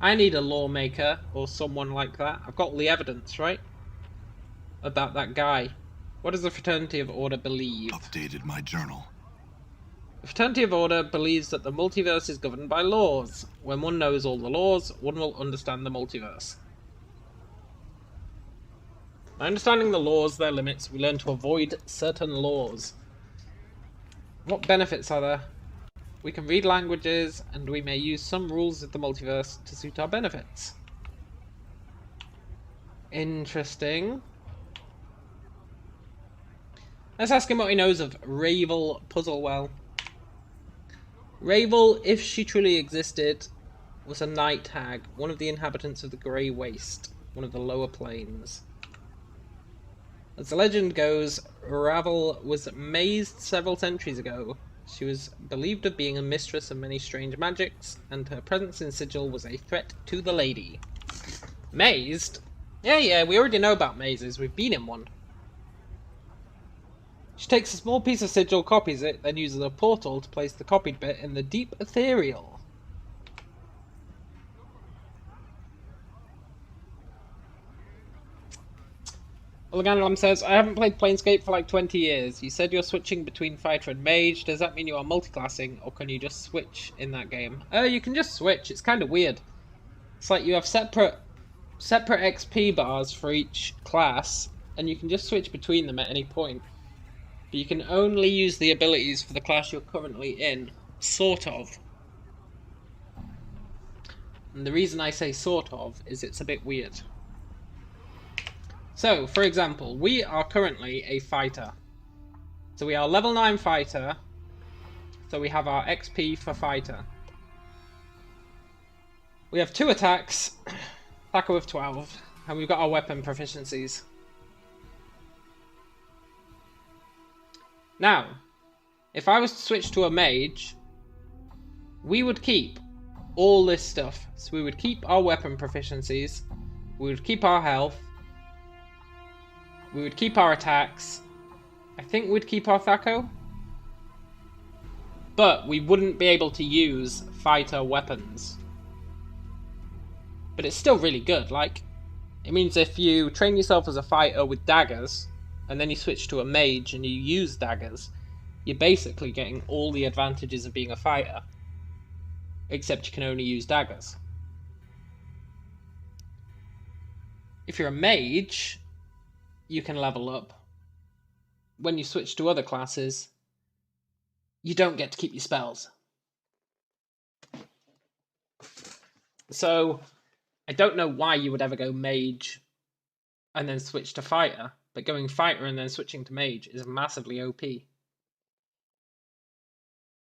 I need a lawmaker or someone like that. I've got the evidence, right? About that guy. What does the Fraternity of Order believe? Updated my journal. The Fraternity of Order believes that the multiverse is governed by laws. When one knows all the laws, one will understand the multiverse. By understanding the laws, their limits, we learn to avoid certain laws. What benefits are there? We can read languages, and we may use some rules of the multiverse to suit our benefits. Interesting. Let's ask him what he knows of Ravel Puzzlewell. Ravel, if she truly existed, was a night hag, one of the inhabitants of the Grey Waste, one of the lower planes. As the legend goes, Ravel was mazed several centuries ago. She was believed of being a mistress of many strange magics, and her presence in Sigil was a threat to the lady. Mazed? Yeah, we already know about mazes. We've been in one. She takes a small piece of Sigil, copies it, then uses a portal to place the copied bit in the deep ethereal. Olegandalam says, I haven't played Planescape for like 20 years. You said you're switching between fighter and mage. Does that mean you are multiclassing, or can you just switch in that game? You can just switch. It's kind of weird. It's like you have separate XP bars for each class, and you can just switch between them at any point. But you can only use the abilities for the class you're currently in. Sort of. And the reason I say sort of is it's a bit weird. So, for example, we are currently a fighter. So we are level 9 fighter. So we have our XP for fighter. We have 2 attacks, attacker with 12, and we've got our weapon proficiencies. Now, if I was to switch to a mage, we would keep all this stuff. So we would keep our weapon proficiencies, we would keep our health, we would keep our attacks, I think we'd keep our Thaco, but we wouldn't be able to use fighter weapons. But it's still really good. Like, it means if you train yourself as a fighter with daggers, and then you switch to a mage and you use daggers, you're basically getting all the advantages of being a fighter. Except you can only use daggers. If you're a mage, you can level up. When you switch to other classes, you don't get to keep your spells. So, I don't know why you would ever go mage and then switch to fighter, but going fighter and then switching to mage is massively OP.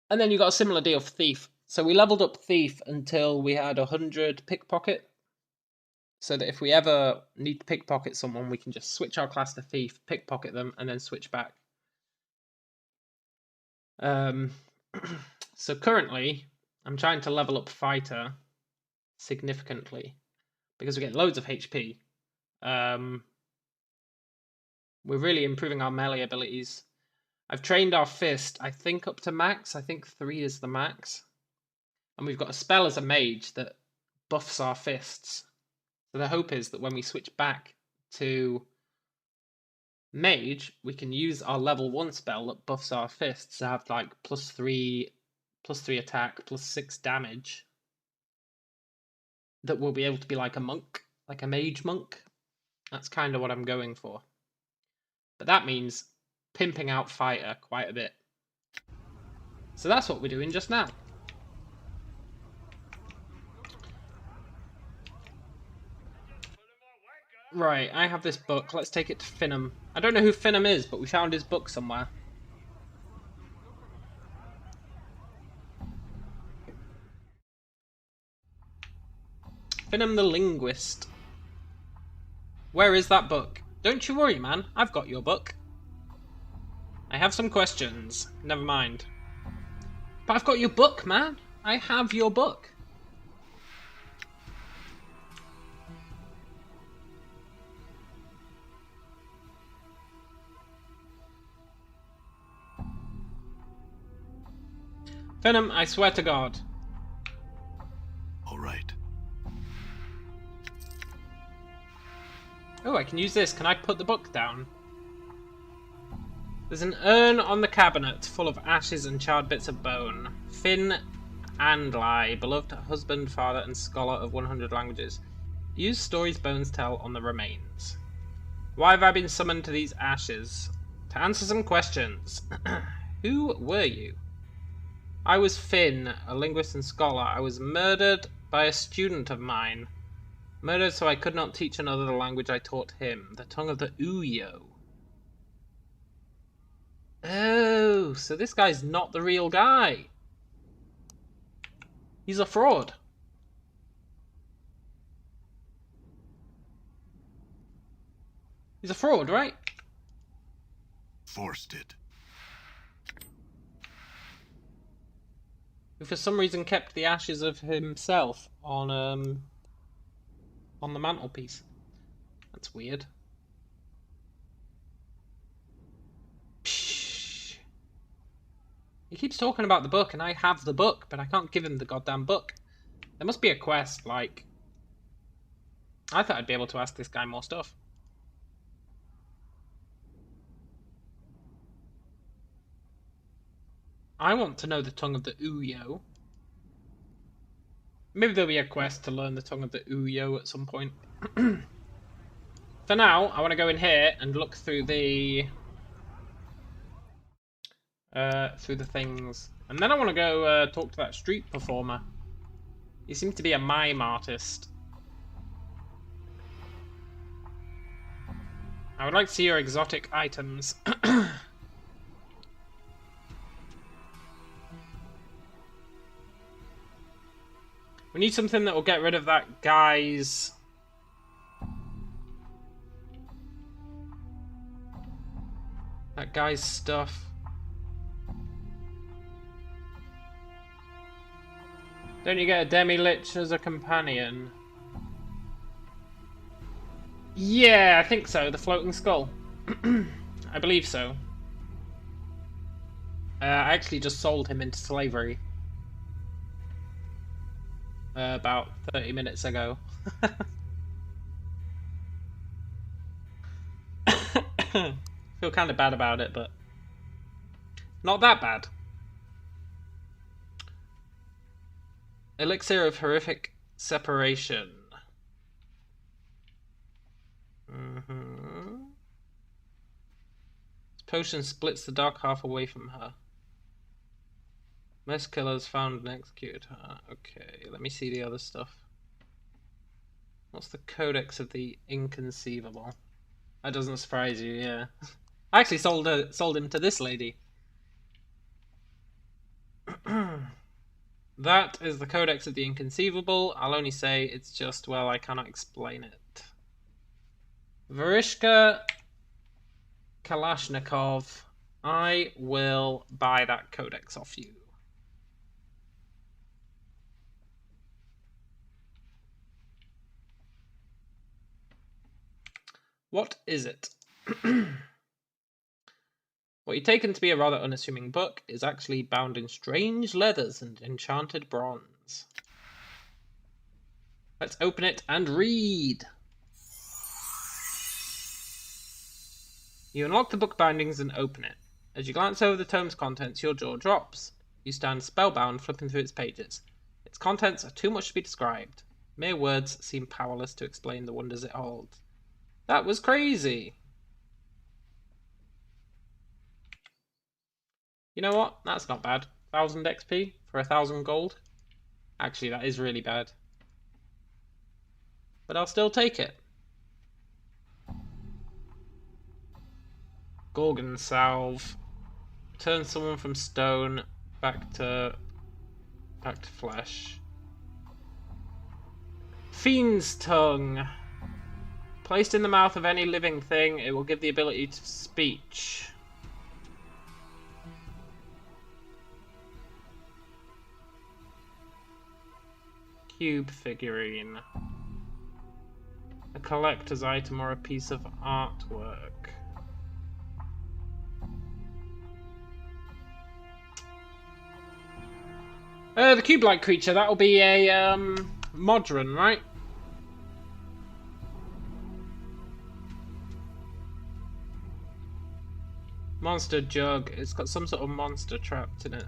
And then you got a similar deal for thief. So we leveled up thief until we had 100 pickpocket, so that if we ever need to pickpocket someone, we can just switch our class to thief, pickpocket them, and then switch back. So currently, I'm trying to level up fighter significantly, because we get loads of HP. We're really improving our melee abilities. I've trained our fist, I think, up to max. I think 3 is the max. And we've got a spell as a mage that buffs our fists. So the hope is that when we switch back to mage, we can use our level 1 spell that buffs our fists to have like +3 attack, +6 damage. That will be able to be like a monk, like a mage monk. That's kind of what I'm going for. But that means pimping out fighter quite a bit. So that's what we're doing just now. Right, I have this book. Let's take it to Finham. I don't know who Finham is, but we found his book somewhere. Finham the Linguist. Where is that book? Don't you worry, man. I've got your book. I have some questions. Never mind. But I've got your book, man. I have your book. Finham, I swear to God. All right. Oh, I can use this. Can I put the book down? There's an urn on the cabinet full of ashes and charred bits of bone. Finn Andlai, beloved husband, father, and scholar of 100 languages. Use stories bones tell on the remains. Why have I been summoned to these ashes? To answer some questions. Who were you? I was Finn, a linguist and scholar. I was murdered by a student of mine. Murdered so I could not teach another the language I taught him, the tongue of the Uyo. Oh, so this guy's not the real guy. He's a fraud. He's a fraud, right? Forced it. Who for some reason kept the ashes of himself on the mantelpiece. That's weird. Psh. He keeps talking about the book, and I have the book, but I can't give him the goddamn book. There must be a quest, like... I thought I'd be able to ask this guy more stuff. I want to know the tongue of the Uyo. Maybe there'll be a quest to learn the tongue of the Uyo at some point. For now, I want to go in here and look through the through the things. And then I want to go talk to that street performer. He seems to be a mime artist. I would like to see your exotic items. We need something that will get rid of that guy's... stuff. Don't you get a demi-lich as a companion? Yeah, I think so. The floating skull. I believe so. I actually just sold him into slavery. About 30 minutes ago. Feel kind of bad about it, but not that bad. Elixir of horrific separation. This potion splits the dark half away from her. Most killers found and executed her. Okay, let me see the other stuff. What's the Codex of the Inconceivable? That doesn't surprise you, yeah. I actually sold him to this lady. That is the Codex of the Inconceivable. I'll only say it's just, well, I cannot explain it. Varishka Kalashnikov. I will buy that Codex off you. What is it? What you taken to be a rather unassuming book is actually bound in strange leathers and enchanted bronze. Let's open it and read. You unlock the book bindings and open it. As you glance over the tome's contents, your jaw drops. You stand spellbound, flipping through its pages. Its contents are too much to be described. Mere words seem powerless to explain the wonders it holds. That was crazy. You know what? That's not bad. 1000 XP for 1000 gold. Actually, that is really bad. But I'll still take it. Gorgon salve. Turn someone from stone back to flesh. Fiend's tongue. Placed in the mouth of any living thing, it will give the ability to speech. Cube figurine. A collector's item or a piece of artwork. The cube-like creature, that'll be a Modron, right? Monster jug. It's got some sort of monster trapped in it.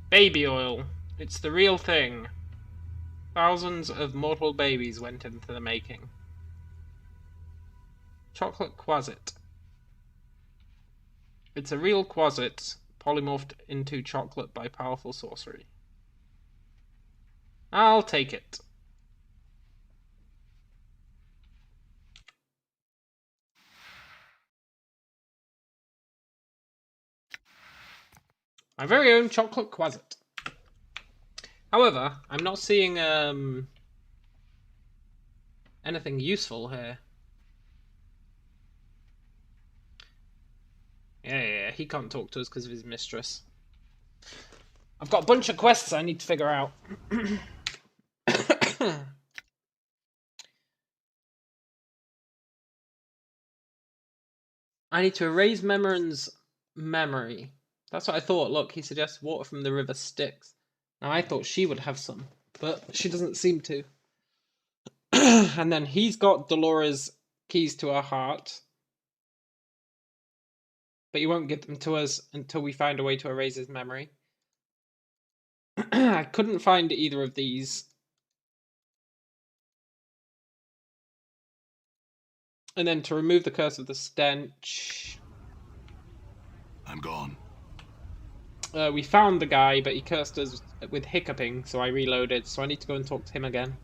Baby oil. It's the real thing. Thousands of mortal babies went into the making. Chocolate quasit. It's a real quasit, polymorphed into chocolate by powerful sorcery. I'll take it. My very own chocolate quasit. However, I'm not seeing anything useful here. Yeah, he can't talk to us because of his mistress. I've got a bunch of quests I need to figure out. I need to erase Memoran's memory. That's what I thought. Look, he suggests water from the river Styx. Now, I thought she would have some, but she doesn't seem to. And then he's got Dolores' keys to her heart. But you won't give them to us until we find a way to erase his memory. I couldn't find either of these. And then to remove the curse of the stench, I'm gone. we found the guy, but he cursed us with hiccuping, so I reloaded. So I need to go and talk to him again.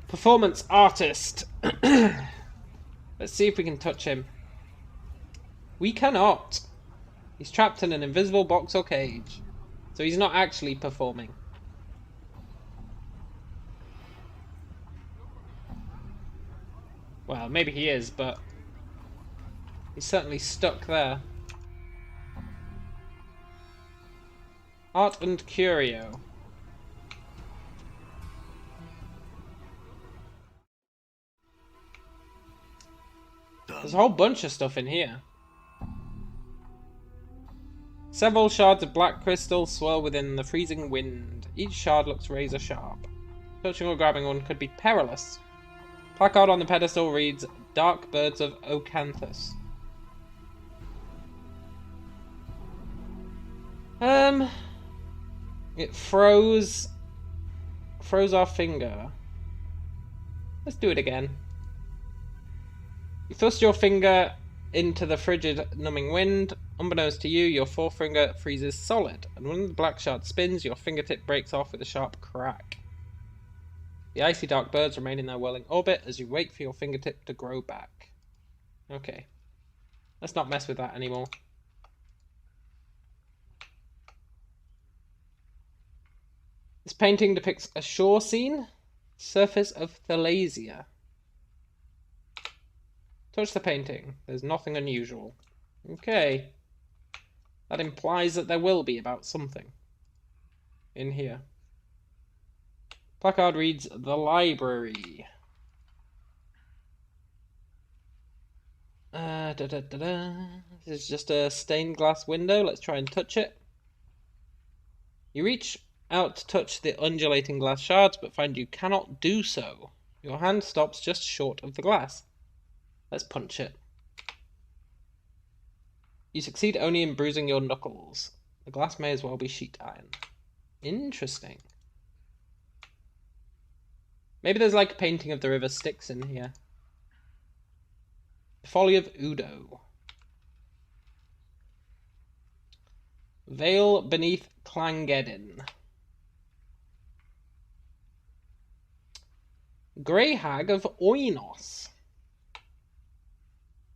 Performance artist. Let's see if we can touch him. We cannot. He's trapped in an invisible box or cage, so he's not actually performing. Well, maybe he is, but he's certainly stuck there. Art and Curio. There's a whole bunch of stuff in here. Several shards of black crystal swirl within the freezing wind. Each shard looks razor sharp. Touching or grabbing one could be perilous. Placard on the pedestal reads, Dark Birds of Ocanthus. It froze our finger. Let's do it again. You thrust your finger into the frigid, numbing wind. Unbeknownst to you, your forefinger freezes solid, and when the black shard spins, your fingertip breaks off with a sharp crack. The icy dark birds remain in their whirling orbit as you wait for your fingertip to grow back. Okay. Let's not mess with that anymore. This painting depicts a shore scene, surface of Thalasia. Touch the painting. There's nothing unusual. Okay. That implies that there will be about something in here. Placard reads, The Library. This is just a stained glass window. Let's try and touch it. You reach out to touch the undulating glass shards, but find you cannot do so. Your hand stops just short of the glass. Let's punch it. You succeed only in bruising your knuckles. The glass may as well be sheet iron. Interesting. Maybe there's like a painting of the river Styx in here. The Folly of Udo. Veil beneath Clangedin. Grey Hag of Oinos.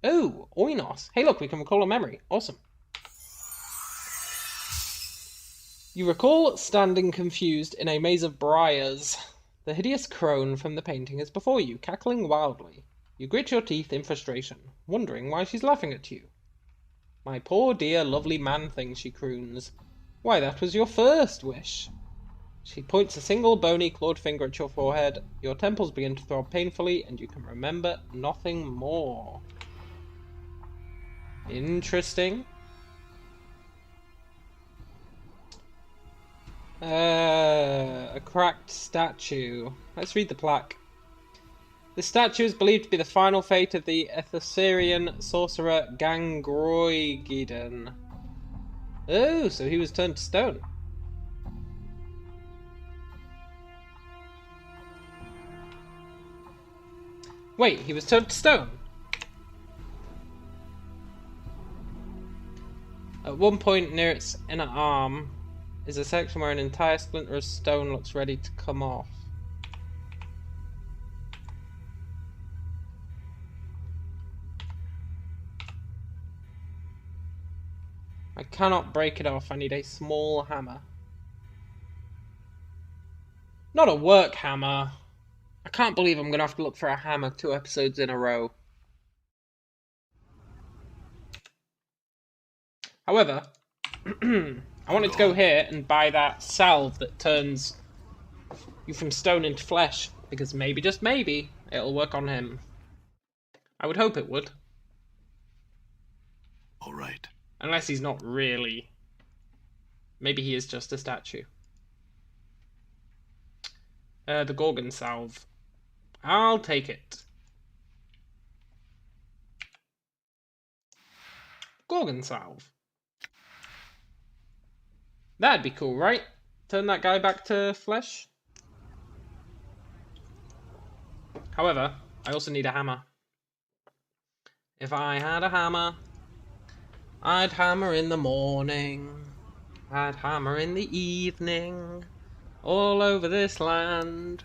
Oh, Oinos. Hey look, we can recall a memory. Awesome. You recall standing confused in a maze of briars. The hideous crone from the painting is before you, cackling wildly. You grit your teeth in frustration, wondering why she's laughing at you. My poor dear lovely man-thing, she croons. Why, that was your first wish. She points a single bony clawed finger at your forehead. Your temples begin to throb painfully, and you can remember nothing more. Interesting. A cracked statue. Let's read the plaque. The statue is believed to be the final fate of the Ethosirian sorcerer Gangroigidon. Oh, so he was turned to stone. Wait, he was turned to stone? At one point near its inner arm is a section where an entire splinter of stone looks ready to come off. I cannot break it off. I need a small hammer. Not a work hammer. I can't believe I'm going to have to look for a hammer 2 episodes in a row. However, I wanted to go here and buy that salve that turns you from stone into flesh, because maybe, just maybe, it'll work on him. I would hope it would. All right. Unless he's not really. Maybe he is just a statue. The Gorgon salve. I'll take it. Gorgon salve. That'd be cool, right? Turn that guy back to flesh. However, I also need a hammer. If I had a hammer, I'd hammer in the morning. I'd hammer in the evening. All over this land.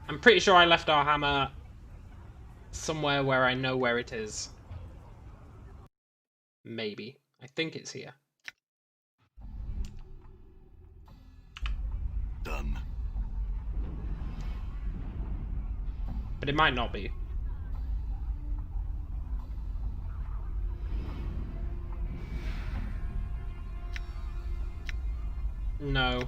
I'm pretty sure I left our hammer somewhere where I know where it is. Maybe. I think it's here. Done. But it might not be. No.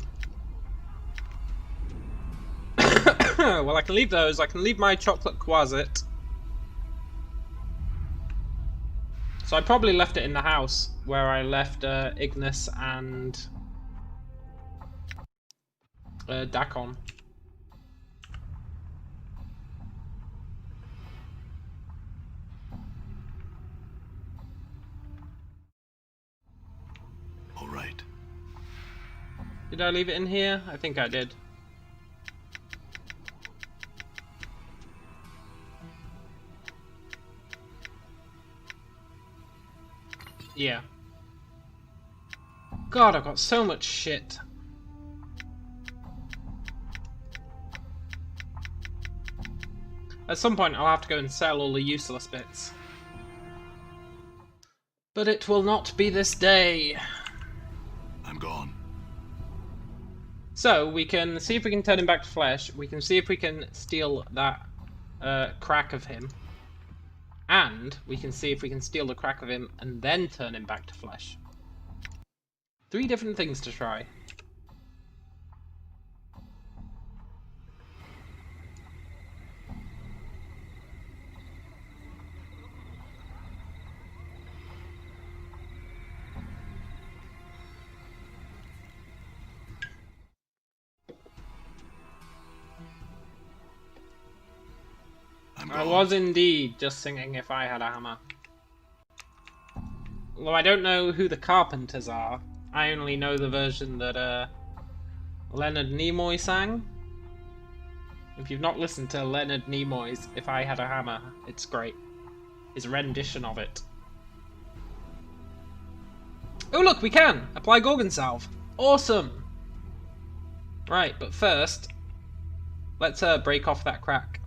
Well, I can leave those. I can leave my chocolate quasit. So I probably left it in the house where I left Ignis and Dakon. All right. Did I leave it in here? I think I did. Yeah. God, I've got so much shit. At some point I'll have to go and sell all the useless bits. But it will not be this day. I'm gone. So, we can see if we can turn him back to flesh. We can see if we can steal that crack of him. And we can see if we can steal the crack of him and then turn him back to flesh. 3 different things to try. I was indeed just singing If I Had a Hammer. Although I don't know who the Carpenters are. I only know the version that Leonard Nimoy sang. If you've not listened to Leonard Nimoy's If I Had a Hammer, it's great. His rendition of it. Oh look, we can! Apply Gorgon Salve. Awesome! Right, but first, let's break off that crack.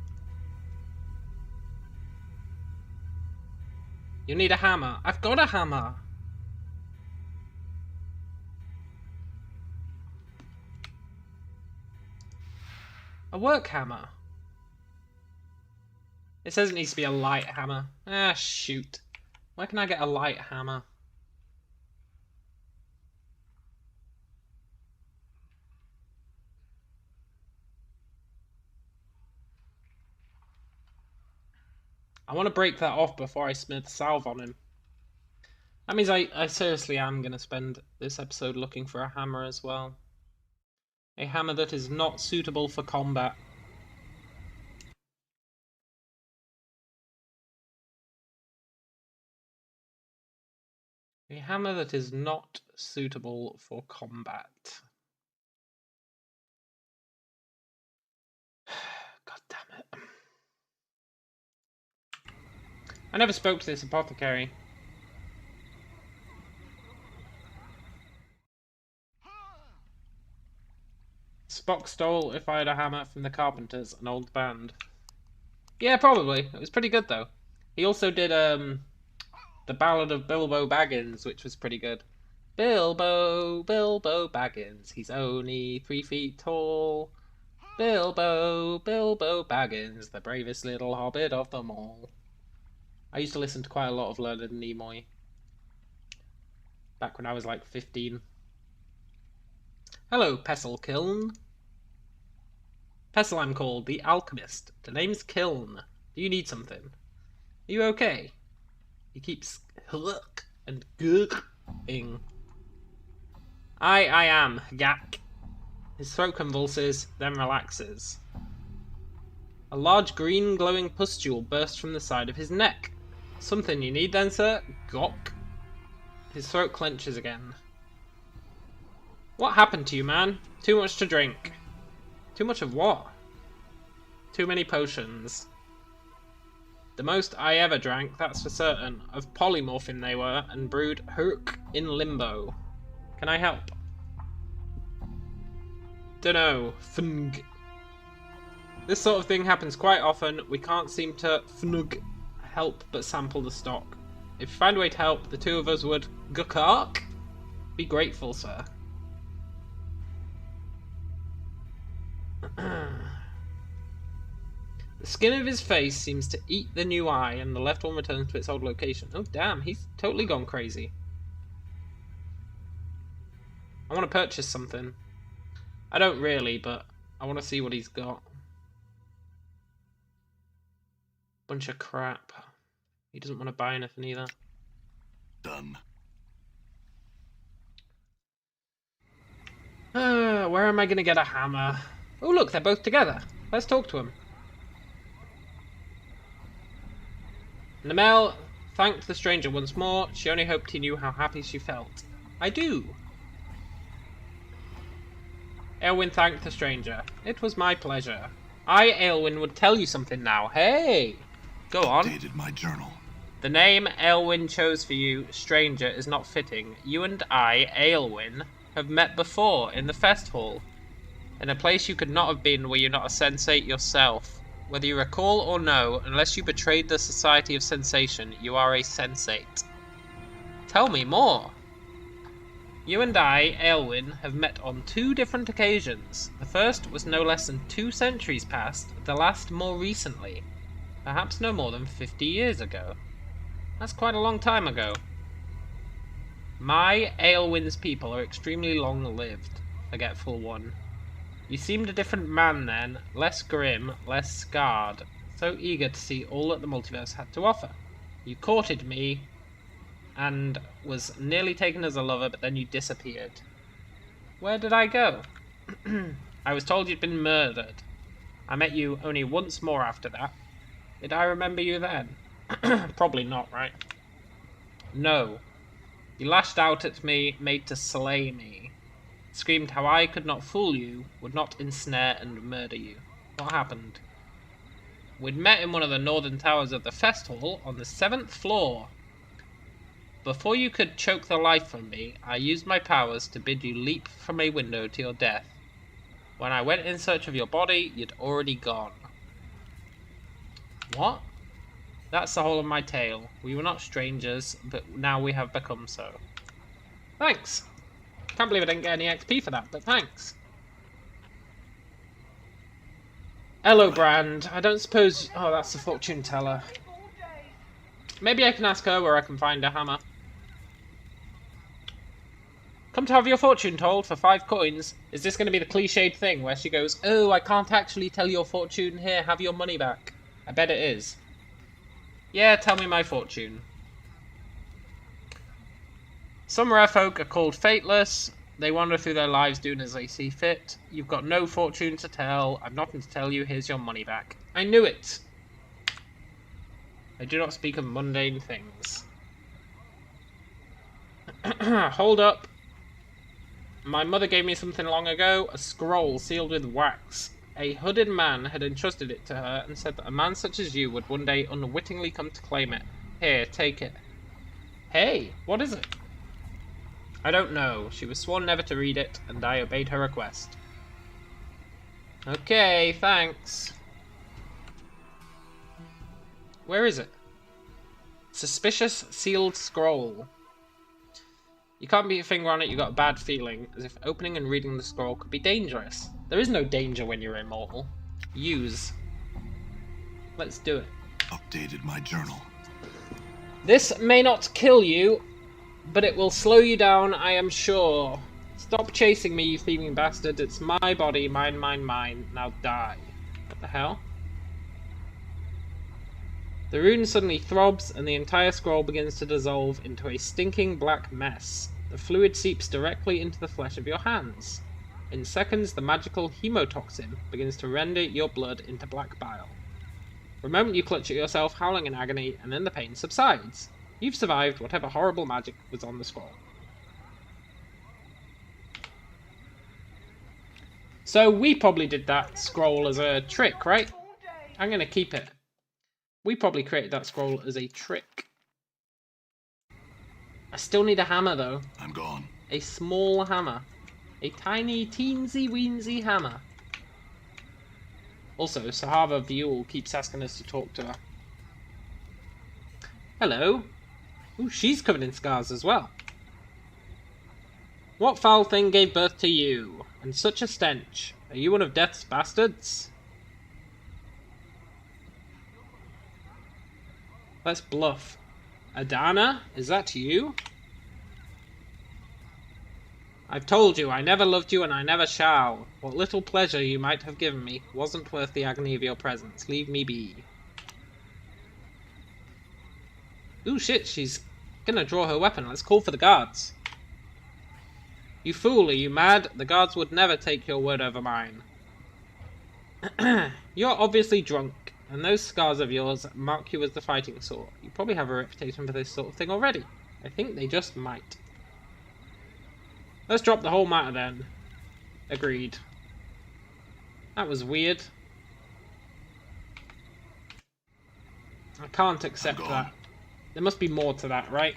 You need a hammer. I've got a hammer. A work hammer. It says it needs to be a light hammer. Ah, shoot. Where can I get a light hammer? I want to break that off before I smith salve on him. That means I seriously am going to spend this episode looking for a hammer as well. A hammer that is not suitable for combat. A hammer that is not suitable for combat. God damn it. I never spoke to this apothecary. Spock stole If I Had a Hammer from the Carpenters, an old band. Yeah, probably. It was pretty good, though. He also did, The Ballad of Bilbo Baggins, which was pretty good. Bilbo Baggins, he's only 3 feet tall. Bilbo Baggins, the bravest little hobbit of them all. I used to listen to quite a lot of Leonard Nimoy. Back when I was like 15. Hello, Pestle Kiln. Pestle I'm called, the alchemist. The name's Kiln. Do you need something? Are you okay? He keeps hluck and gurgling. I am, Gak. His throat convulses, then relaxes. A large green glowing pustule bursts from the side of his neck. Something you need then, sir? Gok. His throat clenches again. What happened to you, man? Too much to drink. Too much of what? Too many potions. The most I ever drank, that's for certain. Of polymorphin they were, and brewed Herc in limbo. Can I help? Dunno. Fng. This sort of thing happens quite often. We can't seem to help but sample the stock. If you find a way to help, the two of us would gukak. Be grateful, sir. The skin of his face seems to eat the new eye, and the left one returns to its old location. Oh damn, he's totally gone crazy. I want to purchase something. I don't really, but I want to see what he's got. Bunch of crap. He doesn't want to buy anything either. Done. Where am I going to get a hammer? Oh look, they're both together. Let's talk to him. Namel thanked the stranger once more. She only hoped he knew how happy she felt. I do. Aelwyn thanked the stranger. It was my pleasure. I, Aelwyn, would tell you something now. Hey! Go on. Updated my journal. The name Aelwyn chose for you, stranger, is not fitting. You and I, Aelwyn, have met before in the fest hall. In a place you could not have been were you not a sensate yourself. Whether you recall or no, unless you betrayed the Society of Sensation, you are a sensate. Tell me more. You and I, Aelwyn, have met on 2 different occasions. The first was no less than 2 centuries past, the last more recently. Perhaps no more than 50 years ago. That's quite a long time ago. My, Aelwyn's people are extremely long-lived, forgetful one. You seemed a different man then, less grim, less scarred, so eager to see all that the multiverse had to offer. You courted me, and was nearly taken as a lover, but then you disappeared. Where did I go? I was told you'd been murdered. I met you only once more after that. Did I remember you then? Probably not, right? No. You lashed out at me, made to slay me. Screamed how I could not fool you, would not ensnare and murder you. What happened? We'd met in one of the northern towers of the fest hall on the 7th floor. Before you could choke the life from me, I used my powers to bid you leap from a window to your death. When I went in search of your body, you'd already gone. What? That's the whole of my tale. We were not strangers, but now we have become so. Thanks. Can't believe I didn't get any XP for that, but thanks. Hello, Brand. I don't suppose... Oh, that's the fortune teller. Maybe I can ask her where I can find a hammer. Come to have your fortune told for 5 coins. Is this going to be the cliched thing where she goes, oh, I can't actually tell your fortune. Here, have your money back. I bet it is. Yeah, tell me my fortune. Some rare folk are called fateless. They wander through their lives doing as they see fit. You've got no fortune to tell. I've nothing to tell you. Here's your money back. I knew it. I do not speak of mundane things. Hold up. My mother gave me something long ago. A scroll sealed with wax. A hooded man had entrusted it to her and said that a man such as you would one day unwittingly come to claim it. Here, take it. Hey, what is it? I don't know. She was sworn never to read it, and I obeyed her request. Okay, thanks. Where is it? Suspicious sealed scroll. You can't put your finger on it, you got a bad feeling, as if opening and reading the scroll could be dangerous. There is no danger when you're immortal. Use. Let's do it. Updated my journal. This may not kill you, but it will slow you down, I am sure. Stop chasing me, you thieving bastard. It's my body, mine, mine, mine. Now die. What the hell? The rune suddenly throbs, and the entire scroll begins to dissolve into a stinking black mess. The fluid seeps directly into the flesh of your hands. In seconds, the magical hemotoxin begins to render your blood into black bile. For a moment you clutch at yourself, howling in agony, and then the pain subsides. You've survived whatever horrible magic was on the scroll. So we probably did that scroll as a trick, right? I'm gonna keep it. We probably created that scroll as a trick. I still need a hammer though. I'm gone. A small hammer. A tiny, teensy weensy hammer. Also, Sahava Viewel keeps asking us to talk to her. Hello. Ooh, she's covered in scars as well. What foul thing gave birth to you? And such a stench. Are you one of Death's bastards? Let's bluff. Adana, is that you? I've told you, I never loved you and I never shall. What little pleasure you might have given me wasn't worth the agony of your presence. Leave me be. Ooh, shit, she's gonna draw her weapon. Let's call for the guards. You fool, are you mad? The guards would never take your word over mine. You're obviously drunk, and those scars of yours mark you as the fighting sort. You probably have a reputation for this sort of thing already. I think they just might. Let's drop the whole matter then. Agreed. That was weird. I can't accept that. There must be more to that, right?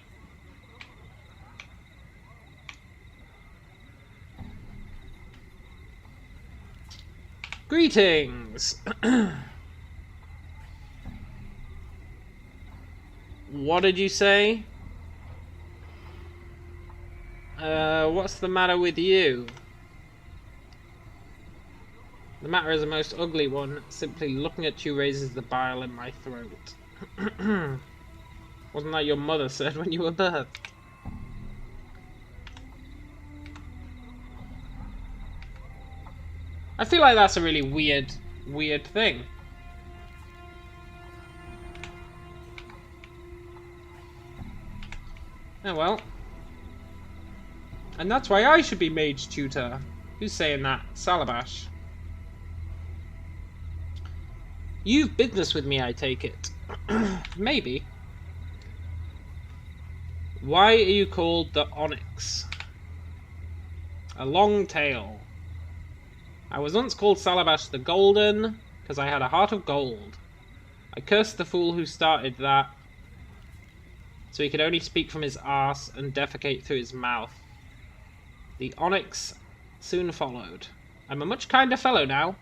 Greetings! What did you say? What's the matter with you? The matter is a most ugly one. Simply looking at you raises the bile in my throat. Wasn't that your mother said when you were birthed? I feel like that's a really weird thing. Oh well. And that's why I should be mage tutor. Who's saying that? Salabash. You've business with me, I take it. Maybe. Why are you called the Onyx? A long tale. I was once called Salabash the Golden, because I had a heart of gold. I cursed the fool who started that, so he could only speak from his arse and defecate through his mouth. The Onyx soon followed. I'm a much kinder fellow now.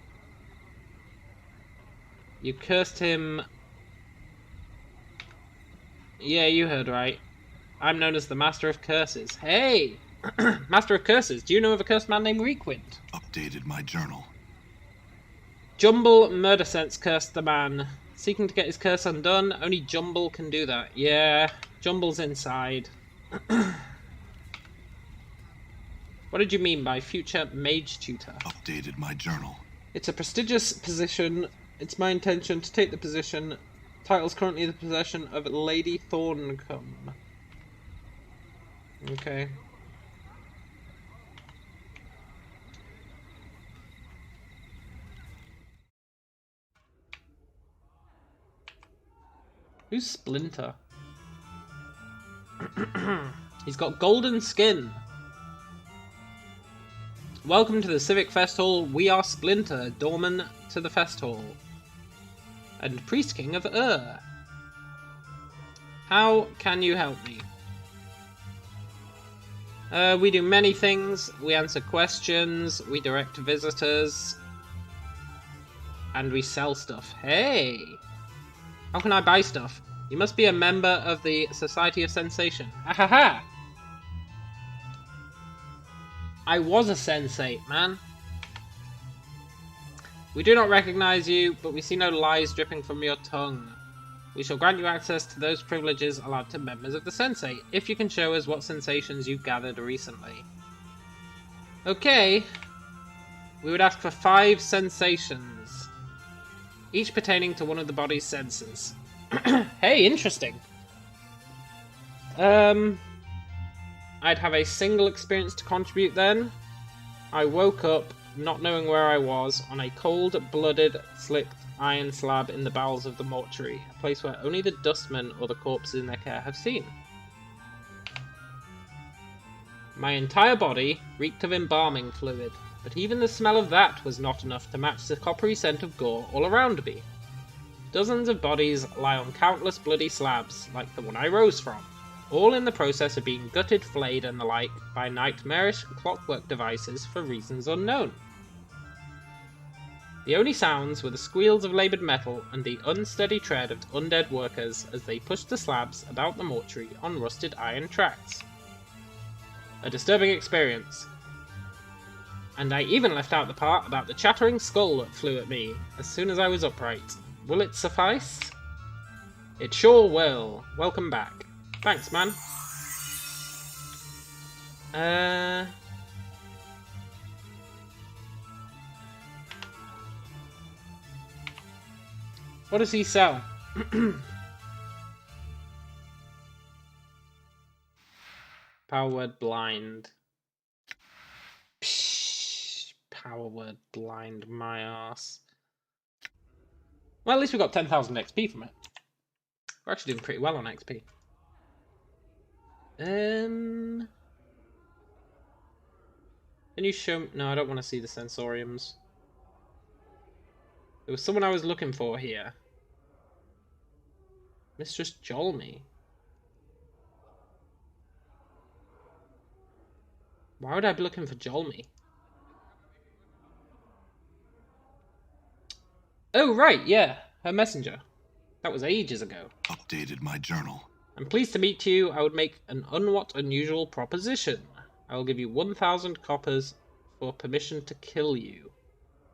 You cursed him... Yeah, you heard right. I'm known as the Master of Curses. Hey! Master of Curses, do you know of a cursed man named Reekwind? Updated my journal. Jumble Murdersense cursed the man. Seeking to get his curse undone, only Jumble can do that. Yeah, Jumble's inside. What did you mean by future mage tutor? Updated my journal. It's a prestigious position. It's my intention to take the position. Title's currently in the possession of Lady Thorncombe. Okay. Who's Splinter? He's got golden skin. Welcome to the Civic Fest Hall. We are Splinter, doorman to the Fest Hall. And Priest King of Ur. How can you help me? We do many things. We answer questions. We direct visitors. And we sell stuff. Hey! How can I buy stuff? You must be a member of the Society of Sensation. Ha ha ha! I was a sensate, man. We do not recognize you, but we see no lies dripping from your tongue. We shall grant you access to those privileges allowed to members of the Sensate, if you can show us what sensations you've gathered recently. Okay. We would ask for 5 sensations, each pertaining to one of the body's senses. Hey, interesting. I'd have a single experience to contribute then. I woke up, not knowing where I was, on a cold-blooded, slicked iron slab in the bowels of the mortuary, a place where only the dustmen or the corpses in their care have seen. My entire body reeked of embalming fluid. but even the smell of that was not enough to match the coppery scent of gore all around me. Dozens of bodies lie on countless bloody slabs, like the one I rose from, all in the process of being gutted, flayed, and the like by nightmarish clockwork devices for reasons unknown. The only sounds were the squeals of laboured metal and the unsteady tread of undead workers as they pushed the slabs about the mortuary on rusted iron tracks. A disturbing experience. And I even left out the part about the chattering skull that flew at me as soon as I was upright. Will it suffice? It sure will. Welcome back. Thanks, man. What does he sell? Power word blind. Psh, power word blind, my ass. Well, at least we got 10,000 XP from it. We're actually doing pretty well on XP. Can you show me? No, I don't want to see the sensoriums. There was someone I was looking for here. Mistress Jolmy. Why would I be looking for Jolmy? Oh, right, yeah. Her messenger. That was ages ago. Updated my journal. I'm pleased to meet you. I would make an unwhat unusual proposition. I will give you 1,000 coppers for permission to kill you.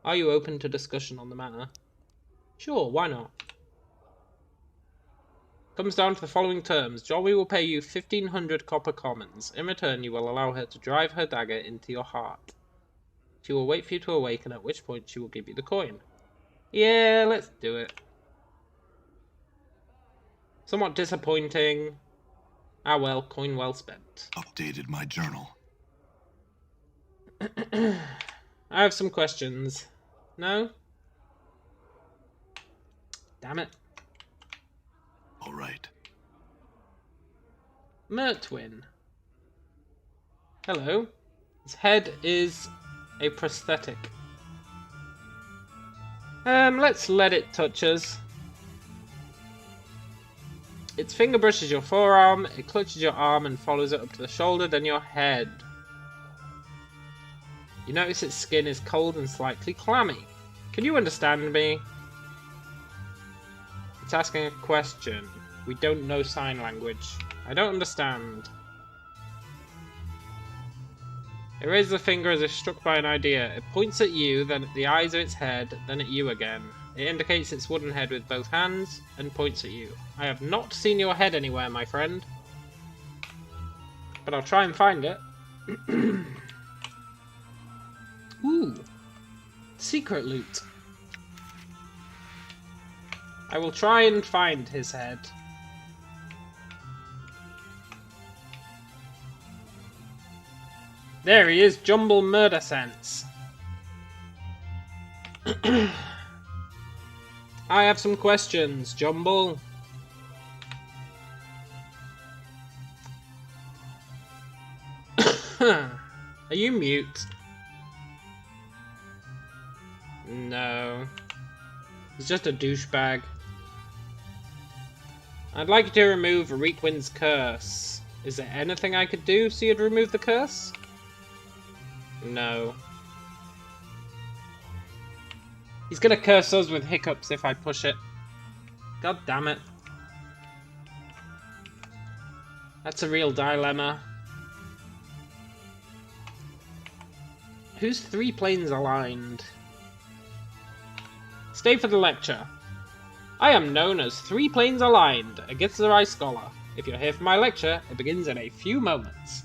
Are you open to discussion on the matter? Sure, why not? Comes down to the following terms. Jolly will pay you 1,500 copper commons. In return, you will allow her to drive her dagger into your heart. She will wait for you to awaken, at which point she will give you the coin. Yeah, let's do it. Somewhat disappointing. Ah well, coin well spent. Updated my journal. I have some questions. No? Damn it. All right. Mertwin. Hello. His head is a prosthetic. Let's let it touch us. Its finger brushes your forearm, it clutches your arm and follows it up to the shoulder, then your head. You notice its skin is cold and slightly clammy. Can you understand me? It's asking a question. We don't know sign language. I don't understand. It raises a finger as if struck by an idea. It points at you, then at the eyes of its head, then at you again. It indicates its wooden head with both hands, and points at you. I have not seen your head anywhere, my friend. But I'll try and find it. Ooh. Secret loot. I will try and find his head. There he is, Jumble Murder Sense. I have some questions, Jumble. Are you mute? No. He's just a douchebag. I'd like you to remove Reekwind's curse. Is there anything I could do so you'd remove the curse? No. He's gonna curse us with hiccups if I push it. God damn it. That's a real dilemma. Who's 3 planes aligned? Stay for the lecture. I am known as 3 planes aligned, a Githzerai scholar. If you're here for my lecture, it begins in a few moments.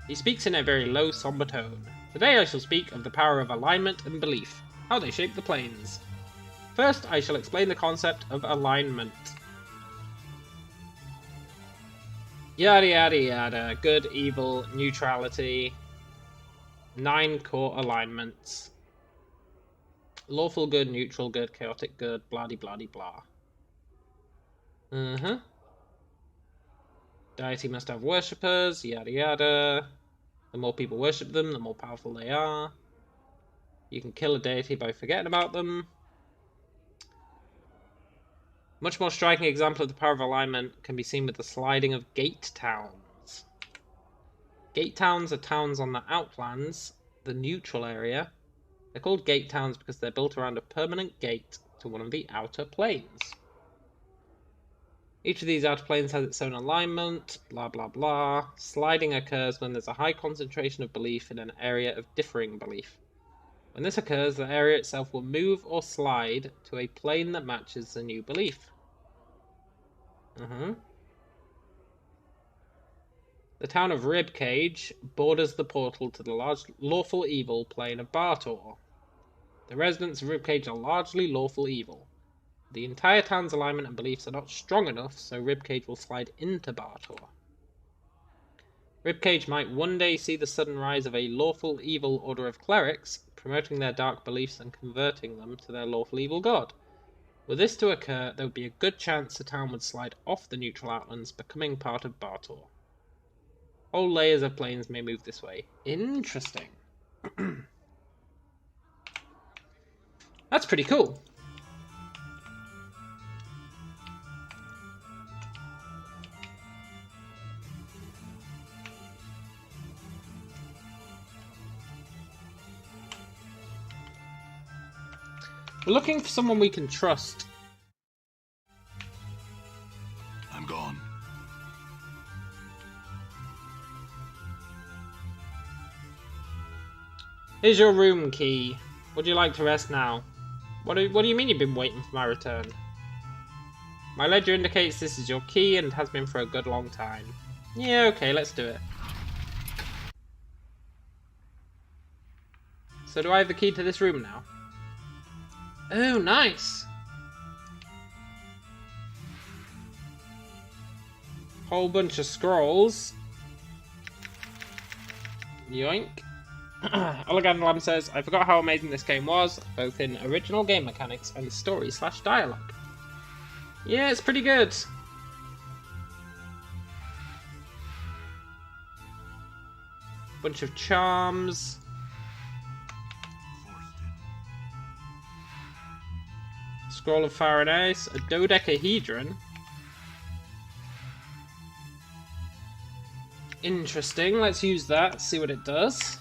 He speaks in a very low, somber tone. Today I shall speak of the power of alignment and belief, how they shape the planes. First, I shall explain the concept of alignment. Yada yada yada, good, evil, neutrality. 9 core alignments. Lawful good, neutral good, chaotic good, blah-de-blah-de-blah. Deity must have worshippers, yada yada. The more people worship them, the more powerful they are. You can kill a deity by forgetting about them. Much more striking example of the power of alignment can be seen with the sliding of gate towns. Gate towns are towns on the outlands, the neutral area. They're called gate towns because they're built around a permanent gate to one of the outer planes. Each of these outer planes has its own alignment, blah blah blah. Sliding occurs when there's a high concentration of belief in an area of differing belief. When this occurs, the area itself will move or slide to a plane that matches the new belief. The town of Ribcage borders the portal to the large lawful evil plane of Bartor. The residents of Ribcage are largely lawful evil. The entire town's alignment and beliefs are not strong enough, so Ribcage will slide into Bartor. Ribcage might one day see the sudden rise of a lawful evil order of clerics, promoting their dark beliefs and converting them to their lawful evil god. Were this to occur, there would be a good chance the town would slide off the neutral outlands, becoming part of Bartor. Whole layers of planes may move this way. Interesting. That's pretty cool. We're looking for someone we can trust. I'm gone. Here's your room key. Would you like to rest now? What do you mean you've been waiting for my return? My ledger indicates this is your key and has been for a good long time. Yeah, okay, let's do it. So do I have the key to this room now? Oh, nice! Whole bunch of scrolls. Yoink. Olagan says, I forgot how amazing this game was, both in original game mechanics and story/dialogue. Yeah, it's pretty good. Bunch of charms. Scroll of Fire and Ice, a dodecahedron. Interesting, let's use that, see what it does.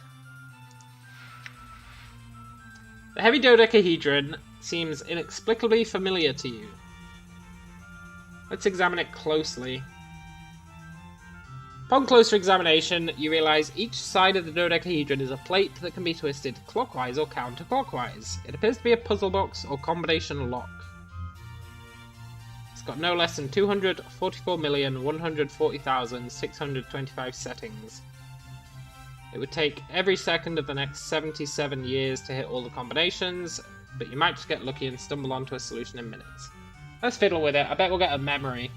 The heavy dodecahedron seems inexplicably familiar to you. Let's examine it closely. Upon closer examination, you realize each side of the dodecahedron is a plate that can be twisted clockwise or counterclockwise. It appears to be a puzzle box or combination lock. It's got no less than 244,140,625 settings. It would take every second of the next 77 years to hit all the combinations, but you might just get lucky and stumble onto a solution in minutes. Let's fiddle with it. I bet we'll get a memory.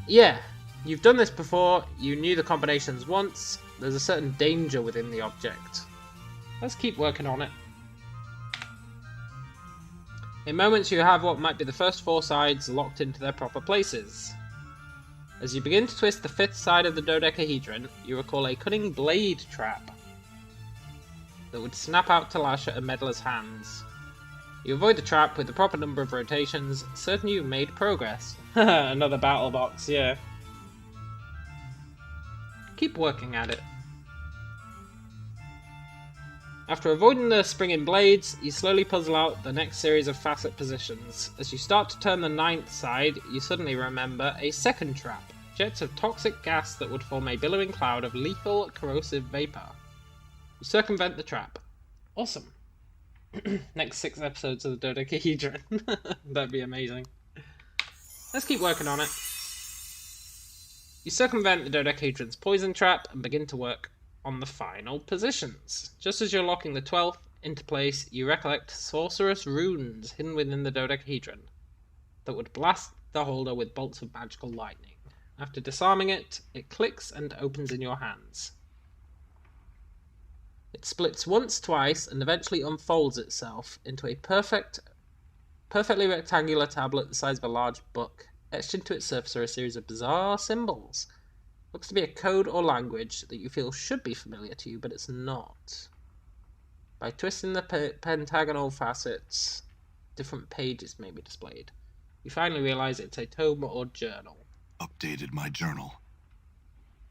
Yeah, you've done this before, you knew the combinations once, there's a certain danger within the object. Let's keep working on it. In moments you have what might be the first 4 sides locked into their proper places. As you begin to twist the 5th side of the dodecahedron, you recall a cunning blade trap that would snap out to lash at a meddler's hands. You avoid the trap with the proper number of rotations, certain you've made progress. Another battle box, yeah. Keep working at it. After avoiding the springing blades, you slowly puzzle out the next series of facet positions. As you start to turn the 9th side, you suddenly remember a second trap. Jets of toxic gas that would form a billowing cloud of lethal, corrosive vapor. You circumvent the trap. Awesome. Next 6 episodes of the dodecahedron. That'd be amazing. Let's keep working on it. You circumvent the dodecahedron's poison trap and begin to work on the final positions. Just as you're locking the 12th into place, you recollect sorcerous runes hidden within the dodecahedron that would blast the holder with bolts of magical lightning. After disarming it, it clicks and opens in your hands. It splits once, twice, and eventually unfolds itself into a perfectly rectangular tablet the size of a large book. Etched into its surface are a series of bizarre symbols. Looks to be a code or language that you feel should be familiar to you, but it's not. By twisting the pentagonal facets, different pages may be displayed. You finally realize it's a tome or journal. Updated my journal.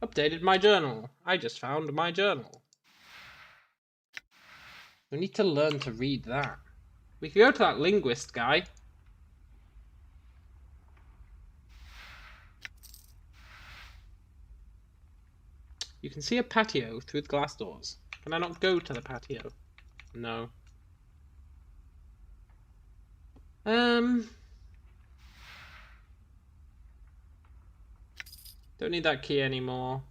Updated my journal. I just found my journal. We need to learn to read that. We could go to that linguist guy. You can see a patio through the glass doors. Can I not go to the patio? No. Don't need that key anymore.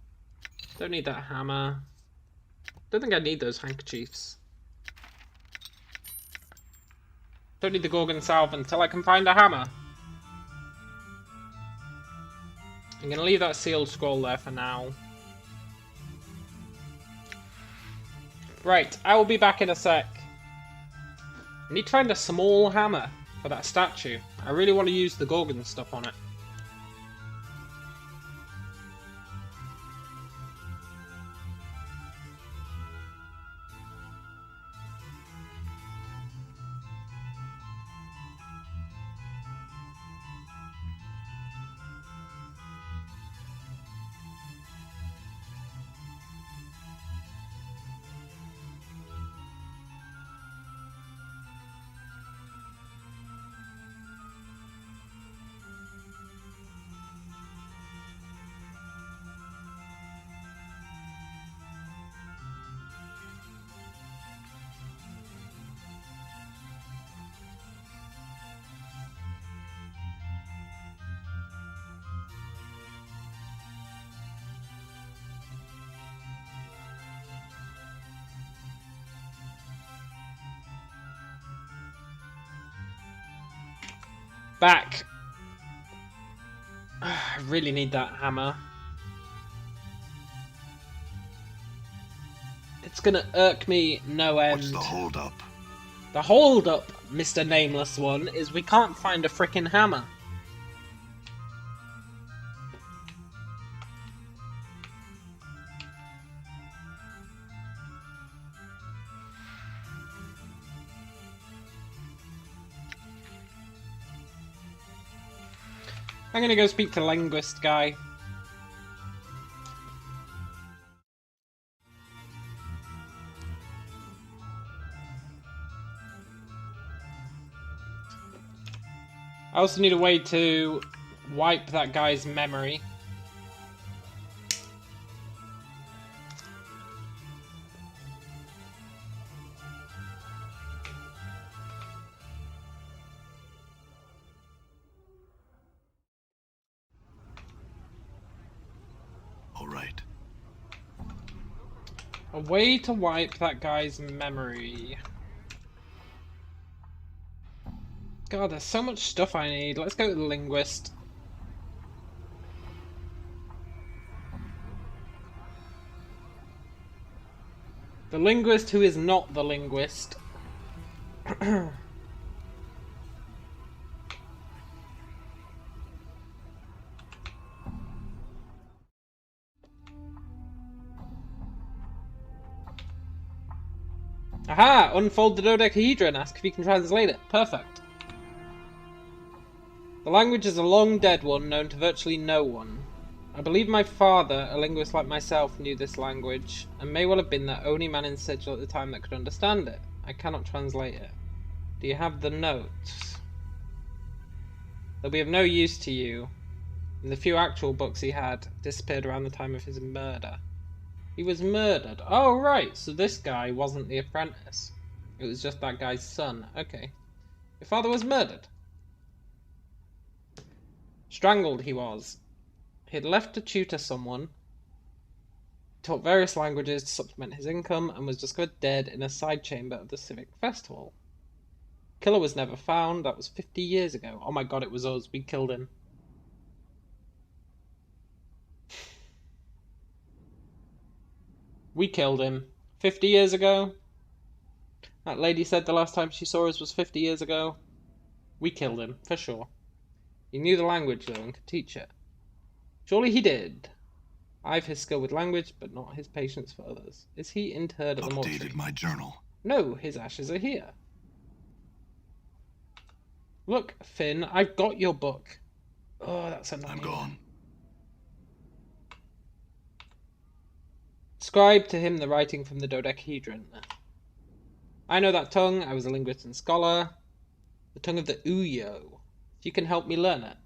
Don't need that hammer. Don't think I need those handkerchiefs. Don't need the Gorgon salve until I can find a hammer. I'm gonna leave that sealed scroll there for now. Right, I will be back in a sec. I need to find a small hammer for that statue. I really want to use the Gorgon stuff on it. Back. I really need that hammer. It's gonna irk me no end. What's the holdup? The hold-up, Mr. Nameless One, is we can't find a frickin' hammer. I'm gonna go speak to linguist guy. I also need a way to wipe that guy's memory. All right. A way to wipe that guy's memory. God, there's so much stuff I need. Let's go to the linguist. The linguist who is not the linguist. Aha! Unfold the dodecahedron. Ask if you can translate it. Perfect. The language is a long dead one, known to virtually no one. I believe my father, a linguist like myself, knew this language, and may well have been the only man in Sigil at the time that could understand it. I cannot translate it. Do you have the notes? They'll be of no use to you, and the few actual books he had disappeared around the time of his murder. He was murdered. Oh, right, so this guy wasn't the apprentice. It was just that guy's son. Okay. Your father was murdered? Strangled he was. He had left to tutor someone, taught various languages to supplement his income, and was discovered dead in a side chamber of the Civic Festival. Killer was never found. That was 50 years ago. Oh my god, it was us. We killed him. We killed him. 50 years ago? That lady said the last time she saw us was 50 years ago. We killed him, for sure. He knew the language, though, and could teach it. Surely he did. I've his skill with language, but not his patience for others. Is he interred at the mortuary? Updated my journal. No, his ashes are here. Look, Finn, I've got your book. Oh, that's annoying. I'm gone. Scribe to him the writing from the dodecahedron. I know that tongue. I was a linguist and scholar. The tongue of the Uyo. If you can help me learn it.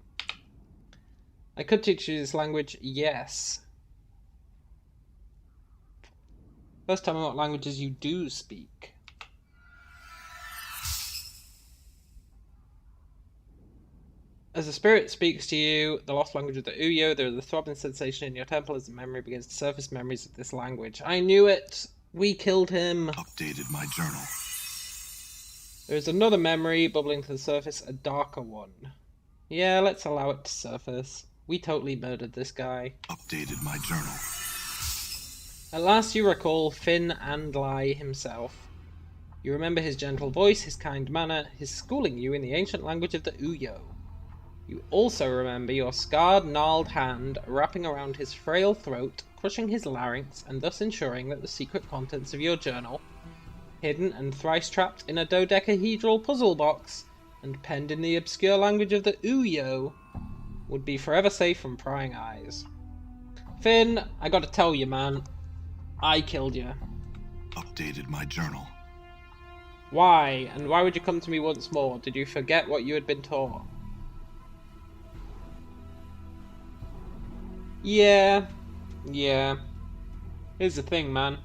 I could teach you this language, yes. First tell me what languages you do speak. As the spirit speaks to you, the lost language of the Uyo, there is a throbbing sensation in your temple as the memory begins to surface memories of this language. I knew it! We killed him! Updated my journal. There is another memory bubbling to the surface, a darker one. Yeah, let's allow it to surface. We totally murdered this guy. Updated my journal. At last you recall Finn Andlai himself. You remember his gentle voice, his kind manner, his schooling you in the ancient language of the Uyo. You also remember your scarred, gnarled hand wrapping around his frail throat, crushing his larynx, and thus ensuring that the secret contents of your journal, hidden and thrice trapped in a dodecahedral puzzle box, and penned in the obscure language of the Uyo, would be forever safe from prying eyes. Finn, I gotta tell you, man, I killed you. Updated my journal. Why? And why would you come to me once more? Did you forget what you had been taught? Yeah. Here's the thing, man.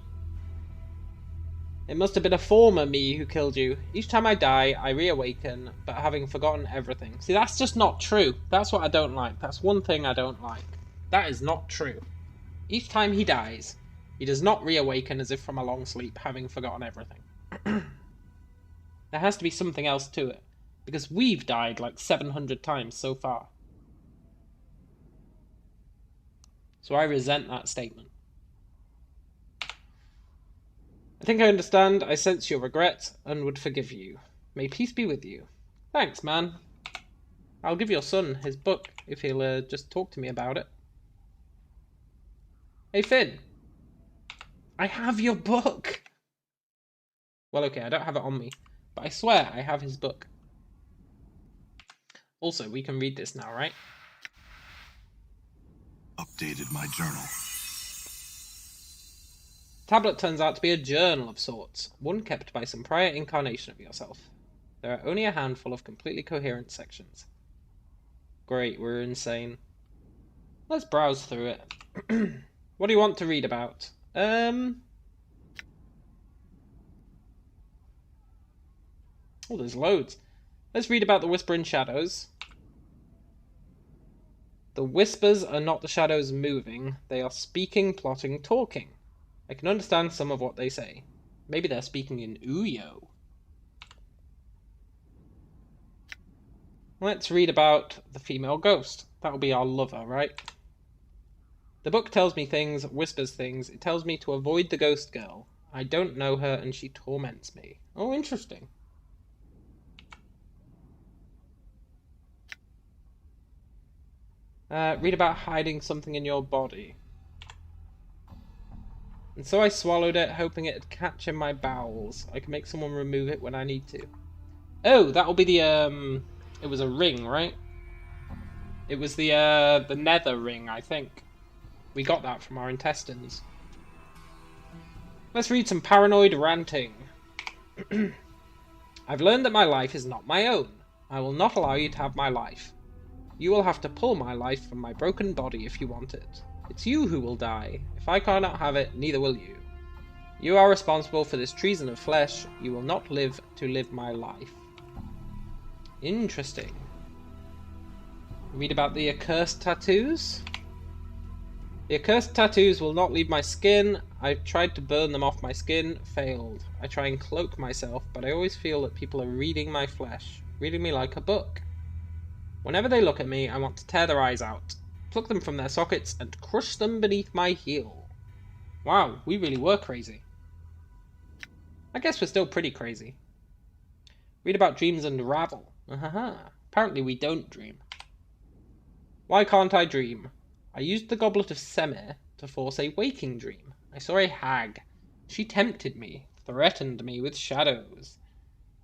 It must have been a former me who killed you. Each time I die, I reawaken, but having forgotten everything. See, that's just not true. That's what I don't like. That's one thing I don't like. That is not true. Each time he dies, he does not reawaken as if from a long sleep, having forgotten everything. There has to be something else to it, because we've died like 700 times so far. So I resent that statement. I think I understand. I sense your regret and would forgive you. May peace be with you. Thanks, man. I'll give your son his book if he'll just talk to me about it. Hey, Finn. I have your book. Well, okay, I don't have it on me, but I swear I have his book. Also, we can read this now, right? Updated my journal. Tablet turns out to be a journal of sorts, one kept by some prior incarnation of yourself. There are only a handful of completely coherent sections. Great, we're insane. Let's browse through it. What do you want to read about? Oh, there's loads. Let's read about the Whispering Shadows. The whispers are not the shadows moving, they are speaking, plotting, talking. I can understand some of what they say. Maybe they're speaking in Uyo. Let's read about the female ghost. That'll be our lover, right? The book tells me things, whispers things. It tells me to avoid the ghost girl. I don't know her and she torments me. Oh, interesting. Read about hiding something in your body. And so I swallowed it, hoping it'd catch in my bowels. I can make someone remove it when I need to. Oh, that'll be the, it was a ring, right? It was the nether ring, I think. We got that from our intestines. Let's read some paranoid ranting. I've learned that my life is not my own. I will not allow you to have my life. You will have to pull my life from my broken body if you want it. It's you who will die. If I cannot have it, neither will you. You are responsible for this treason of flesh. You will not live to live my life. Interesting. Read about the accursed tattoos. The accursed tattoos will not leave my skin. I've tried to burn them off my skin, failed. I try and cloak myself, but I always feel that people are reading my flesh, reading me like a book. Whenever they look at me, I want to tear their eyes out, pluck them from their sockets, and crush them beneath my heel. Wow, we really were crazy. I guess we're still pretty crazy. Read about dreams and ravel. Apparently we don't dream. Why can't I dream? I used the goblet of Semir, to force a waking dream. I saw a hag. She tempted me, threatened me with shadows.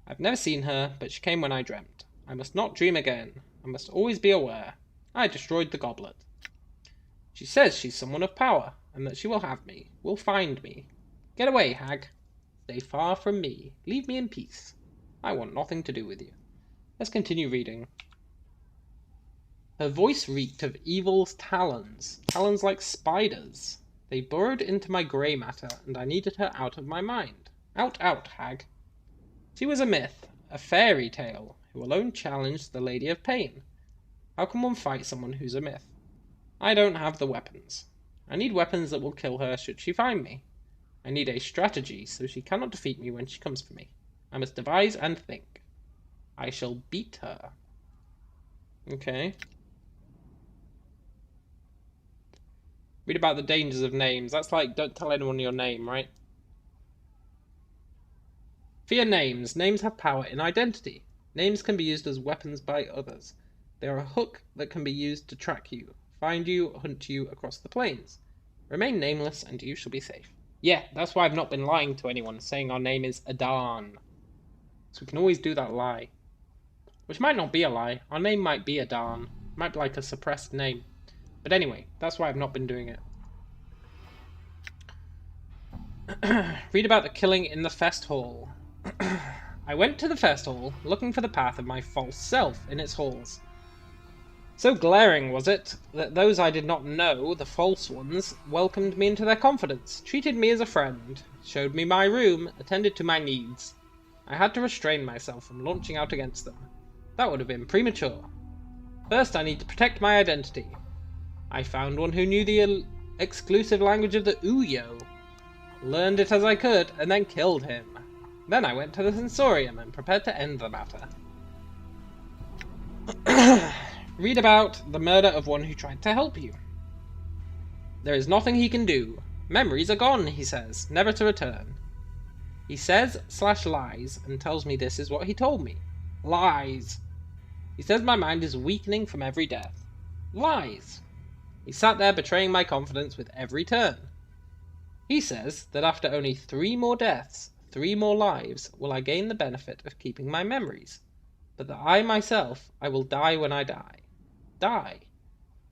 I've never seen her, but she came when I dreamt. I must not dream again. I must always be aware. I destroyed the goblet. She says she's someone of power, and that she will have me, will find me. Get away, hag. Stay far from me. Leave me in peace. I want nothing to do with you. Let's continue reading. Her voice reeked of evil's talons, talons like spiders. They burrowed into my grey matter, and I needed her out of my mind. Out, out, hag. She was a myth, a fairy tale, who alone challenged the Lady of Pain. How can one fight someone who's a myth? I don't have the weapons. I need weapons that will kill her should she find me. I need a strategy so she cannot defeat me when she comes for me. I must devise and think. I shall beat her. Okay. Read about the dangers of names. That's like, don't tell anyone your name, right? Fear names. Names have power in identity. Names can be used as weapons by others. They are a hook that can be used to track you, find you, hunt you across the plains. Remain nameless and you shall be safe. Yeah, that's why I've not been lying to anyone, saying our name is Adan. So we can always do that lie. Which might not be a lie. Our name might be Adan. Might be like a suppressed name. But anyway, that's why I've not been doing it. Read about the killing in the fest hall. I went to the fest hall, looking for the path of my false self in its halls. So glaring was it, that those I did not know, the false ones, welcomed me into their confidence, treated me as a friend, showed me my room, attended to my needs. I had to restrain myself from launching out against them. That would have been premature. First I need to protect my identity. I found one who knew the exclusive language of the Uyo, learned it as I could, and then killed him. Then I went to the sensorium and prepared to end the matter. Read about the murder of one who tried to help you. There is nothing he can do. Memories are gone, he says, never to return. He says/lies and tells me this is what he told me. Lies. He says my mind is weakening from every death. Lies. He sat there betraying my confidence with every turn. He says that after only 3 more deaths, 3 more lives, will I gain the benefit of keeping my memories, but that I myself, I will die when I die. Die?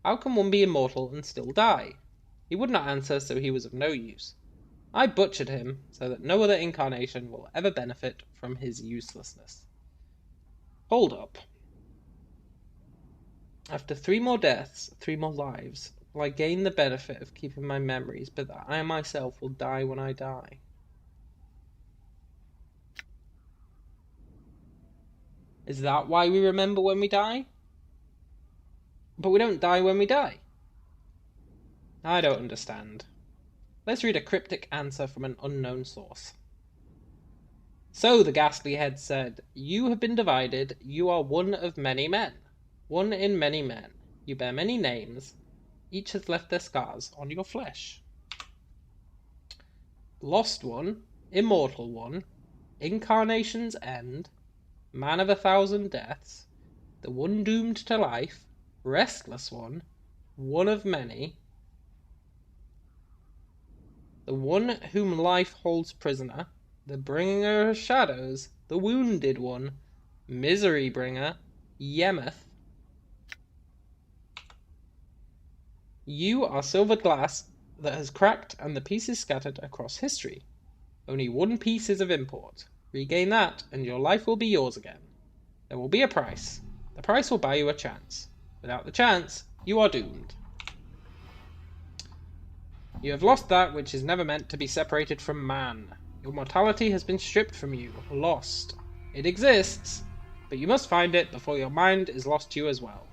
How can one be immortal and still die? He would not answer, so he was of no use. I butchered him, so that no other incarnation will ever benefit from his uselessness. Hold up. After 3 more deaths, 3 more lives, will I gain the benefit of keeping my memories, but that I myself will die when I die. Is that why we remember when we die? But we don't die when we die. I don't understand. Let's read a cryptic answer from an unknown source. So the ghastly head said, you have been divided, you are one of many men. One in many men. You bear many names. Each has left their scars on your flesh. Lost one, immortal one, incarnation's end, man of 1,000 deaths, the one doomed to life, restless one of many, the one whom life holds prisoner, the bringer of shadows, the wounded one, misery bringer, Yemeth. You are silvered glass that has cracked and the pieces scattered across history. Only 1 piece is of import. Regain that and your life will be yours again. There will be a price. The price will buy you a chance. Without the chance, you are doomed. You have lost that which is never meant to be separated from man. Your mortality has been stripped from you, lost. It exists, but you must find it before your mind is lost to you as well.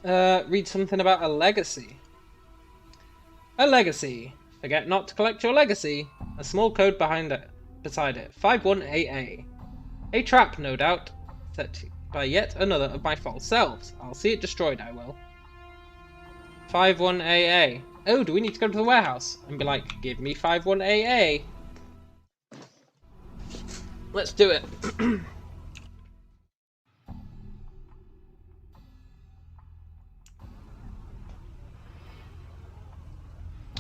Read something about a legacy. A legacy. Forget not to collect your legacy. A small code beside it. 51AA. A trap, no doubt, set by yet another of my false selves. I'll see it destroyed, I will. 51AA. Oh, do we need to go to the warehouse? And be like, give me 51AA. Let's do it.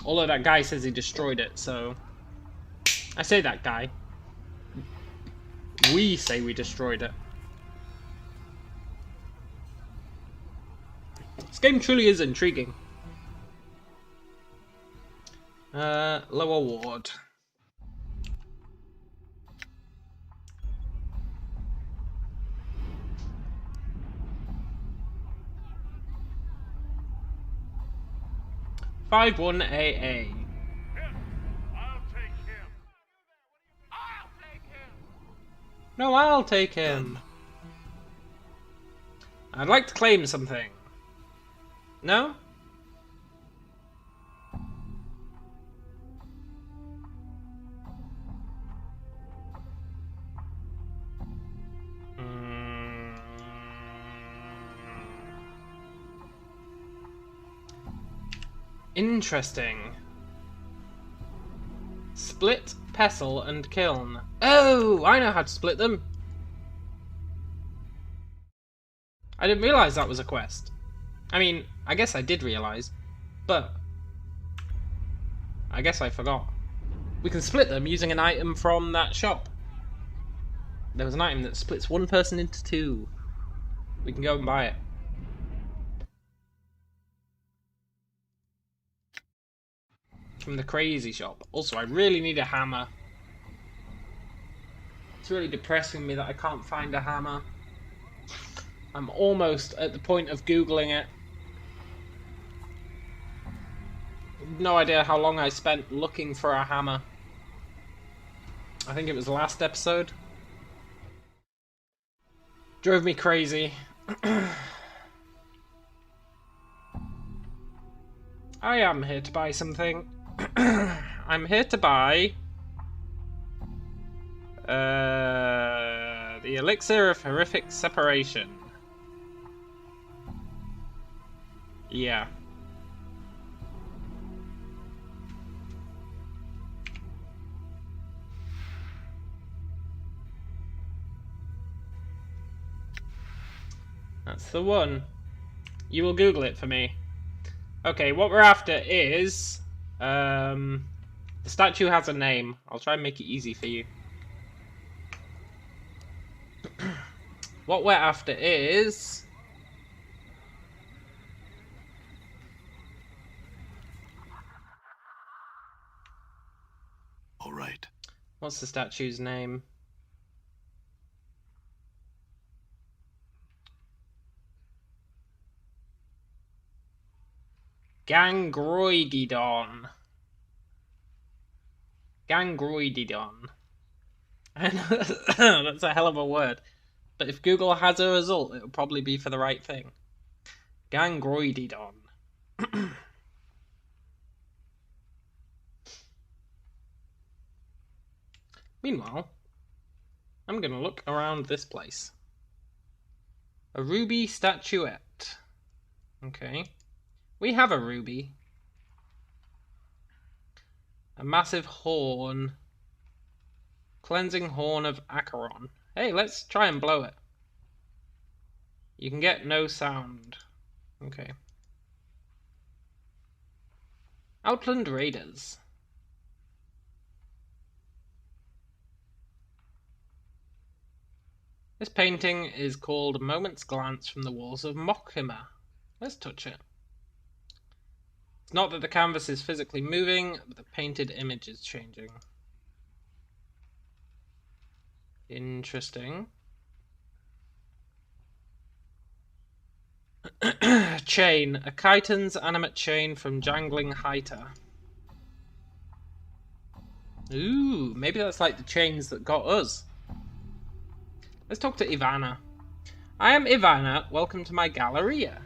Although that guy says he destroyed it, so... I say that guy. We say we destroyed it. This game truly is intriguing. Lower ward. Five one AA. I'll take him. I'll take him. No, I'll take him. I'd like to claim something. No? Interesting. Split, pestle, and kiln. Oh, I know how to split them. I didn't realise that was a quest. I mean, I guess I did realise, but I guess I forgot. We can split them using an item from that shop. There was an item that splits one person into two. We can go and buy it. From the crazy shop. Also, I really need a hammer. It's really depressing me that I can't find a hammer. I'm almost at the point of Googling it. No idea how long I spent looking for a hammer. I think it was last episode. Drove me crazy. I am here to buy something. I'm here to buy the elixir of horrific separation. Yeah. That's the one. You will Google it for me. Okay, what we're after is... the statue has a name. I'll try and make it easy for you. What we're after is... All right. What's the statue's name? Gangroididon. Gangroididon. That's a hell of a word. But if Google has a result, it'll probably be for the right thing. Gangroididon. Meanwhile, I'm going to look around this place. A ruby statuette. Okay. We have a ruby. A massive horn. Cleansing horn of Acheron. Hey, let's try and blow it. You can get no sound. Okay. Outland Raiders. This painting is called Moment's Glance from the Walls of Mokhima. Let's touch it. It's not that the canvas is physically moving, but the painted image is changing. Interesting. Chain. A chitin's animate chain from Jangling Haita. Ooh, maybe that's like the chains that got us. Let's talk to Ivana. I am Ivana. Welcome to my Galleria.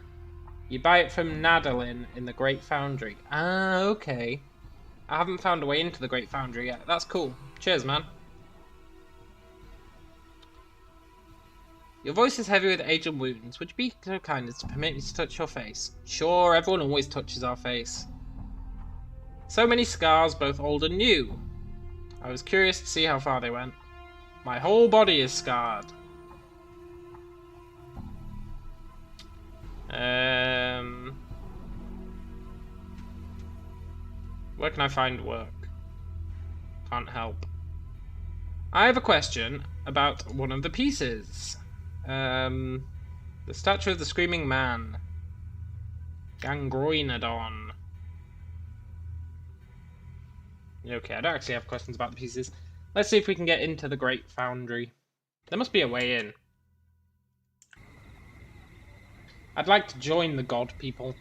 You buy it from Nadalin in the Great Foundry. Ah, okay. I haven't found a way into the Great Foundry yet. That's cool. Cheers, man. Your voice is heavy with age and wounds. Would you be so kind as to permit me to touch your face? Sure, everyone always touches our face. So many scars, both old and new. I was curious to see how far they went. My whole body is scarred. Where can I find work? Can't help. I have a question about one of the pieces. The statue of the Screaming Man. Gangroinodon. Okay, I don't actually have questions about the pieces. Let's see if we can get into the Great Foundry. There must be a way in. I'd like to join the god people.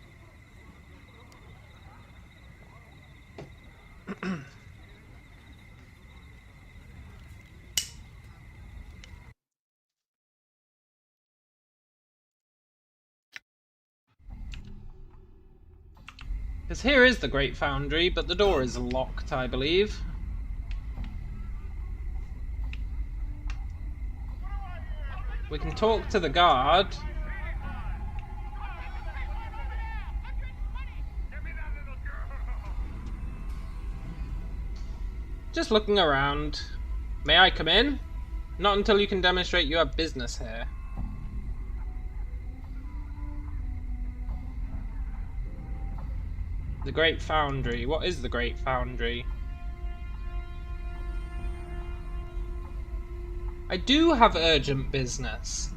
Because here is the Great Foundry, but the door is locked, I believe. We can talk to the guard. Just looking around. May I come in? Not until you can demonstrate you have business here. The Great Foundry. What is the Great Foundry? I do have urgent business.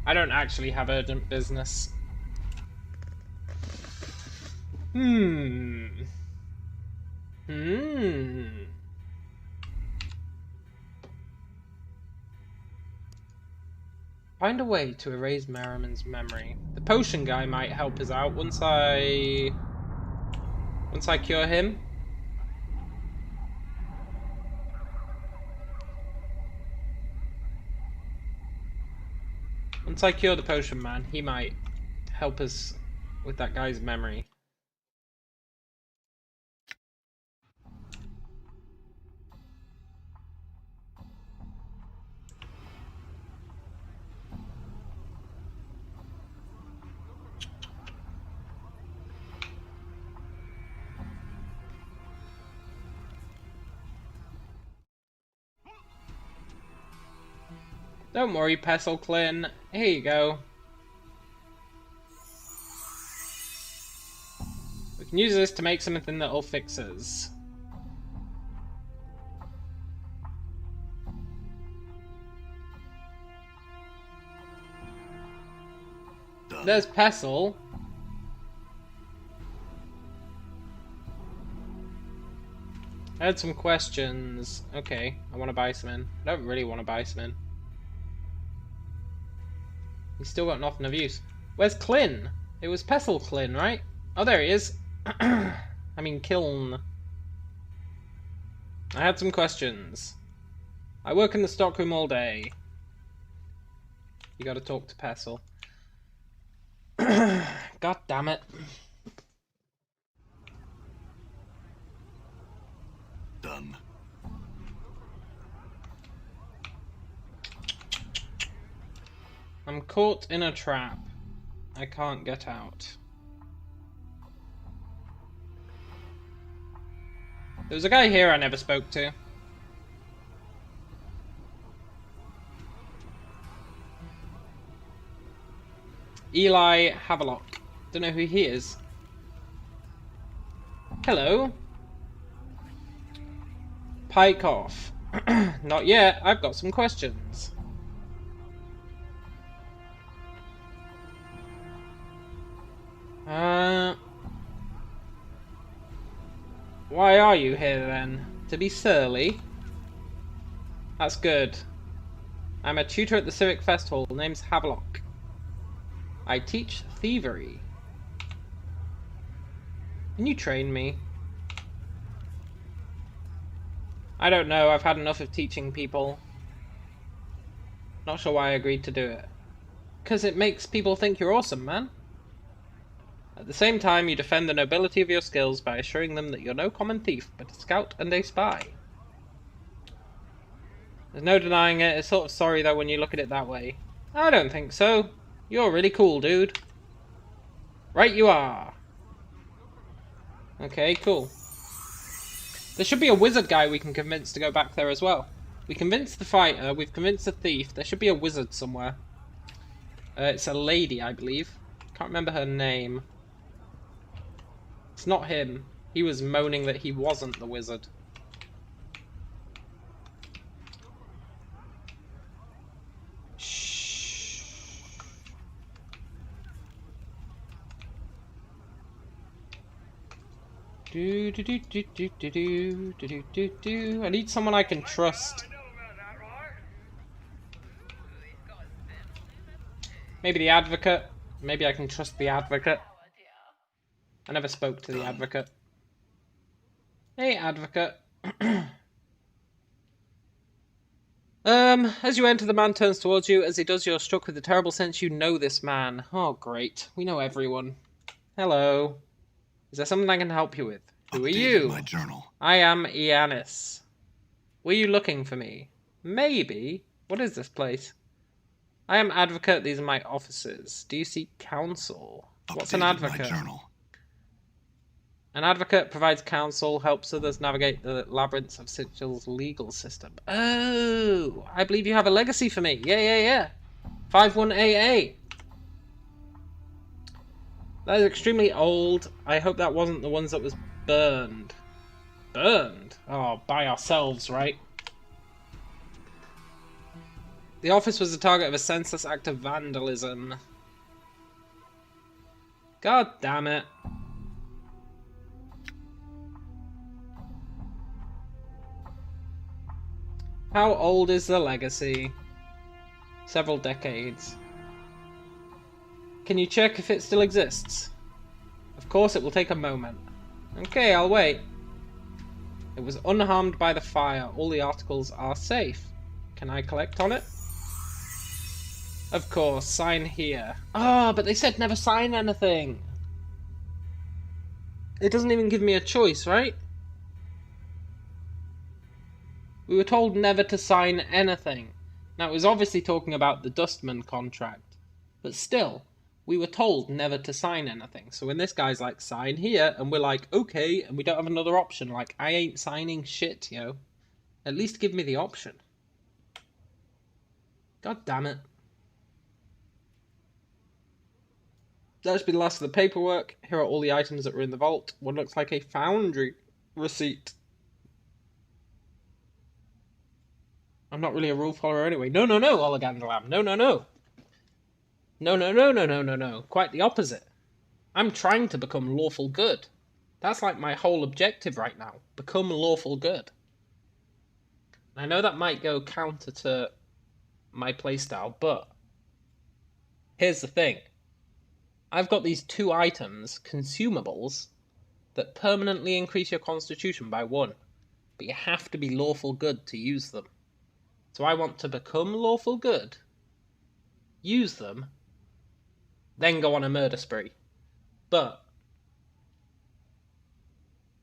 I don't actually have urgent business. Find a way to erase Merriman's memory. The potion guy might help us out once I cure him. Once I cure the potion man, he might help us with that guy's memory. Don't worry, Pestle Clin. Here you go. We can use this to make something that'll fix us. Done. There's Pestle. I had some questions. Okay, I want to buy some in. I don't really want to buy some in. He's still got nothing of use. Where's Clin? It was Pestle Clin, right? Oh, there he is. I mean, Kiln. I had some questions. I work in the stockroom all day. You gotta talk to Pestle. God damn it. Done. I'm caught in a trap. I can't get out. There was a guy here I never spoke to. Eli Havelock. Don't know who he is. Hello. Pike off. Not yet. I've got some questions. Why are you here then? To be surly? That's good. I'm a tutor at the Civic Festival. Name's Havelock. I teach thievery. Can you train me? I don't know. I've had enough of teaching people. Not sure why I agreed to do it. 'Cause it makes people think you're awesome, man. At the same time, you defend the nobility of your skills by assuring them that you're no common thief, but a scout and a spy. There's no denying it. It's sort of sorry though when you look at it that way. I don't think so. You're really cool, dude. Right you are. Okay, cool. There should be a wizard guy we can convince to go back there as well. We convinced the fighter, we've convinced the thief. There should be a wizard somewhere. It's a lady, I believe. Can't remember her name. It's not him. He was moaning that he wasn't the wizard. Shh. Do do do do do do do do do do. I need someone I can trust. Maybe the advocate. Maybe I can trust the advocate. I never spoke to the advocate. Hey, advocate. As you enter, the man turns towards you. As he does, you're struck with the terrible sense you know this man. Oh, great. We know everyone. Hello. Is there something I can help you with? Who are you? My journal. I am Iannis. Were you looking for me? Maybe. What is this place? I am advocate. These are my officers. Do you seek counsel? What's an advocate? My journal. An advocate provides counsel, helps others navigate the labyrinths of Sigil's legal system. Oh, I believe you have a legacy for me. Yeah. 51AA. That is extremely old. I hope that wasn't the ones that was burned. Burned? Oh, by ourselves, right? The office was the target of a senseless act of vandalism. God damn it. How old is the legacy? Several decades. Can you check if it still exists? Of course, it will take a moment. Okay, I'll wait. It was unharmed by the fire. All the articles are safe. Can I collect on it? Of course, sign here. Ah, but they said never sign anything. It doesn't even give me a choice, right? We were told never to sign anything. Now, it was obviously talking about the Dustman contract. But still, we were told never to sign anything. So when this guy's like, sign here, and we're like, okay, and we don't have another option, like, I ain't signing shit, yo. At least give me the option. God damn it. That should be the last of the paperwork. Here are all the items that were in the vault. What looks like a foundry receipt. I'm not really a rule follower anyway. No, Olligandalam. No. Quite the opposite. I'm trying to become lawful good. That's like my whole objective right now. Become lawful good. I know that might go counter to my playstyle, but here's the thing. I've got these 2 items, consumables, that permanently increase your constitution by 1. But you have to be lawful good to use them. So I want to become lawful good, use them, then go on a murder spree. But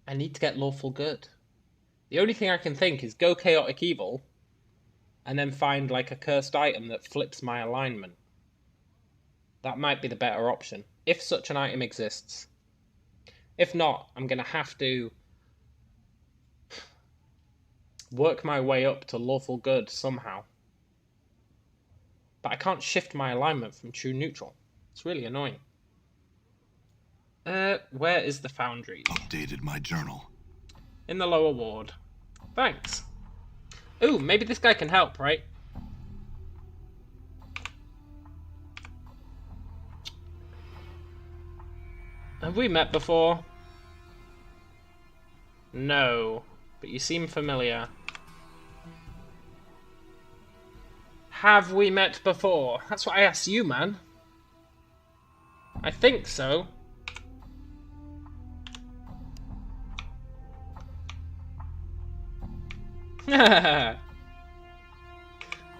I need to get lawful good. The only thing I can think is go chaotic evil and then find like a cursed item that flips my alignment. That might be the better option, if such an item exists. If not, I'm going to have to work my way up to lawful good somehow. But I can't shift my alignment from true neutral. It's really annoying. Where is the foundry? Updated my journal. In the lower ward. Thanks. Ooh, maybe this guy can help, right? Have we met before? No, but you seem familiar. Have we met before? That's what I asked you, man. I think so.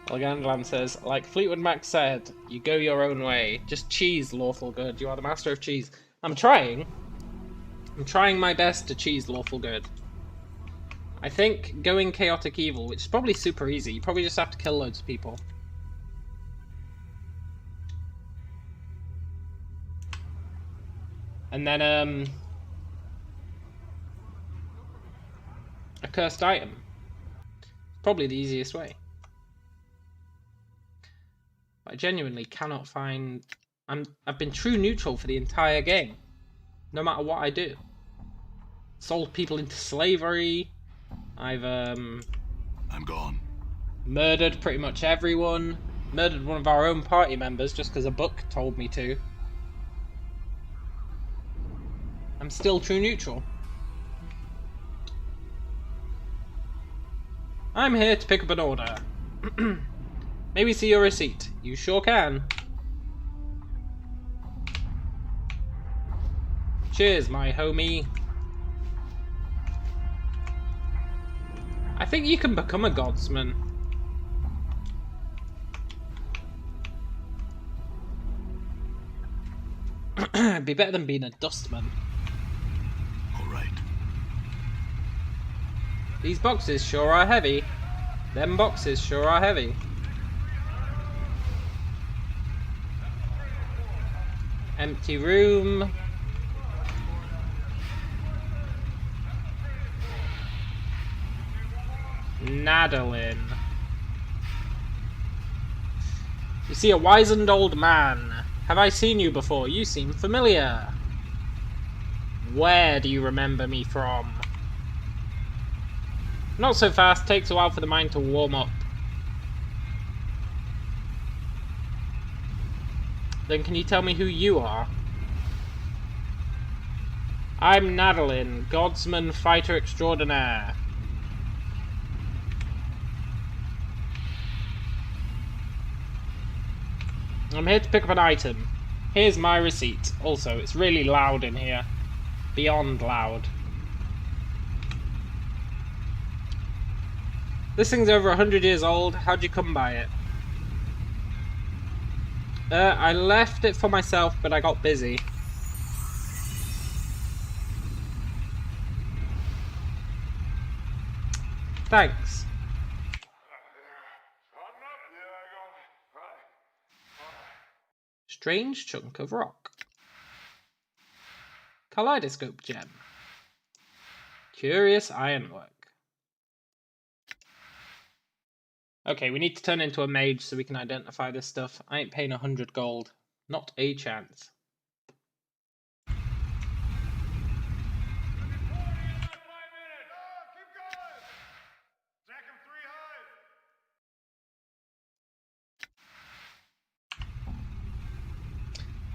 Organdlam says, like Fleetwood Mac said, you go your own way. Just cheese, lawful good. You are the master of cheese. I'm trying. I'm trying my best to cheese lawful good. I think going chaotic evil, which is probably super easy. You probably just have to kill loads of people. And then, a cursed item. Probably the easiest way. But I genuinely cannot find... I've been true neutral for the entire game. No matter what I do. Sold people into slavery. I've I'm gone. murdered pretty much everyone. Murdered one of our own party members just because a book told me to. I'm still true neutral. I'm here to pick up an order. Maybe see your receipt. You sure can. Cheers, my homie. I think you can become a godsman. It'd be better than being a dustman. All right. These boxes sure are heavy. Them boxes sure are heavy. Empty room. Nadalin. You see a wizened old man. Have I seen you before? You seem familiar. Where do you remember me from? Not so fast. Takes a while for the mind to warm up. Then can you tell me who you are? I'm Nadalin, Godsman Fighter Extraordinaire. I'm here to pick up an item. Here's my receipt. Also, it's really loud in here. Beyond loud. This thing's over 100 years old. How'd you come by it? I left it for myself, but I got busy. Thanks. Strange chunk of rock. Kaleidoscope gem. Curious ironwork. Okay, we need to turn into a mage so we can identify this stuff. I ain't paying 100 gold. Not a chance.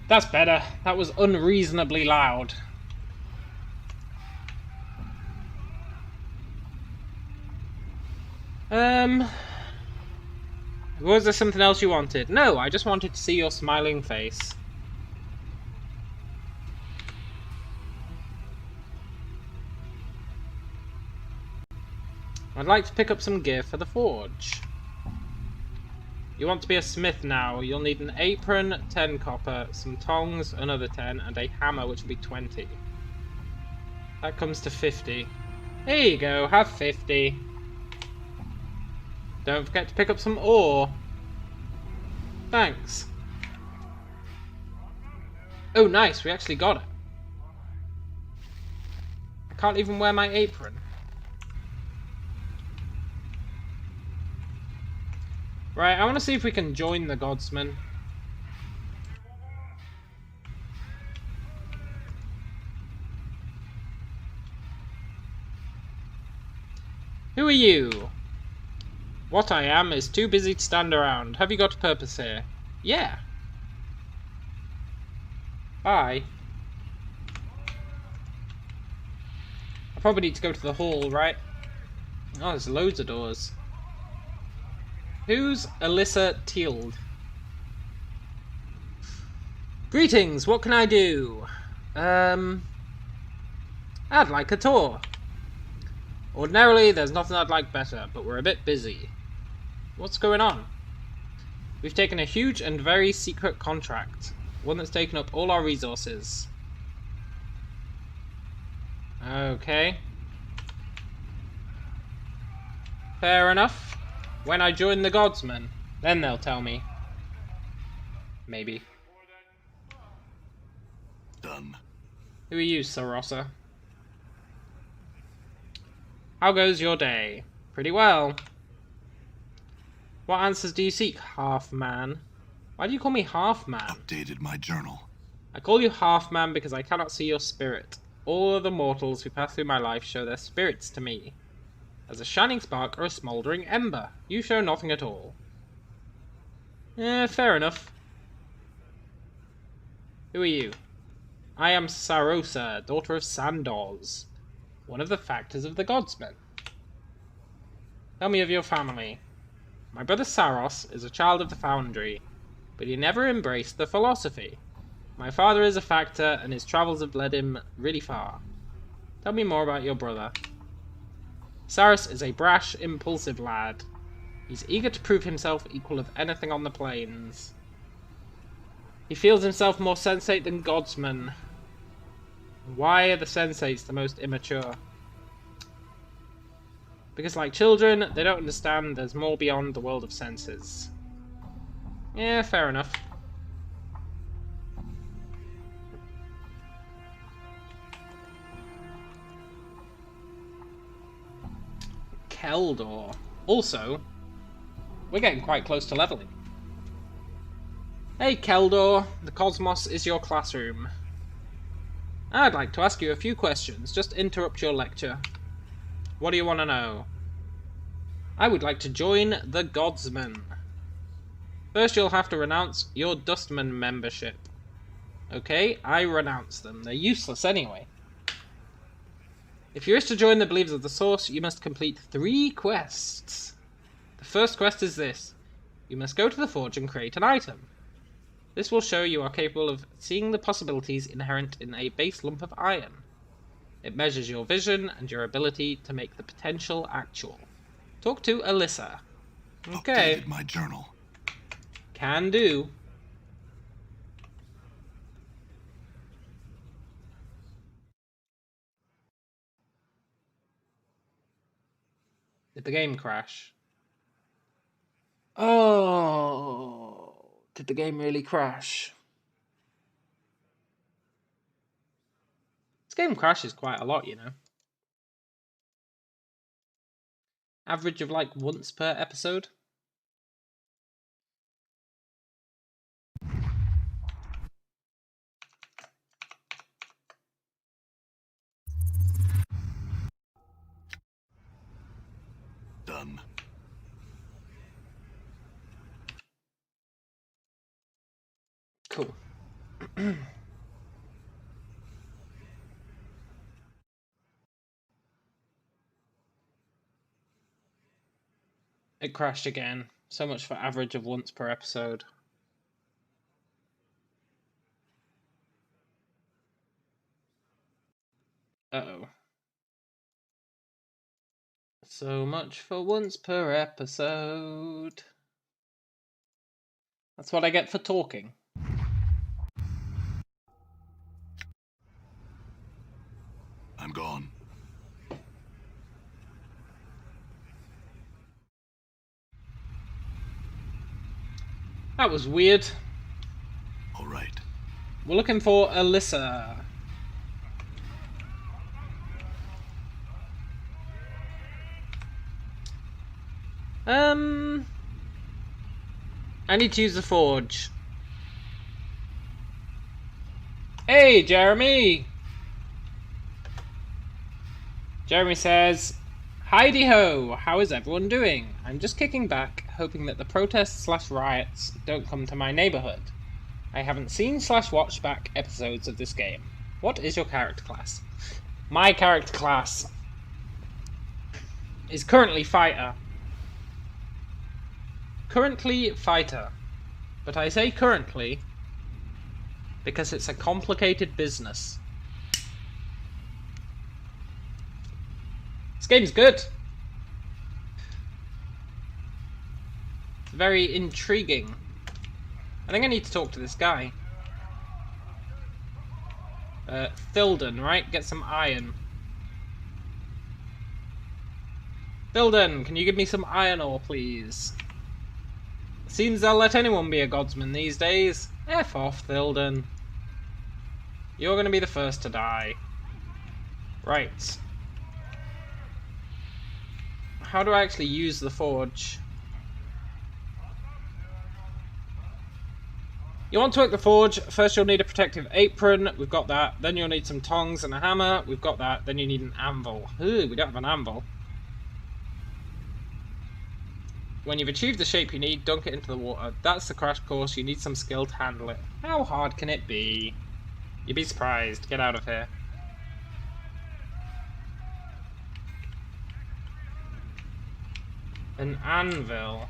That's better. That was unreasonably loud. Was there something else you wanted? No, I just wanted to see your smiling face. I'd like to pick up some gear for the forge. You want to be a smith now. You'll need an apron, 10 copper, some tongs, another 10, and a hammer, which will be 20. That comes to 50. Here you go, have 50. Don't forget to pick up some ore. Thanks. Oh, nice, we actually got it. I can't even wear my apron. Right, I want to see if we can join the Godsman. Who are you? What I am is too busy to stand around. Have you got a purpose here? Yeah. Bye. I probably need to go to the hall, right? Oh, there's loads of doors. Who's Alyssa Teald? Greetings, what can I do? I'd like a tour. Ordinarily, there's nothing I'd like better, but we're a bit busy. What's going on? We've taken a huge and very secret contract. One that's taken up all our resources. Okay. Fair enough. When I join the Godsman, then they'll tell me. Maybe. Done. Who are you, Sarossa? How goes your day? Pretty well. What answers do you seek, half-man? Why do you call me half-man? Updated my journal. I call you half-man because I cannot see your spirit. All other mortals who pass through my life show their spirits to me. As a shining spark or a smouldering ember. You show nothing at all. Fair enough. Who are you? I am Sarosa, daughter of Sandoz, one of the factors of the Godsmen. Tell me of your family. My brother Saros is a child of the Foundry, but he never embraced the philosophy. My father is a factor, and his travels have led him really far. Tell me more about your brother. Saros is a brash, impulsive lad. He's eager to prove himself equal of anything on the plains. He feels himself more sensate than Godsman. Why are the sensates the most immature? Because like children, they don't understand there's more beyond the world of senses. Yeah, fair enough. Keldor. Also, we're getting quite close to leveling. Hey Keldor, the cosmos is your classroom. I'd like to ask you a few questions, just interrupt your lecture. What do you want to know? I would like to join the Godsmen. First you'll have to renounce your Dustman membership. Okay, I renounce them. They're useless anyway. If you wish to join the Believers of the Source, you must complete 3 quests. The first quest is this. You must go to the forge and create an item. This will show you are capable of seeing the possibilities inherent in a base lump of iron. It measures your vision and your ability to make the potential actual. Talk to Alyssa. Okay. Updated my journal. Can do. Did the game crash? Oh, did the game really crash? This game crashes quite a lot, you know. Average of like once per episode. Done. Cool. It crashed again. So much for average of once per episode. Uh-oh. So much for once per episode. That's what I get for talking. I'm gone. That was weird. All right. We're looking for Alyssa. I need to use the forge. Hey, Jeremy! Jeremy says, "Heidi-ho, how is everyone doing? I'm just kicking back, hoping that the protests/riots don't come to my neighborhood. I haven't seen/watched back episodes of this game. What is your character class?" My character class is currently fighter. Currently fighter. But I say currently because it's a complicated business. This game's good. It's very intriguing. I think I need to talk to this guy. Thilden, right? Get some iron. Thilden, can you give me some iron ore, please? Seems they'll let anyone be a godsman these days. F off, Thilden. You're gonna be the first to die. Right. How do I actually use the forge? You want to work the forge, first you'll need a protective apron, we've got that. Then you'll need some tongs and a hammer, we've got that. Then you need an anvil. Ooh, we don't have an anvil. When you've achieved the shape you need, dunk it into the water. That's the crash course, you need some skill to handle it. How hard can it be? You'd be surprised. Get out of here. An anvil.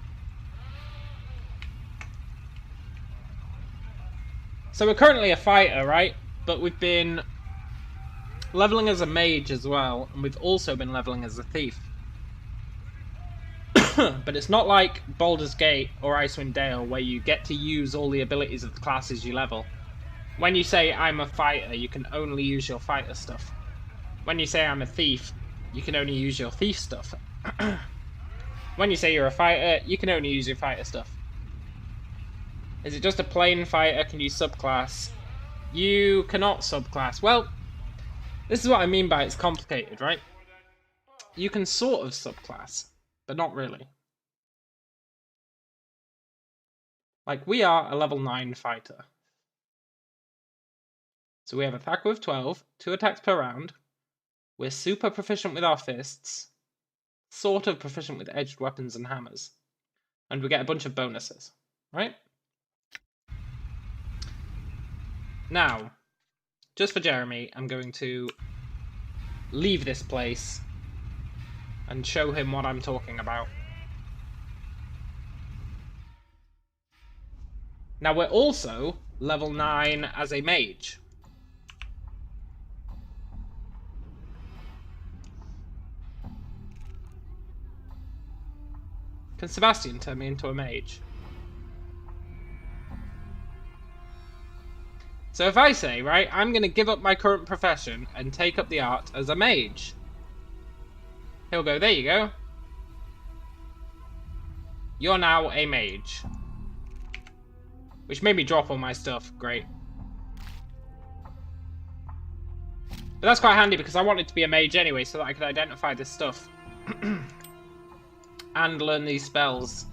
So we're currently a fighter, right? But we've been leveling as a mage as well, and we've also been leveling as a thief. But it's not like Baldur's Gate or Icewind Dale, where you get to use all the abilities of the classes you level. When you say I'm a fighter, you can only use your fighter stuff. When you say I'm a thief, you can only use your thief stuff. When you say you're a fighter, you can only use your fighter stuff. Is it just a plain fighter? Can you subclass? You cannot subclass. Well, this is what I mean by it's complicated, right? You can sort of subclass, but not really. Like, we are a level 9 fighter. So we have attack with 12, 2 attacks per round. We're super proficient with our fists. Sort of proficient with edged weapons and hammers. And we get a bunch of bonuses, right? Now, just for Jeremy, I'm going to leave this place and show him what I'm talking about. Now, we're also level 9 as a mage. Can Sebastian turn me into a mage? So if I say, right, I'm going to give up my current profession and take up the art as a mage. He'll go, there you go. You're now a mage. Which made me drop all my stuff. Great. But that's quite handy because I wanted to be a mage anyway so that I could identify this stuff. And learn these spells.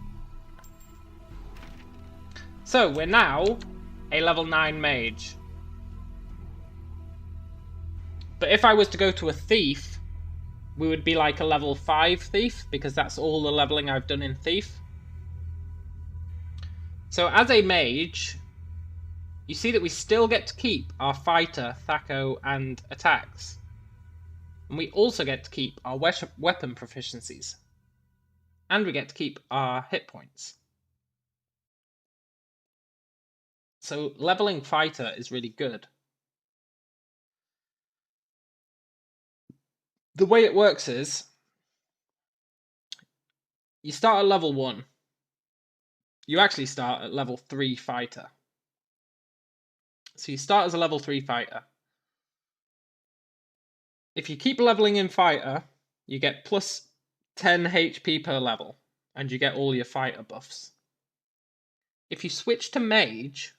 So, we're now a level 9 mage. But if I was to go to a thief, we would be like a level 5 thief, because that's all the leveling I've done in thief. So as a mage, you see that we still get to keep our fighter, Thaco, and attacks. And we also get to keep our weapon proficiencies. And we get to keep our hit points. So leveling fighter is really good. The way it works is, you start at level 1. You actually start at level 3 fighter. So you start as a level 3 fighter. If you keep leveling in fighter, you get plus 10 HP per level, and you get all your fighter buffs. If you switch to mage,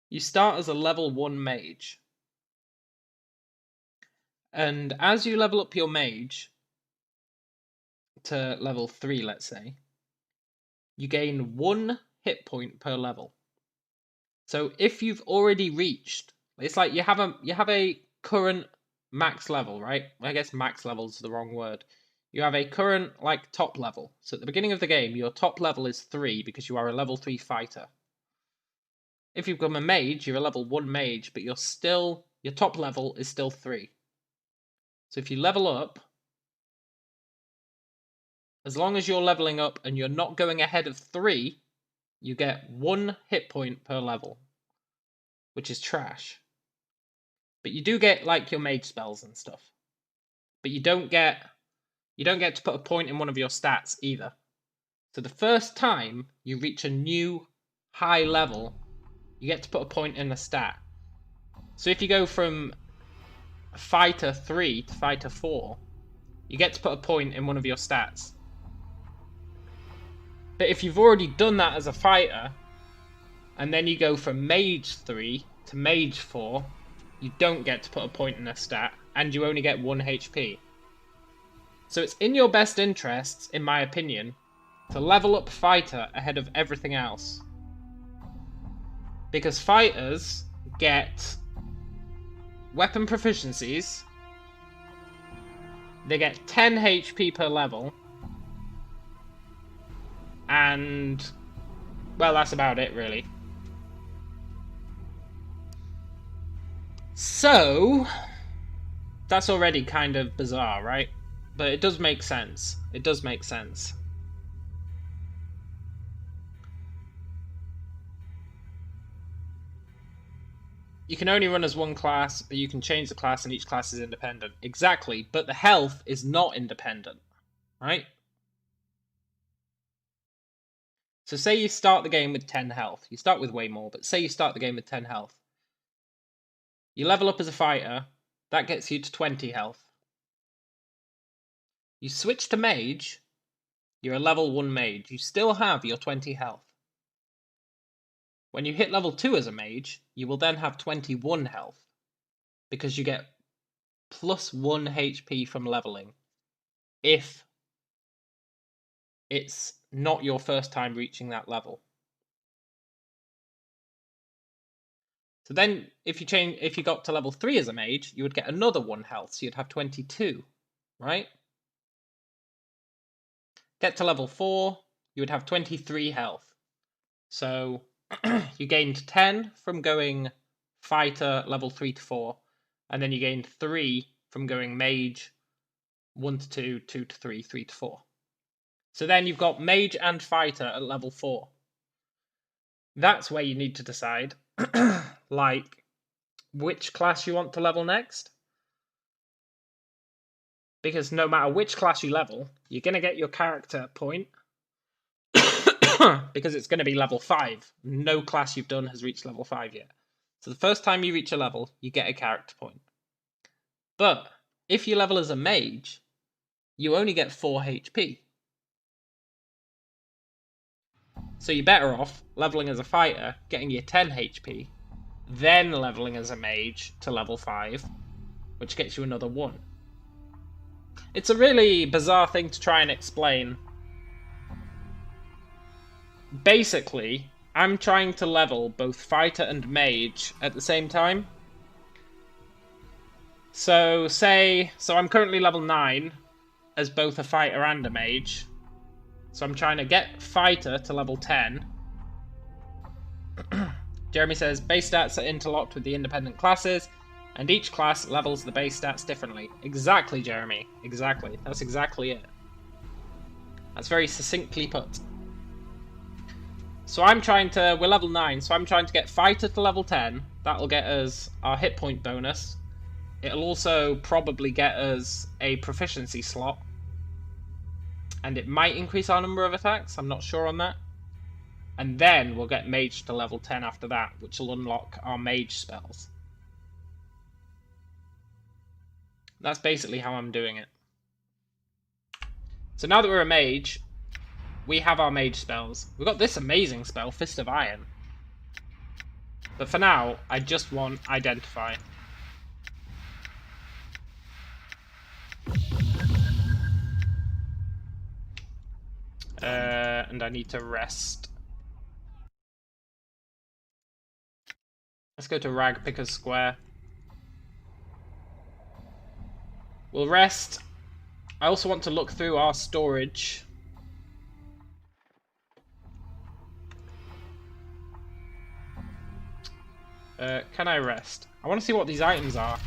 you start as a level 1 mage. And as you level up your mage to level 3, let's say, you gain 1 hit point per level. So if you've already reached, it's like you have a current max level, right? I guess max level is the wrong word. You have a current, like, top level. So at the beginning of the game, your top level is 3 because you are a level 3 fighter. If you become a mage, you're a level 1 mage, but your top level is still 3. So if you level up, as long as you're leveling up and you're not going ahead of 3, you get 1 hit point per level, which is trash. But you do get, like, your mage spells and stuff. But you don't get to put a point in one of your stats either. So the first time you reach a new high level, you get to put a point in a stat. So if you go from Fighter 3 to Fighter 4, you get to put a point in one of your stats. But if you've already done that as a fighter, and then you go from Mage 3 to Mage 4, you don't get to put a point in a stat, and you only get 1 HP. So it's in your best interests, in my opinion, to level up fighter ahead of everything else. Because fighters get weapon proficiencies. They get 10 HP per level. And, well, that's about it, really. So, that's already kind of bizarre, right? But it does make sense. It does make sense. You can only run as one class, but you can change the class and each class is independent. Exactly, but the health is not independent, right? So say you start the game with 10 health. You start with way more, but say you start the game with 10 health. You level up as a fighter, that gets you to 20 health. You switch to mage, you're a level 1 mage. You still have your 20 health. When you hit level 2 as a mage, you will then have 21 health, because you get plus 1 HP from leveling, if it's not your first time reaching that level. So then, if you got to level 3 as a mage, you would get another 1 health, so you'd have 22, right? Get to level 4, you would have 23 health. So you gained 10 from going fighter level 3 to 4, and then you gained 3 from going mage 1 to 2, 2 to 3, 3 to 4. So then you've got mage and fighter at level 4. That's where you need to decide, like, which class you want to level next. Because no matter which class you level, you're going to get your character point. Because it's going to be level 5. No class you've done has reached level 5 yet. So the first time you reach a level, you get a character point. But if you level as a mage, you only get 4 HP. So you're better off leveling as a fighter, getting your 10 HP, then leveling as a mage to level 5, which gets you another 1. It's a really bizarre thing to try and explain. Basically, I'm trying to level both fighter and mage at the same time. So I'm currently level 9 as both a fighter and a mage. So I'm trying to get fighter to level 10. Jeremy says, base stats are interlocked with the independent classes, and each class levels the base stats differently. Exactly, Jeremy. Exactly. That's exactly it. That's very succinctly put. So we're level 9, so I'm trying to get fighter to level 10. That'll get us our hit point bonus. It'll also probably get us a proficiency slot. And it might increase our number of attacks, I'm not sure on that. And then we'll get mage to level 10 after that, which will unlock our mage spells. That's basically how I'm doing it. So now that we're a mage, we have our mage spells. We've got this amazing spell, Fist of Iron. But for now, I just want Identify. And I need to rest. Let's go to Rag Picker's Square. We'll rest. I also want to look through our storage. Can I rest? I want to see what these items are.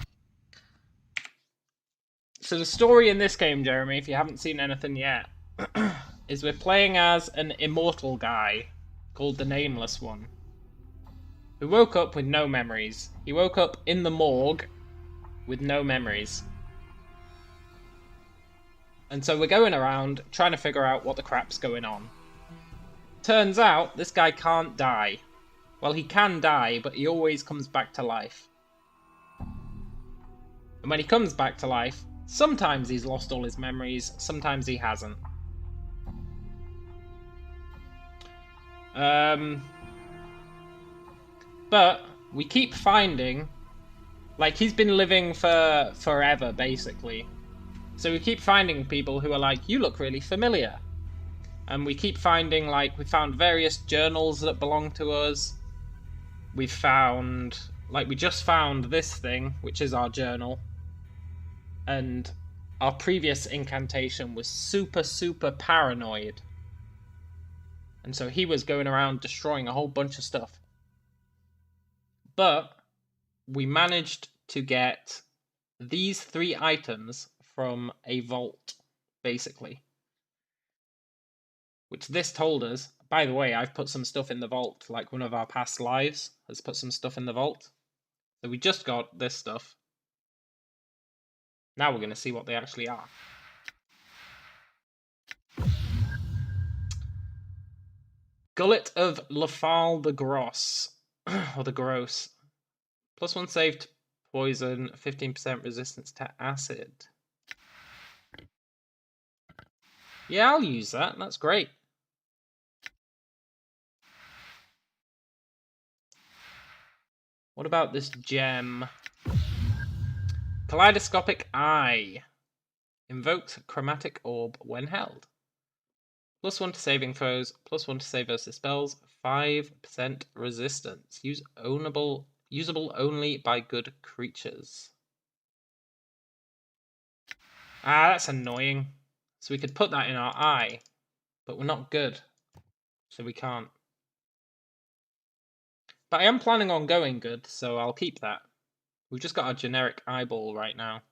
So the story in this game, Jeremy, if you haven't seen anything yet, is we're playing as an immortal guy called the Nameless One, who woke up with no memories. He woke up in the morgue with no memories. And so we're going around trying to figure out what the crap's going on. Turns out this guy can't die. Well, he can die, but he always comes back to life. And when he comes back to life, sometimes he's lost all his memories, sometimes he hasn't. But we keep finding, like, he's been living for forever, basically. So we keep finding people who are like, you look really familiar. And we keep finding, like, we found various journals that belong to us. we found, like, we just found this thing, which is our journal, and our previous incantation was super, super paranoid. And so he was going around destroying a whole bunch of stuff. But we managed to get these 3 items from a vault, basically. Which this told us, by the way, I've put some stuff in the vault, like one of our past lives has put some stuff in the vault. So we just got this stuff. Now we're going to see what they actually are. Gullet of Lafal the Gross, or the Gross. +1 save to poison, 15% resistance to acid. Yeah, I'll use that. That's great. What about this gem? Kaleidoscopic Eye. Invoked Chromatic Orb when held. +1 to saving throws, +1 to save versus spells, 5% resistance. Usable only by good creatures. Ah, that's annoying. So we could put that in our eye, but we're not good, so we can't. But I am planning on going good, so I'll keep that. We've just got our generic eyeball right now.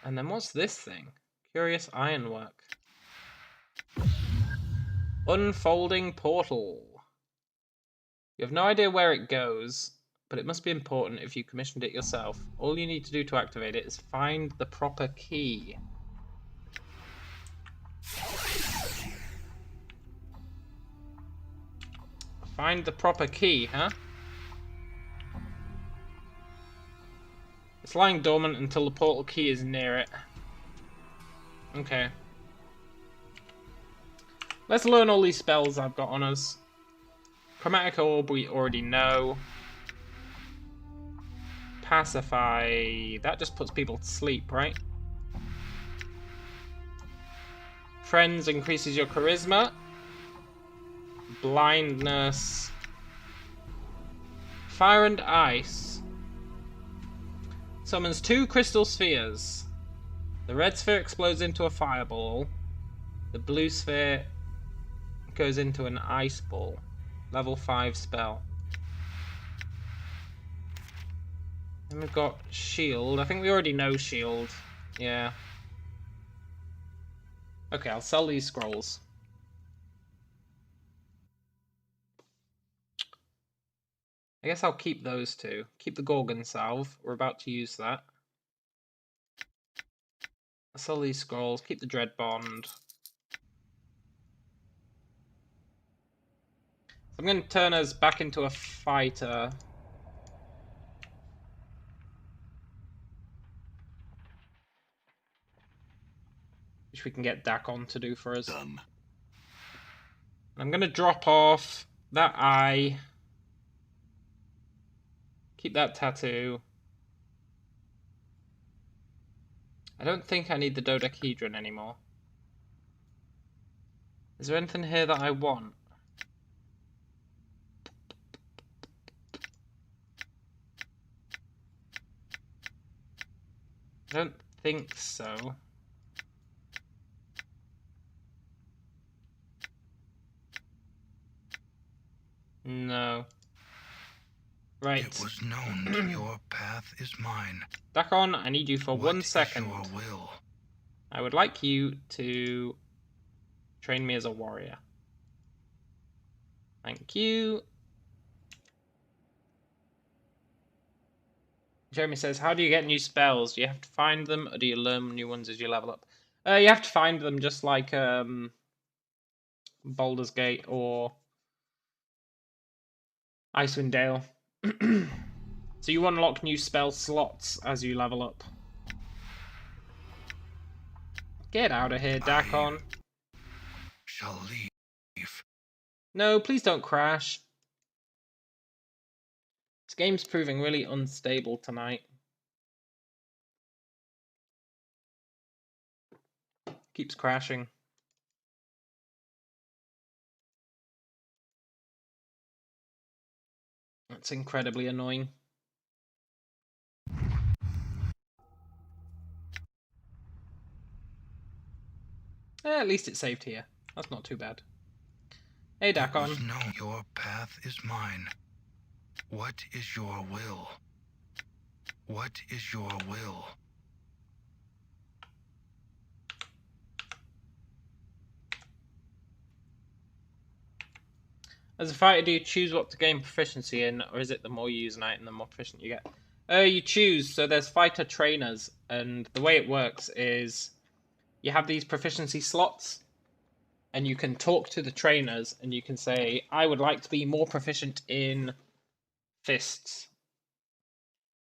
And then what's this thing? Curious Ironwork. Unfolding Portal. You have no idea where it goes, but it must be important if you commissioned it yourself. All you need to do to activate it is find the proper key. Find the proper key, huh? It's lying dormant until the portal key is near it. Okay. Let's learn all these spells I've got on us. Chromatic Orb we already know. Pacify. That just puts people to sleep, right? Friends increases your charisma. Blindness. Fire and Ice. Summons 2 crystal spheres. The red sphere explodes into a fireball. The blue sphere goes into an ice ball. Level 5 spell. Then we've got shield. I think we already know shield. Yeah. Okay, I'll sell these scrolls. I guess I'll keep those 2. Keep the Gorgon Salve. We're about to use that. I'll sell these scrolls. Keep the Dread Bond. I'm going to turn us back into a fighter. Which we can get Dakon to do for us. Done. I'm going to drop off that eye. Keep that tattoo. I don't think I need the dodecahedron anymore. Is there anything here that I want? I don't think so. No. Right. It was known your path is mine. Dakon, I need you for What 1 is second. your will? I would like you to train me as a warrior. Thank you. Jeremy says, how do you get new spells? Do you have to find them, or do you learn new ones as you level up? You have to find them, just like Baldur's Gate or Icewind Dale. So you unlock new spell slots as you level up. Get out of here, Dakon. Shall leave. No, please don't crash. This game's proving really unstable tonight. Keeps crashing. That's incredibly annoying. At least it's saved here. That's not too bad. Hey, It was Dakon. known your path is mine. What is your will? What is your will? As a fighter, do you choose what to gain proficiency in, or is it the more you use an item, the more proficient you get? You choose. So there's fighter trainers, and the way it works is you have these proficiency slots, and you can talk to the trainers, and you can say, I would like to be more proficient in fists.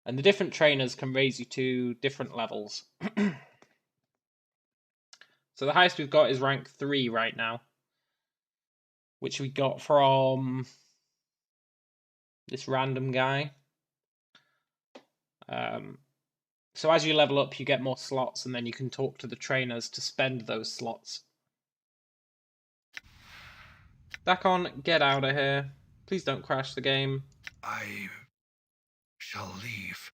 And the different trainers can raise you to different levels. So the highest we've got is rank 3 right now, which we got from this random guy. So as you level up, you get more slots, and then you can talk to the trainers to spend those slots. Dakon, get out of here. Please don't crash the game. I shall leave.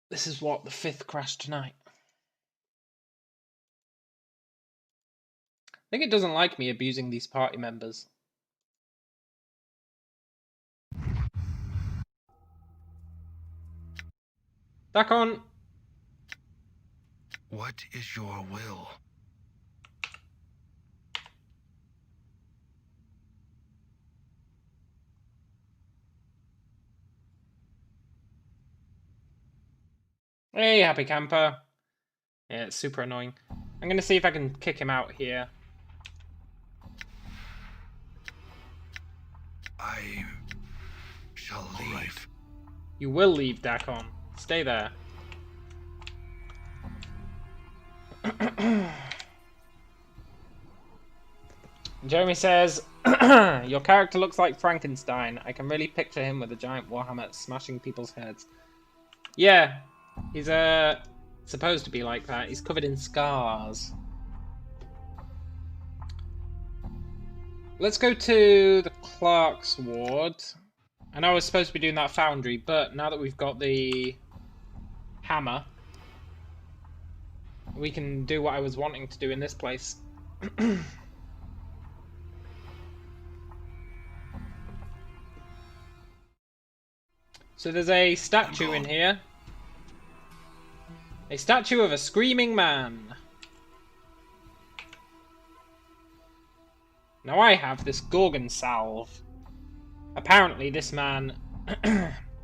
This is what the 5th crash tonight. I think it doesn't like me abusing these party members. Dakon! What is your will? Hey, happy camper. Yeah, it's super annoying. I'm gonna see if I can kick him out here. I shall leave. Right. You will leave, Dakon. Stay there. Jeremy says, your character looks like Frankenstein. I can really picture him with a giant warhammer smashing people's heads. Yeah, he's supposed to be like that. He's covered in scars. Let's go to the Clerk's Ward. I know I was supposed to be doing that foundry, but now that we've got the hammer, we can do what I was wanting to do in this place. So there's a statue in here. A statue of a screaming man. Now I have this Gorgon salve. Apparently this man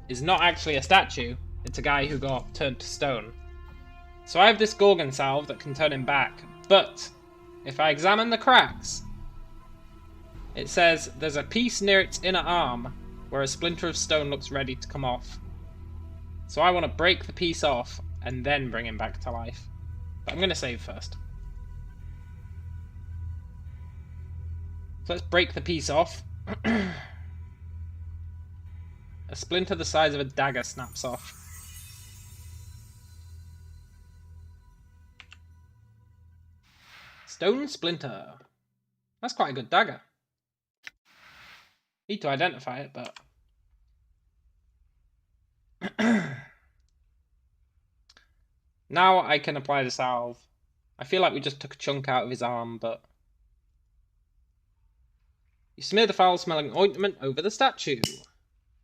is not actually a statue. It's a guy who got turned to stone. So I have this Gorgon salve that can turn him back. But if I examine the cracks, it says there's a piece near its inner arm where a splinter of stone looks ready to come off. So I want to break the piece off and then bring him back to life. But I'm going to save first. So let's break the piece off. A splinter the size of a dagger snaps off. Stone splinter. That's quite a good dagger. Need to identify it, but... Now I can apply the salve. I feel like we just took a chunk out of his arm, but... You smear the foul-smelling ointment over the statue.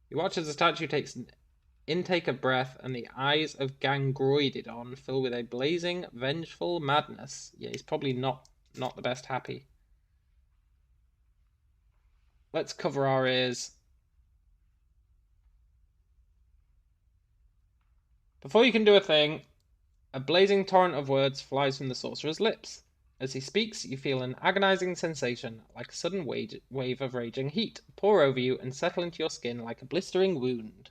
You watch as the statue takes an intake of breath, and the eyes of Gangroididon fill with a blazing, vengeful madness. Yeah, he's probably not the best happy. Let's cover our ears. Before you can do a thing, a blazing torrent of words flies from the sorcerer's lips. As he speaks, you feel an agonizing sensation, like a sudden wave of raging heat, pour over you and settle into your skin like a blistering wound.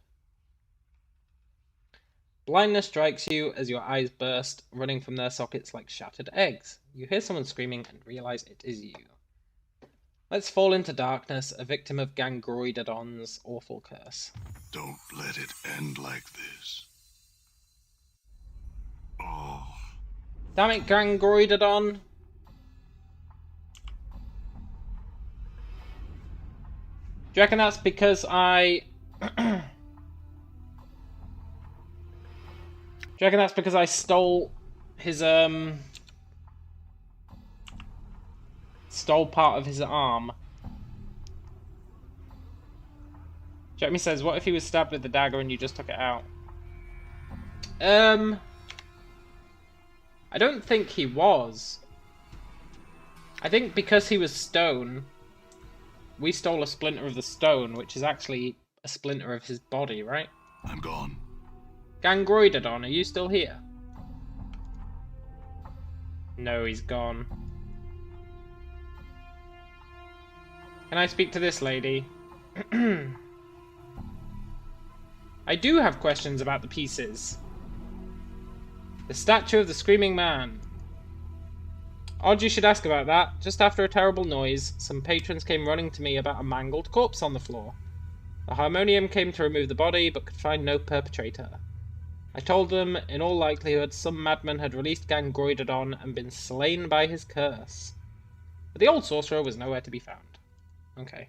Blindness strikes you as your eyes burst, running from their sockets like shattered eggs. You hear someone screaming and realize it is you. Let's fall into darkness, a victim of Gangroididon's awful curse. Don't let it end like this. Oh, Damn it, Gangroidodon. Do you reckon that's because I... Do you reckon that's because I stole his, stole part of his arm? Jeremy says, what if he was stabbed with the dagger and you just took it out? I don't think he was. I think because he was stone, we stole a splinter of the stone, which is actually a splinter of his body, right? I'm gone. Gangroidodon, are you still here? No, he's gone. Can I speak to this lady? I do have questions about the pieces. The statue of the Screaming Man. Odd you should ask about that. Just after a terrible noise, some patrons came running to me about a mangled corpse on the floor. The harmonium came to remove the body, but could find no perpetrator. I told them, in all likelihood, some madman had released Gangroidodon and been slain by his curse. But the old sorcerer was nowhere to be found. Okay.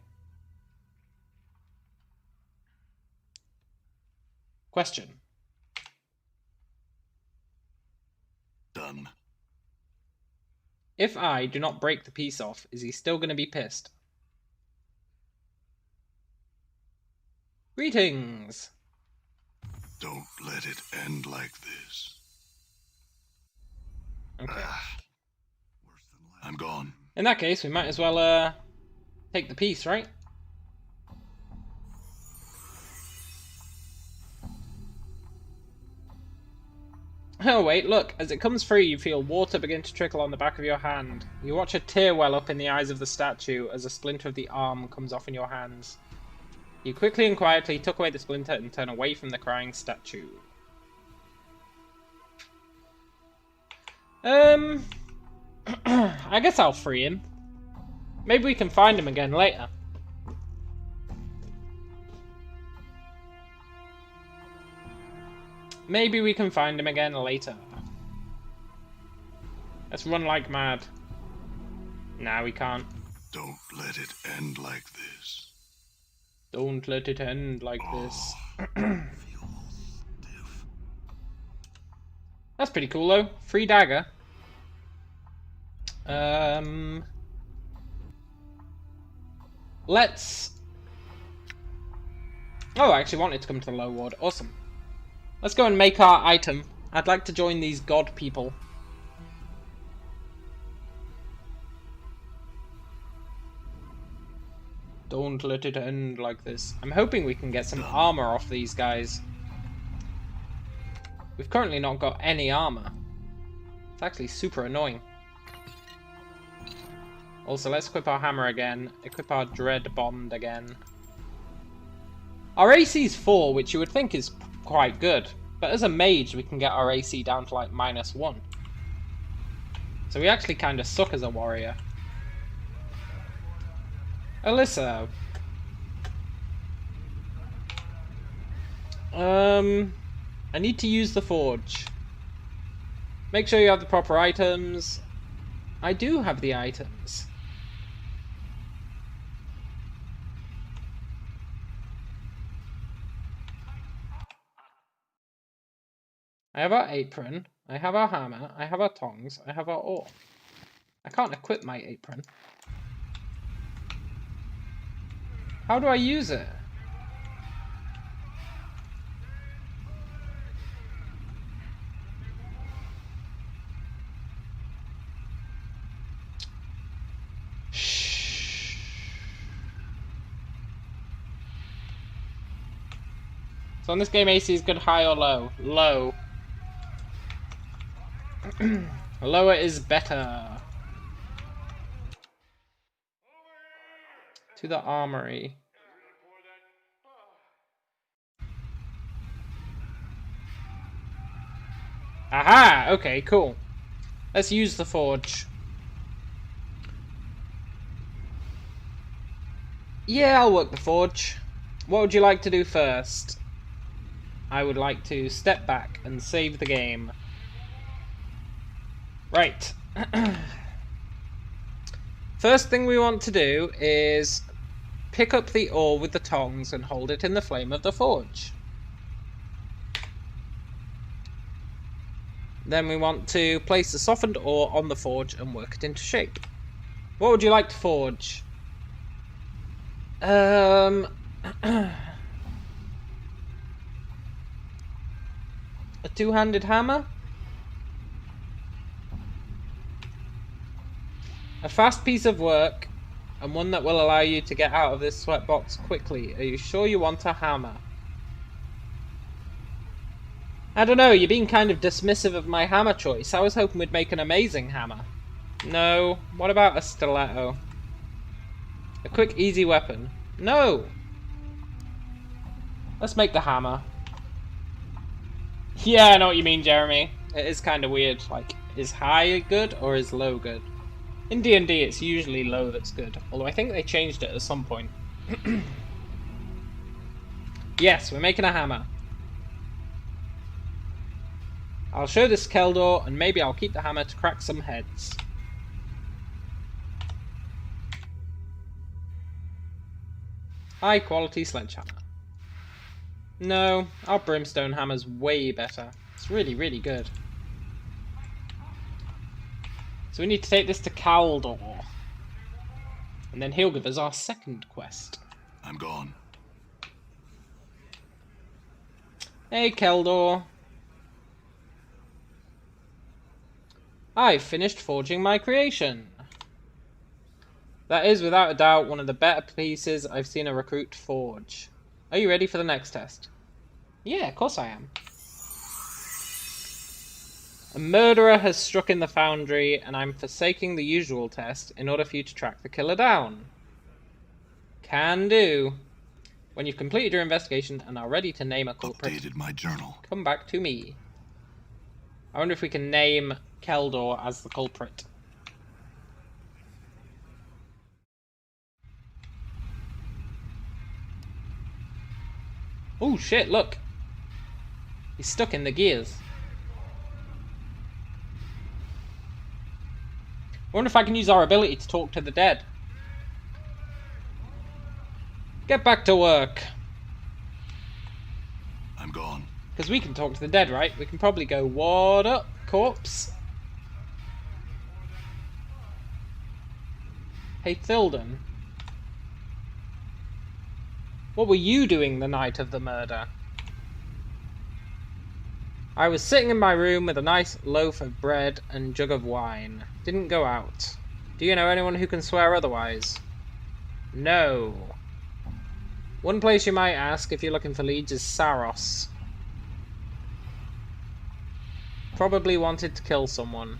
Question. Done. If I do not break the piece off, is he still going to be pissed? Greetings! Don't let it end like this. Okay. I'm gone. In that case, we might as well, take the piece, right? Oh wait, look, as it comes free you feel water begin to trickle on the back of your hand. You watch a tear well up in the eyes of the statue as a splinter of the arm comes off in your hands. You quickly and quietly tuck away the splinter and turn away from the crying statue. I guess I'll free him. Maybe we can find him again later. Maybe we can find him again later. Let's run like mad. Nah, we can't. Don't let it end like this. Don't let it end like this. That's pretty cool though. Free dagger. Let's... Oh, I actually wanted to come to the low ward. Awesome. Let's go and make our item. I'd like to join these god people. Don't let it end like this. I'm hoping we can get some armor off these guys. We've currently not got any armor. It's actually super annoying. Also, let's equip our hammer again. Equip our dread bond again. Our AC is 4, which you would think is quite good. But as a mage, we can get our AC down to like -1. So we actually kind of suck as a warrior. Alyssa. I need to use the forge. Make sure you have the proper items. I do have the items. I have our apron, I have our hammer, I have our tongs, I have our ore. I can't equip my apron. How do I use it? Shh. So on this game, AC is good, high or low? Low. Lower is better. To the armory. Aha! Okay, cool. Let's use the forge. Yeah, I'll work the forge. What would you like to do first? I would like to step back and save the game. Right. First thing we want to do is pick up the ore with the tongs and hold it in the flame of the forge. Then we want to place the softened ore on the forge and work it into shape. What would you like to forge? A two-handed hammer? A fast piece of work, and one that will allow you to get out of this sweatbox quickly. Are you sure you want a hammer? I don't know, you're being kind of dismissive of my hammer choice. I was hoping we'd make an amazing hammer. No. What about a stiletto? A quick, easy weapon. No! Let's make the hammer. Yeah, I know what you mean, Jeremy. It is kind of weird. Like, is high good or is low good? In D&D, it's usually low that's good. Although I think they changed it at some point. Yes, we're making a hammer. I'll show this Keldor, and maybe I'll keep the hammer to crack some heads. High quality sledgehammer. No, our brimstone hammer's way better. It's really, really good. So we need to take this to Kaldor. And then he'll give us our second quest. I'm gone. Hey, Keldor. I've finished forging my creation. That is, without a doubt, one of the better pieces I've seen a recruit forge. Are you ready for the next test? Yeah, of course I am. A murderer has struck in the foundry, and I'm forsaking the usual test in order for you to track the killer down. Can do. When you've completed your investigation and are ready to name a culprit, Updated my journal. come back to me. I wonder if we can name Keldor as the culprit. Oh shit, look! He's stuck in the gears. I wonder if I can use our ability to talk to the dead. Get back to work. I'm gone. Because we can talk to the dead, right? We can probably go, what up, corpse? Hey, Thilden. What were you doing the night of the murder? I was sitting in my room with a nice loaf of bread and jug of wine. Didn't go out. Do you know anyone who can swear otherwise? No. One place you might ask if you're looking for leads is Saros. Probably wanted to kill someone.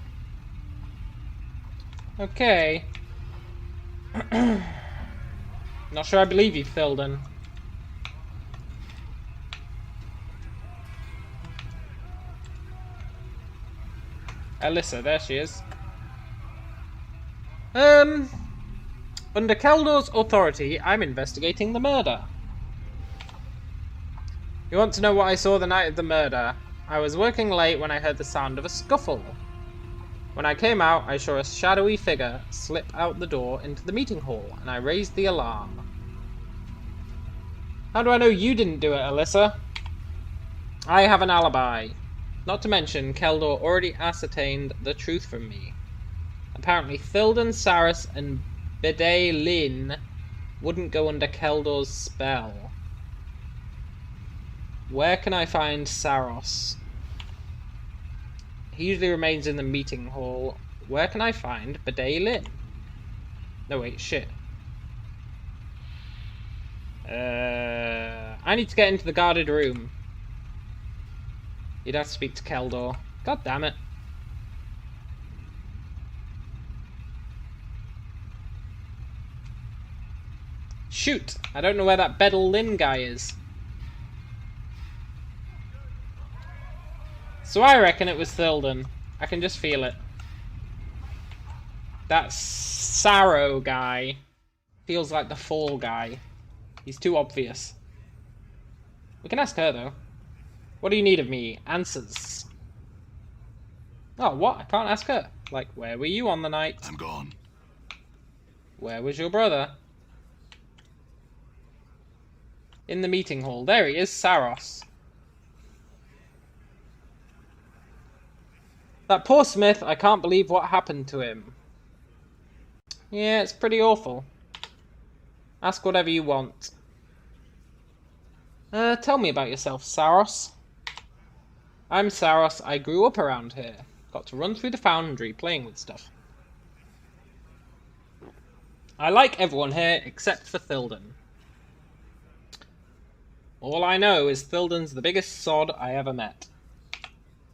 Okay. Not sure I believe you, Thilden. Alyssa, there she is. Under Keldor's authority, I'm investigating the murder. You want to know what I saw the night of the murder? I was working late when I heard the sound of a scuffle. When I came out, I saw a shadowy figure slip out the door into the meeting hall, and I raised the alarm. How do I know you didn't do it, Alyssa? I have an alibi. Not to mention, Keldor already ascertained the truth from me. Apparently, Thilden, Saris, and Bidet Lin wouldn't go under Keldor's spell. Where can I find Saros? He usually remains in the meeting hall. Where can I find Bidet Lin? No, wait, shit. I need to get into the guarded room. You'd have to speak to Keldor. God damn it. Shoot! I don't know where that Bedell Lin guy is. So I reckon it was Thilden. I can just feel it. That Sarrow guy feels like the Fall guy. He's too obvious. We can ask her, though. What do you need of me? Answers. Oh, what? I can't ask her. Like, where were you on the night? I'm gone. Where was your brother? In the meeting hall. There he is, Saros. That poor Smith, I can't believe what happened to him. Yeah, it's pretty awful. Ask whatever you want. Tell me about yourself, Saros. I'm Saros. I grew up around here. Got to run through the foundry playing with stuff. I like everyone here except for Thilden. All I know is Thilden's the biggest sod I ever met.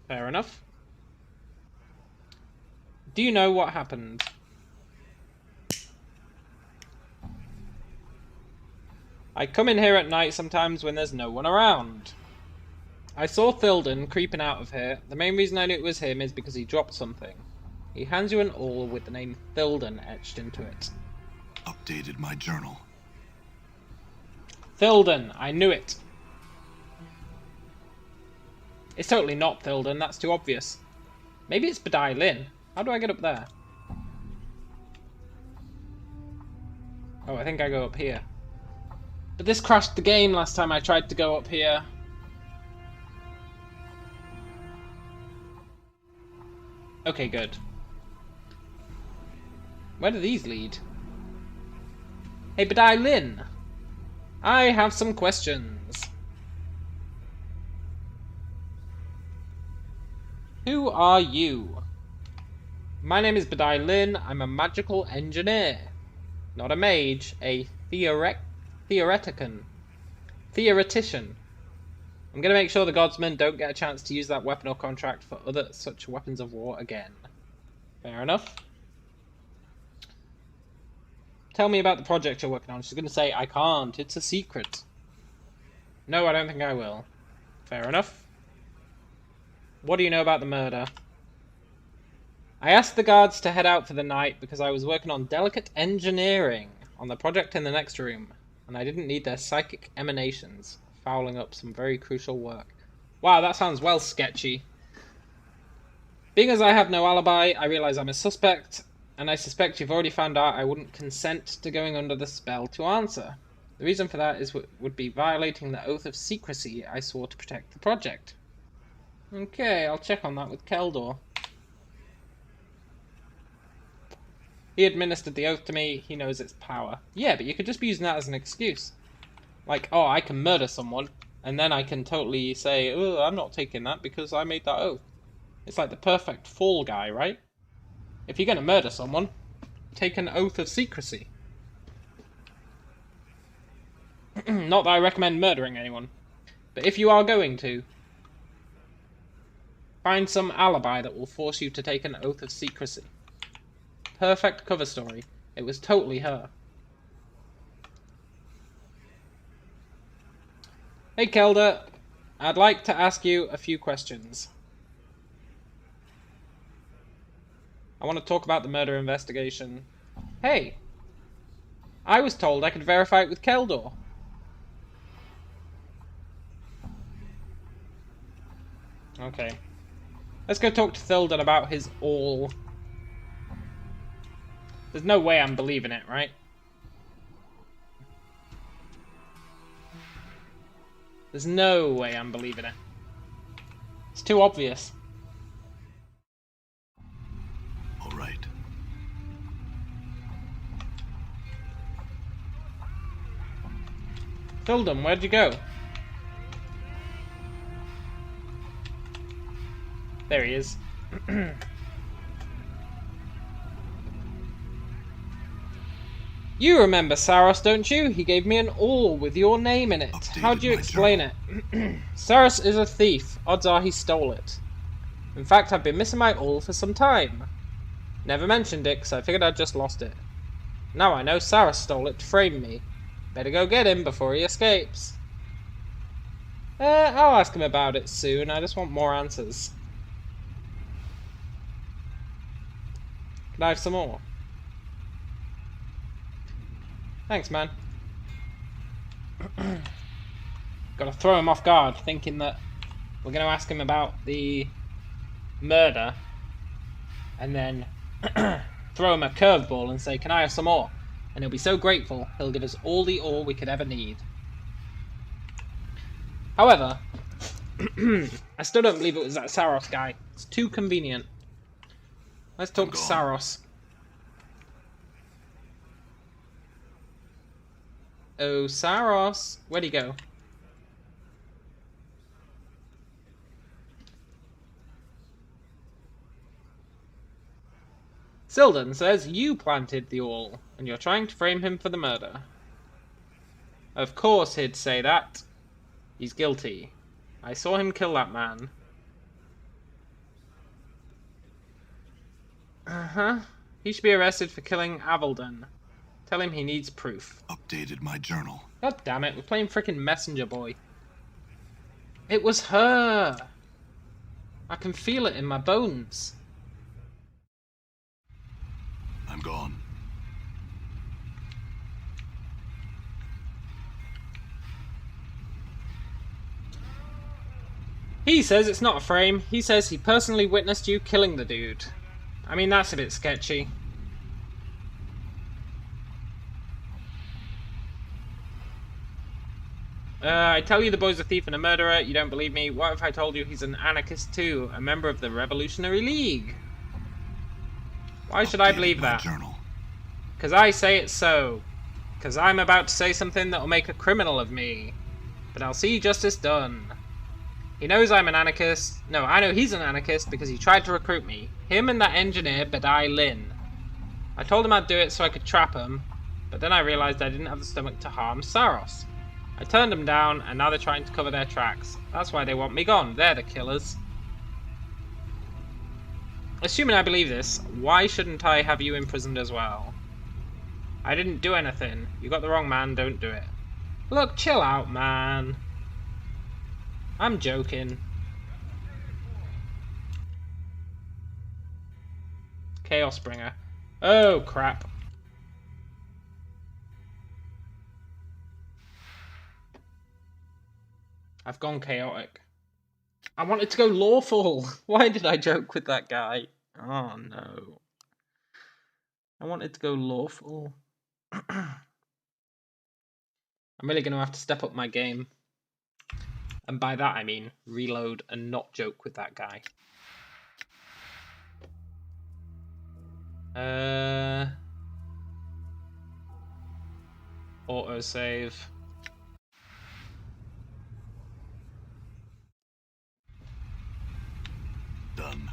Fair enough. Do you know what happened? I come in here at night sometimes when there's no one around. I saw Thilden creeping out of here. The main reason I knew it was him is because he dropped something. He hands you an awl with the name Thilden etched into it. Updated my journal. Thilden, I knew it. It's totally not Thilden, that's too obvious. Maybe it's Badai Lin. How do I get up there? Oh, I think I go up here. But this crashed the game last time I tried to go up here. Okay, good. Where do these lead? Hey, Badai Lin! I have some questions. Who are you? My name is Badai Lin. I'm a magical engineer. Not a mage, a theoretician. I'm going to make sure the Godsmen don't get a chance to use that weapon or contract for other such weapons of war again. Fair enough. Tell me about the project you're working on. She's going to say, I can't. It's a secret. No, I don't think I will. Fair enough. What do you know about the murder? I asked the guards to head out for the night because I was working on delicate engineering on the project in the next room, and I didn't need their psychic emanations fouling up some very crucial work. Wow, that sounds well sketchy. Being as I have no alibi, I realize I'm a suspect, and I suspect you've already found out I wouldn't consent to going under the spell to answer. The reason for that is would be violating the oath of secrecy I swore to protect the project. Okay, I'll check on that with Keldor. He administered the oath to me, he knows its power. Yeah, but you could just be using that as an excuse. Like, oh, I can murder someone, and then I can totally say, oh, I'm not taking that because I made that oath. It's like the perfect fall guy, right? If you're going to murder someone, take an oath of secrecy. Not that I recommend murdering anyone, but if you are going to, find some alibi that will force you to take an oath of secrecy. Perfect cover story. It was totally her. Hey Kelda, I'd like to ask you a few questions. I want to talk about the murder investigation. Hey! I was told I could verify it with Keldor. Okay. Let's go talk to Thilden about his awl. There's no way I'm believing it, right? There's no way I'm believing it. It's too obvious. All right. Thilden, where'd you go? There he is. You remember Saros, don't you? He gave me an awl with your name in it. How do you explain it? Saros is a thief. Odds are he stole it. In fact, I've been missing my awl for some time. Never mentioned it, so I figured I'd just lost it. Now I know Saros stole it to frame me. Better go get him before he escapes. I'll ask him about it soon. I just want more answers. Can I have some more? Thanks, man. Gotta throw him off guard, thinking that we're gonna ask him about the murder. and then throw him a curveball and say, "Can I have some ore?" And he'll be so grateful, he'll give us all the ore we could ever need. However, I still don't believe it was that Saros guy. It's too convenient. Let's talk to Saros. Oh, Saros. Where'd he go? Sildon says you planted the all, and you're trying to frame him for the murder. Of course he'd say that. He's guilty. I saw him kill that man. Uh-huh. He should be arrested for killing Avaldon. Tell him he needs proof. Updated my journal. God damn it, we're playing frickin' Messenger Boy. It was her! I can feel it in my bones. I'm gone. He says it's not a frame. He says he personally witnessed you killing the dude. I mean, that's a bit sketchy. I tell you the boy's a thief and a murderer. You don't believe me. What if I told you he's an anarchist too? A member of the Revolutionary League? Why should I believe that? Because I say it's so. Because I'm about to say something that'll make a criminal of me. But I'll see justice done. He knows I'm an anarchist. No, I know he's an anarchist because he tried to recruit me. Him and that engineer, Badai Lin. I told him I'd do it so I could trap him, but then I realized I didn't have the stomach to harm Saros. I turned them down, and now they're trying to cover their tracks. That's why they want me gone. They're the killers. Assuming I believe this, why shouldn't I have you imprisoned as well? I didn't do anything. You got the wrong man, don't do it. Look, chill out, man. I'm joking. Chaos Bringer. Oh, crap. I've gone chaotic. I wanted to go lawful. Why did I joke with that guy? Oh, no. I wanted to go lawful. I'm really going to have to step up my game. And by that I mean reload and not joke with that guy. Autosave. Done.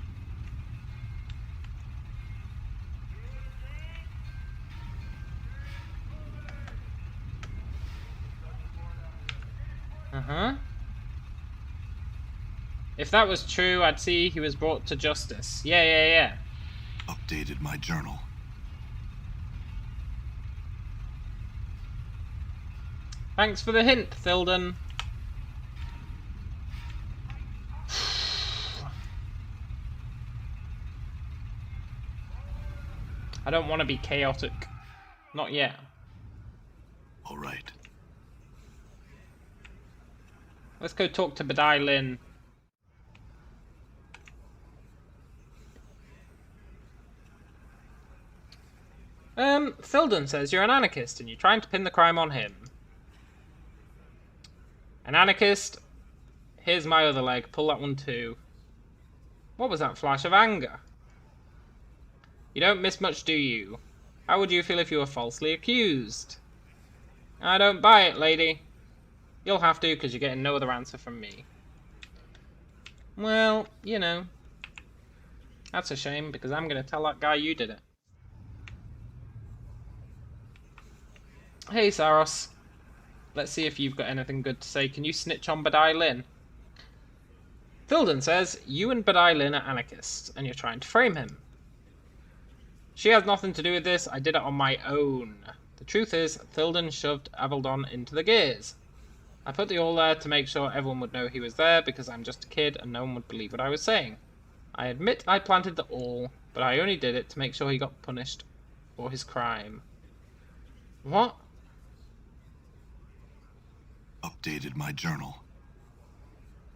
Uh-huh. If that was true, I'd see he was brought to justice. Yeah. Updated my journal. Thanks for the hint, Thilden. I don't want to be chaotic. Not yet. All right. Let's go talk to Badai Lin. Thilden says you're an anarchist and you're trying to pin the crime on him. An anarchist? Here's my other leg. Pull that one too. What was that flash of anger? You don't miss much, do you? How would you feel if you were falsely accused? I don't buy it, lady. You'll have to, because you're getting no other answer from me. Well, you know. That's a shame, because I'm going to tell that guy you did it. Hey, Saros. Let's see if you've got anything good to say. Can you snitch on Badai Lin? Thilden says, you and Badai Lin are anarchists, and you're trying to frame him. She has nothing to do with this. I did it on my own. The truth is, Thilden shoved Avaldon into the gears. I put the all there to make sure everyone would know he was there, because I'm just a kid and no one would believe what I was saying. I admit I planted the all, but I only did it to make sure he got punished for his crime. What? Updated my journal.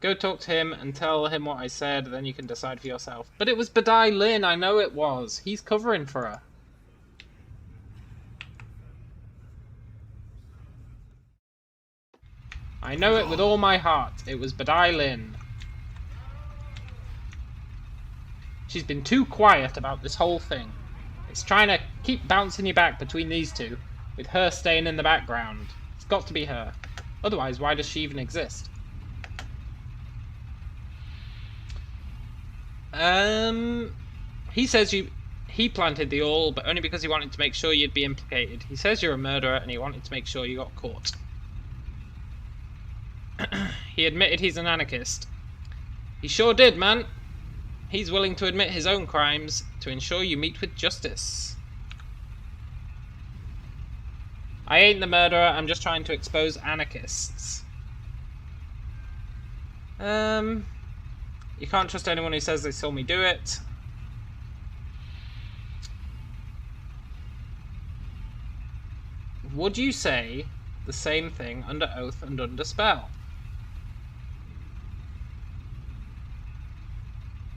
Go talk to him and tell him what I said, then you can decide for yourself. But it was Badai Lin, I know it was. He's covering for her. I know it with all my heart. It was Badai Lin. She's been too quiet about this whole thing. It's trying to keep bouncing you back between these two, with her staying in the background. It's got to be her. Otherwise, why does she even exist? He says he planted the all, but only because he wanted to make sure you'd be implicated. He says you're a murderer, and he wanted to make sure you got caught. He admitted he's an anarchist. He sure did, man. He's willing to admit his own crimes to ensure you meet with justice. I ain't the murderer, I'm just trying to expose anarchists. You can't trust anyone who says they saw me do it. Would you say the same thing under oath and under spell?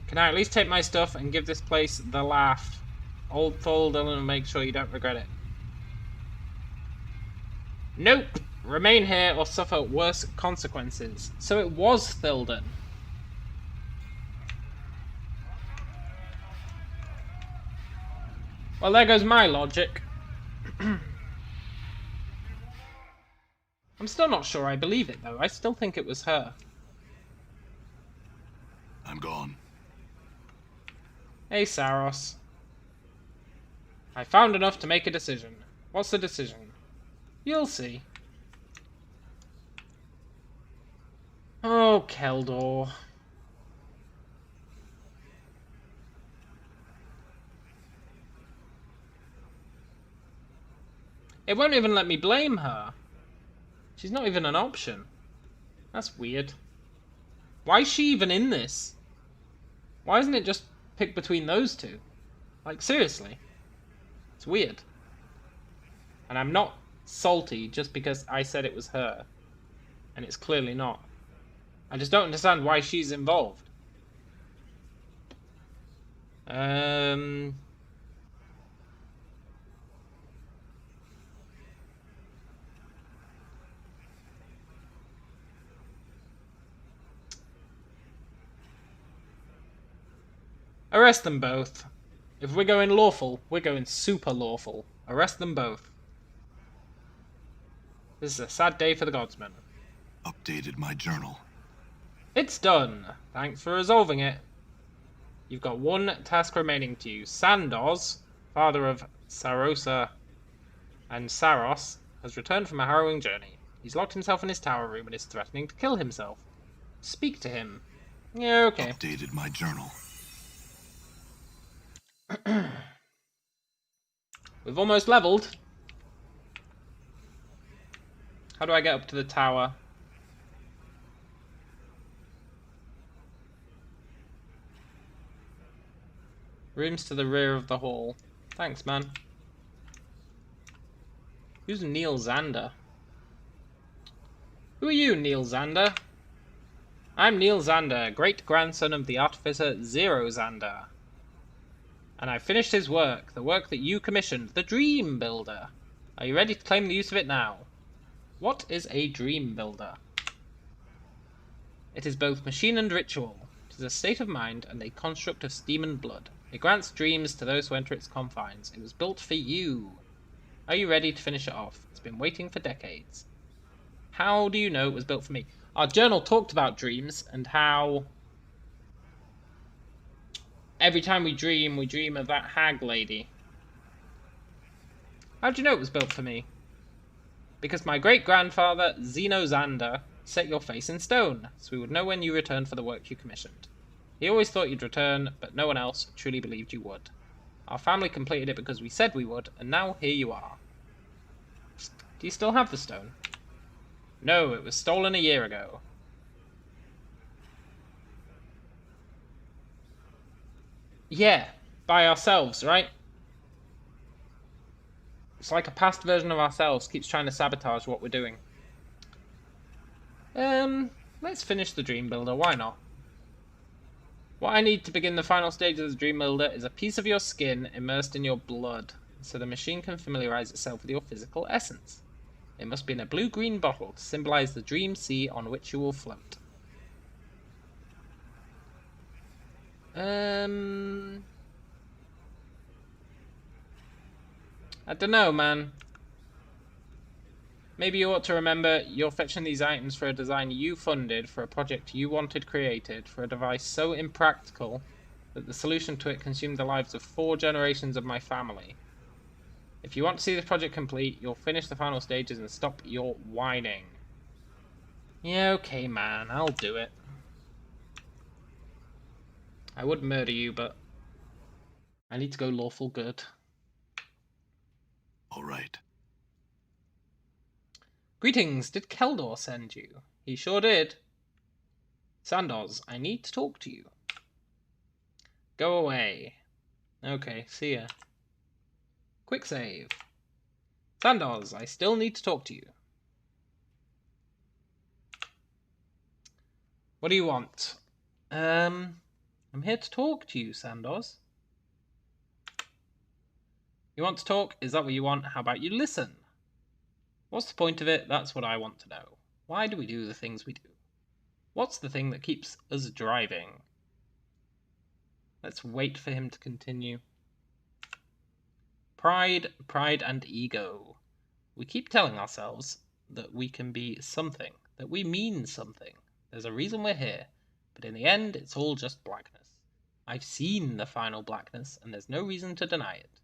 Can I at least take my stuff and give this place the laugh? Old Thulden and make sure you don't regret it. Nope! Remain here or suffer worse consequences. So it was Thilden. Well, there goes my logic. I'm still not sure I believe it, though. I still think it was her. I'm gone. Hey, Saros. I found enough to make a decision. What's the decision? You'll see. Oh, Keldor. It won't even let me blame her. She's not even an option. That's weird. Why is she even in this? Why isn't it just pick between those two? Like, seriously. It's weird. And I'm not salty just because I said it was her. And it's clearly not. I just don't understand why she's involved. Arrest them both. If we're going lawful, we're going super lawful. Arrest them both. This is a sad day for the Godsman. Updated my journal. It's done. Thanks for resolving it. You've got one task remaining to you. Sandoz, father of Sarosa and Saros, has returned from a harrowing journey. He's locked himself in his tower room and is threatening to kill himself. Speak to him. Yeah, okay. Updated my journal. We've almost leveled. How do I get up to the tower? Rooms to the rear of the hall. Thanks, man. Who's Neil Xander? Who are you, Neil Xander? I'm Neil Xander, great-grandson of the artificer Zero Xander. And I finished his work, the work that you commissioned, the Dream Builder. Are you ready to claim the use of it now? What is a Dream Builder? It is both machine and ritual. It is a state of mind and a construct of steam and blood. It grants dreams to those who enter its confines. It was built for you. Are you ready to finish it off? It's been waiting for decades. How do you know it was built for me? Our journal talked about dreams and how every time we dream of that hag lady. How do you know it was built for me? Because my great-grandfather, Zeno Xander, set your face in stone, so we would know when you returned for the work you commissioned. He always thought you'd return, but no one else truly believed you would. Our family completed it because we said we would, and now here you are. Do you still have the stone? No, it was stolen a year ago. Yeah, by ourselves, right? It's like a past version of ourselves keeps trying to sabotage what we're doing. Let's finish the Dream Builder, why not? What I need to begin the final stage of the Dream Builder is a piece of your skin immersed in your blood, so the machine can familiarize itself with your physical essence. It must be in a blue-green bottle to symbolize the dream sea on which you will float. I don't know, man. Maybe you ought to remember you're fetching these items for a design you funded, for a project you wanted created, for a device so impractical that the solution to it consumed the lives of 4 generations of my family. If you want to see this project complete, you'll finish the final stages and stop your whining. Yeah, okay, man, I'll do it. I would murder you, but I need to go lawful good. All right. Greetings, did Keldor send you? He sure did. Sandoz, I need to talk to you. Go away. Okay, see ya. Quick save. Sandoz, I still need to talk to you. What do you want? I'm here to talk to you, Sandoz. You want to talk? Is that what you want? How about you listen? What's the point of it? That's what I want to know. Why do we do the things we do? What's the thing that keeps us driving? Let's wait for him to continue. Pride, and ego. We keep telling ourselves that we can be something, that we mean something. There's a reason we're here, but in the end, it's all just blackness. I've seen the final blackness, and there's no reason to deny it.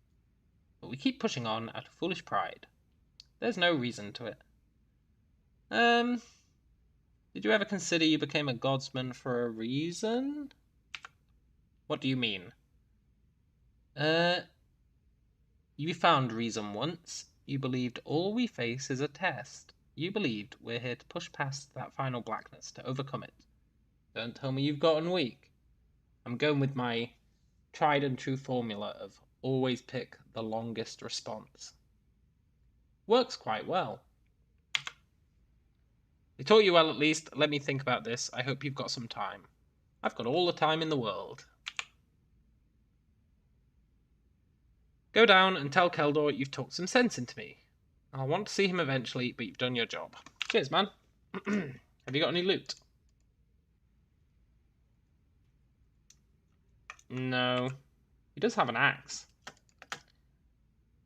But we keep pushing on out of foolish pride. There's no reason to it. Did you ever consider you became a godsman for a reason? What do you mean? You found reason once. You believed all we face is a test. You believed we're here to push past that final blackness, to overcome it. Don't tell me you've gotten weak. I'm going with my tried and true formula of always pick the longest response. Works quite well. They taught you well, at least. Let me think about this. I hope you've got some time. I've got all the time in the world. Go down and tell Keldor you've talked some sense into me. I'll want to see him eventually, but you've done your job. Cheers, man. Have you got any loot? No. He does have an axe.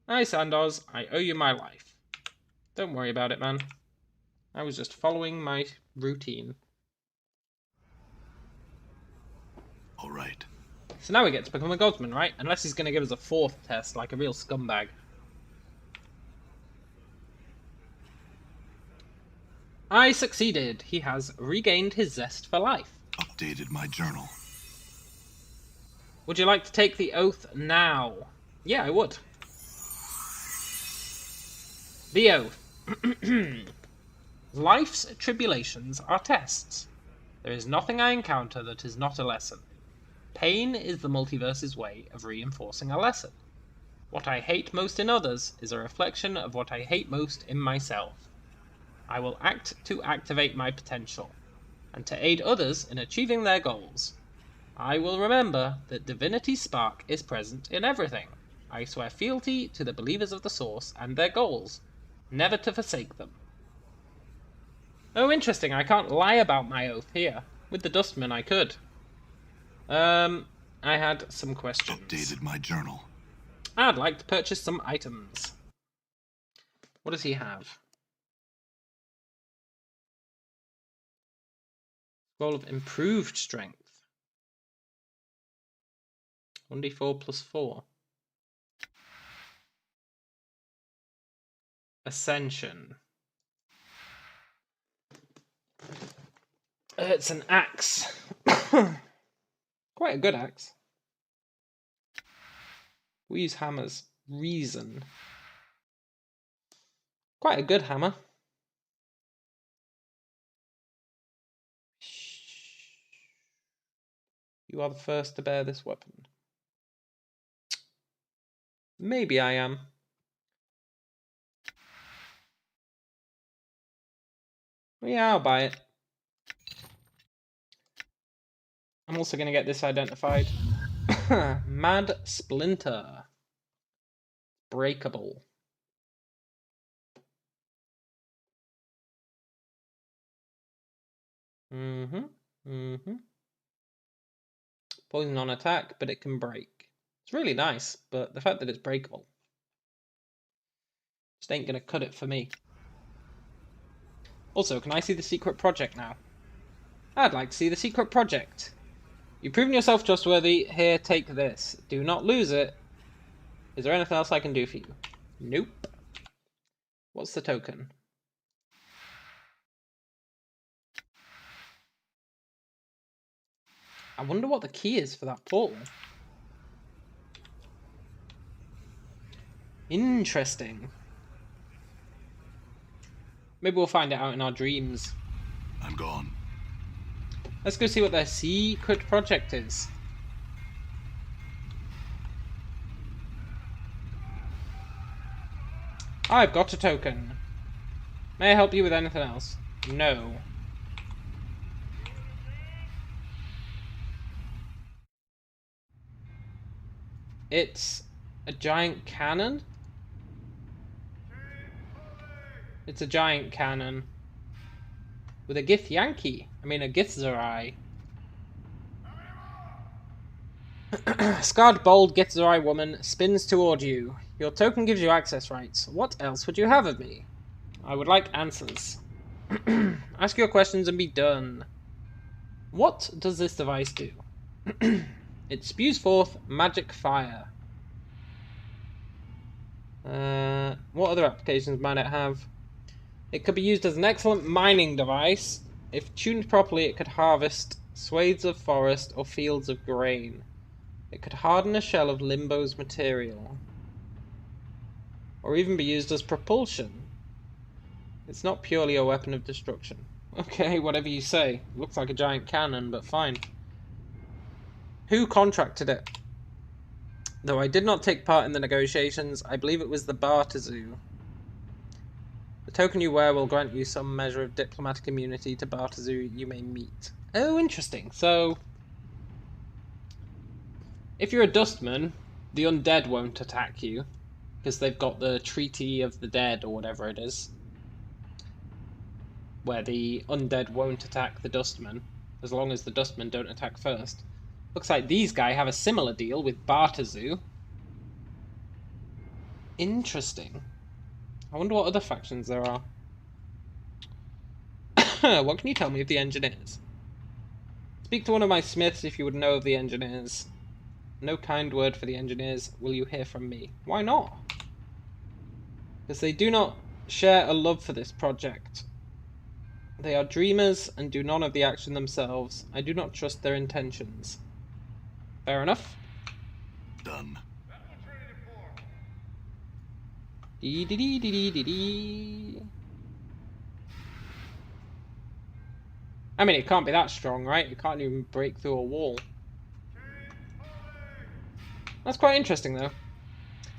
Hi, Sandoz. I owe you my life. Don't worry about it, man. I was just following my routine. All right. So now we get to become a godsman, right? Unless he's going to give us a 4th test, like a real scumbag. I succeeded. He has regained his zest for life. Updated my journal. Would you like to take the oath now? Yeah, I would. The oath. Life's tribulations are tests. There is nothing I encounter that is not a lesson. Pain is the multiverse's way of reinforcing a lesson. What I hate most in others is a reflection of what I hate most in myself. I will act to activate my potential, and to aid others in achieving their goals. I will remember that Divinity's spark is present in everything. I swear fealty to the believers of the Source and their goals, never to forsake them. Oh, interesting, I can't lie about my oath here. With the Dustman I could. I had some questions. Updated my journal. I'd like to purchase some items. What does he have? Scroll of improved strength. 1d4 plus 4. Ascension. It's an axe. Quite a good axe. We use hammers. Reason. Quite a good hammer. You are the first to bear this weapon. Maybe I am. Yeah, I'll buy it. I'm also going to get this identified. Mad Splinter. Breakable. Poison on attack, but it can break. It's really nice, but the fact that it's breakable just ain't gonna cut it for me. Also, can I see the secret project now? I'd like to see the secret project. You've proven yourself trustworthy. Here, take this. Do not lose it. Is there anything else I can do for you? Nope. What's the token? I wonder what the key is for that portal. Interesting. Maybe we'll find it out in our dreams. I'm gone. Let's go see what their secret project is. I've got a token. May I help you with anything else? No. It's a giant cannon? It's a giant cannon. With a Githyanki. I mean a Githzerai. Scarred bold Githzerai woman spins toward you. Your token gives you access rights. What else would you have of me? I would like answers. Ask your questions and be done. What does this device do? It spews forth magic fire. What other applications might it have? It could be used as an excellent mining device. If tuned properly, it could harvest swathes of forest or fields of grain. It could harden a shell of Limbo's material. Or even be used as propulsion. It's not purely a weapon of destruction. Okay, whatever you say. Looks like a giant cannon, but fine. Who contracted it? Though I did not take part in the negotiations, I believe it was the Bartazoo. The token you wear will grant you some measure of diplomatic immunity to Bartazoo you may meet. Oh, interesting. So, if you're a Dustman, the undead won't attack you, because they've got the Treaty of the Dead, or whatever it is, where the undead won't attack the Dustman, as long as the Dustmen don't attack first. Looks like these guys have a similar deal with Bartazoo. Interesting. I wonder what other factions there are. What can you tell me of the engineers? Speak to one of my smiths if you would know of the engineers. No kind word for the engineers will you hear from me. Why not? Because they do not share a love for this project. They are dreamers and do none of the action themselves. I do not trust their intentions. Fair enough. Done. Dee dee dee dee dee dee dee. I mean, it can't be that strong, right? It can't even break through a wall. That's quite interesting, though.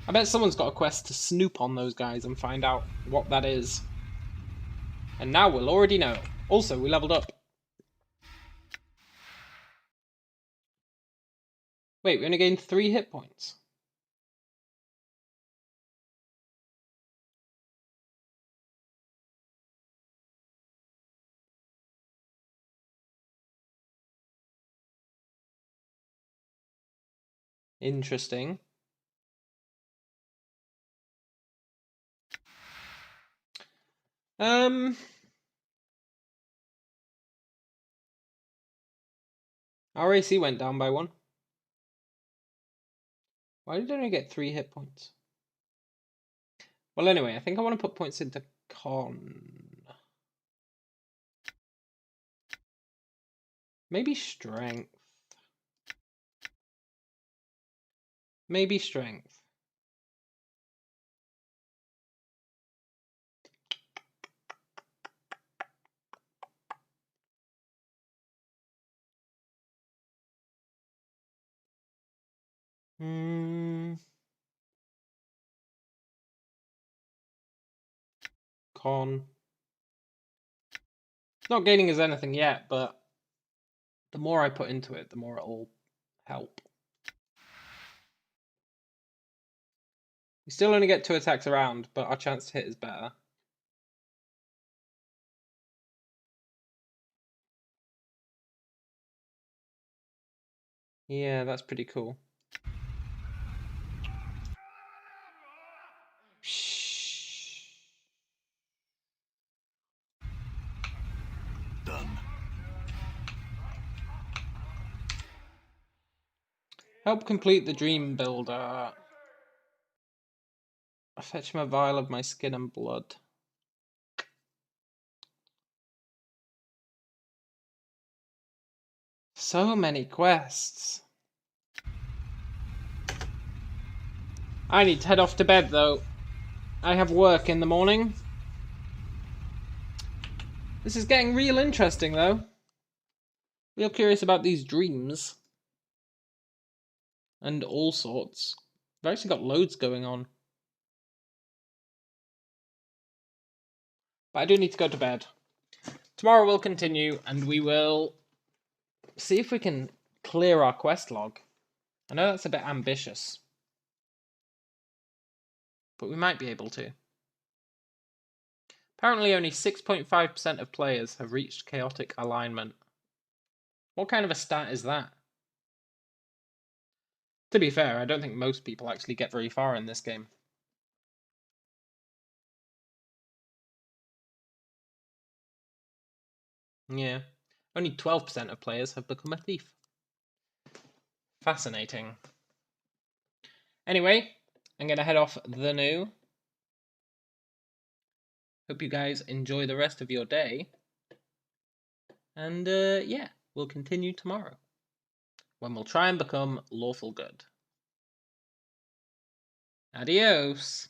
I bet someone's got a quest to snoop on those guys and find out what that is. And now we'll already know. Also, we leveled up. Wait, we only gained 3 hit points. Interesting. Our AC went down by 1. Why did I only get 3 hit points? Well, anyway, I think I want to put points into con. Maybe strength. Maybe strength. Con. Not gaining us anything yet, but the more I put into it, the more it'll help. We still only get 2 attacks around, but our chance to hit is better. Yeah, that's pretty cool. Done. Help complete the dream builder. I fetch him a vial of my skin and blood. So many quests. I need to head off to bed though. I have work in the morning. This is getting real interesting though. Real curious about these dreams. And all sorts. I've actually got loads going on. But I do need to go to bed. Tomorrow we'll continue and we will see if we can clear our quest log. I know that's a bit ambitious. But we might be able to. Apparently only 6.5% of players have reached chaotic alignment. What kind of a stat is that? To be fair, I don't think most people actually get very far in this game. Yeah, only 12% of players have become a thief. Fascinating. Anyway, I'm going to head off the new. Hope you guys enjoy the rest of your day. And yeah, we'll continue tomorrow, when we'll try and become lawful good. Adios!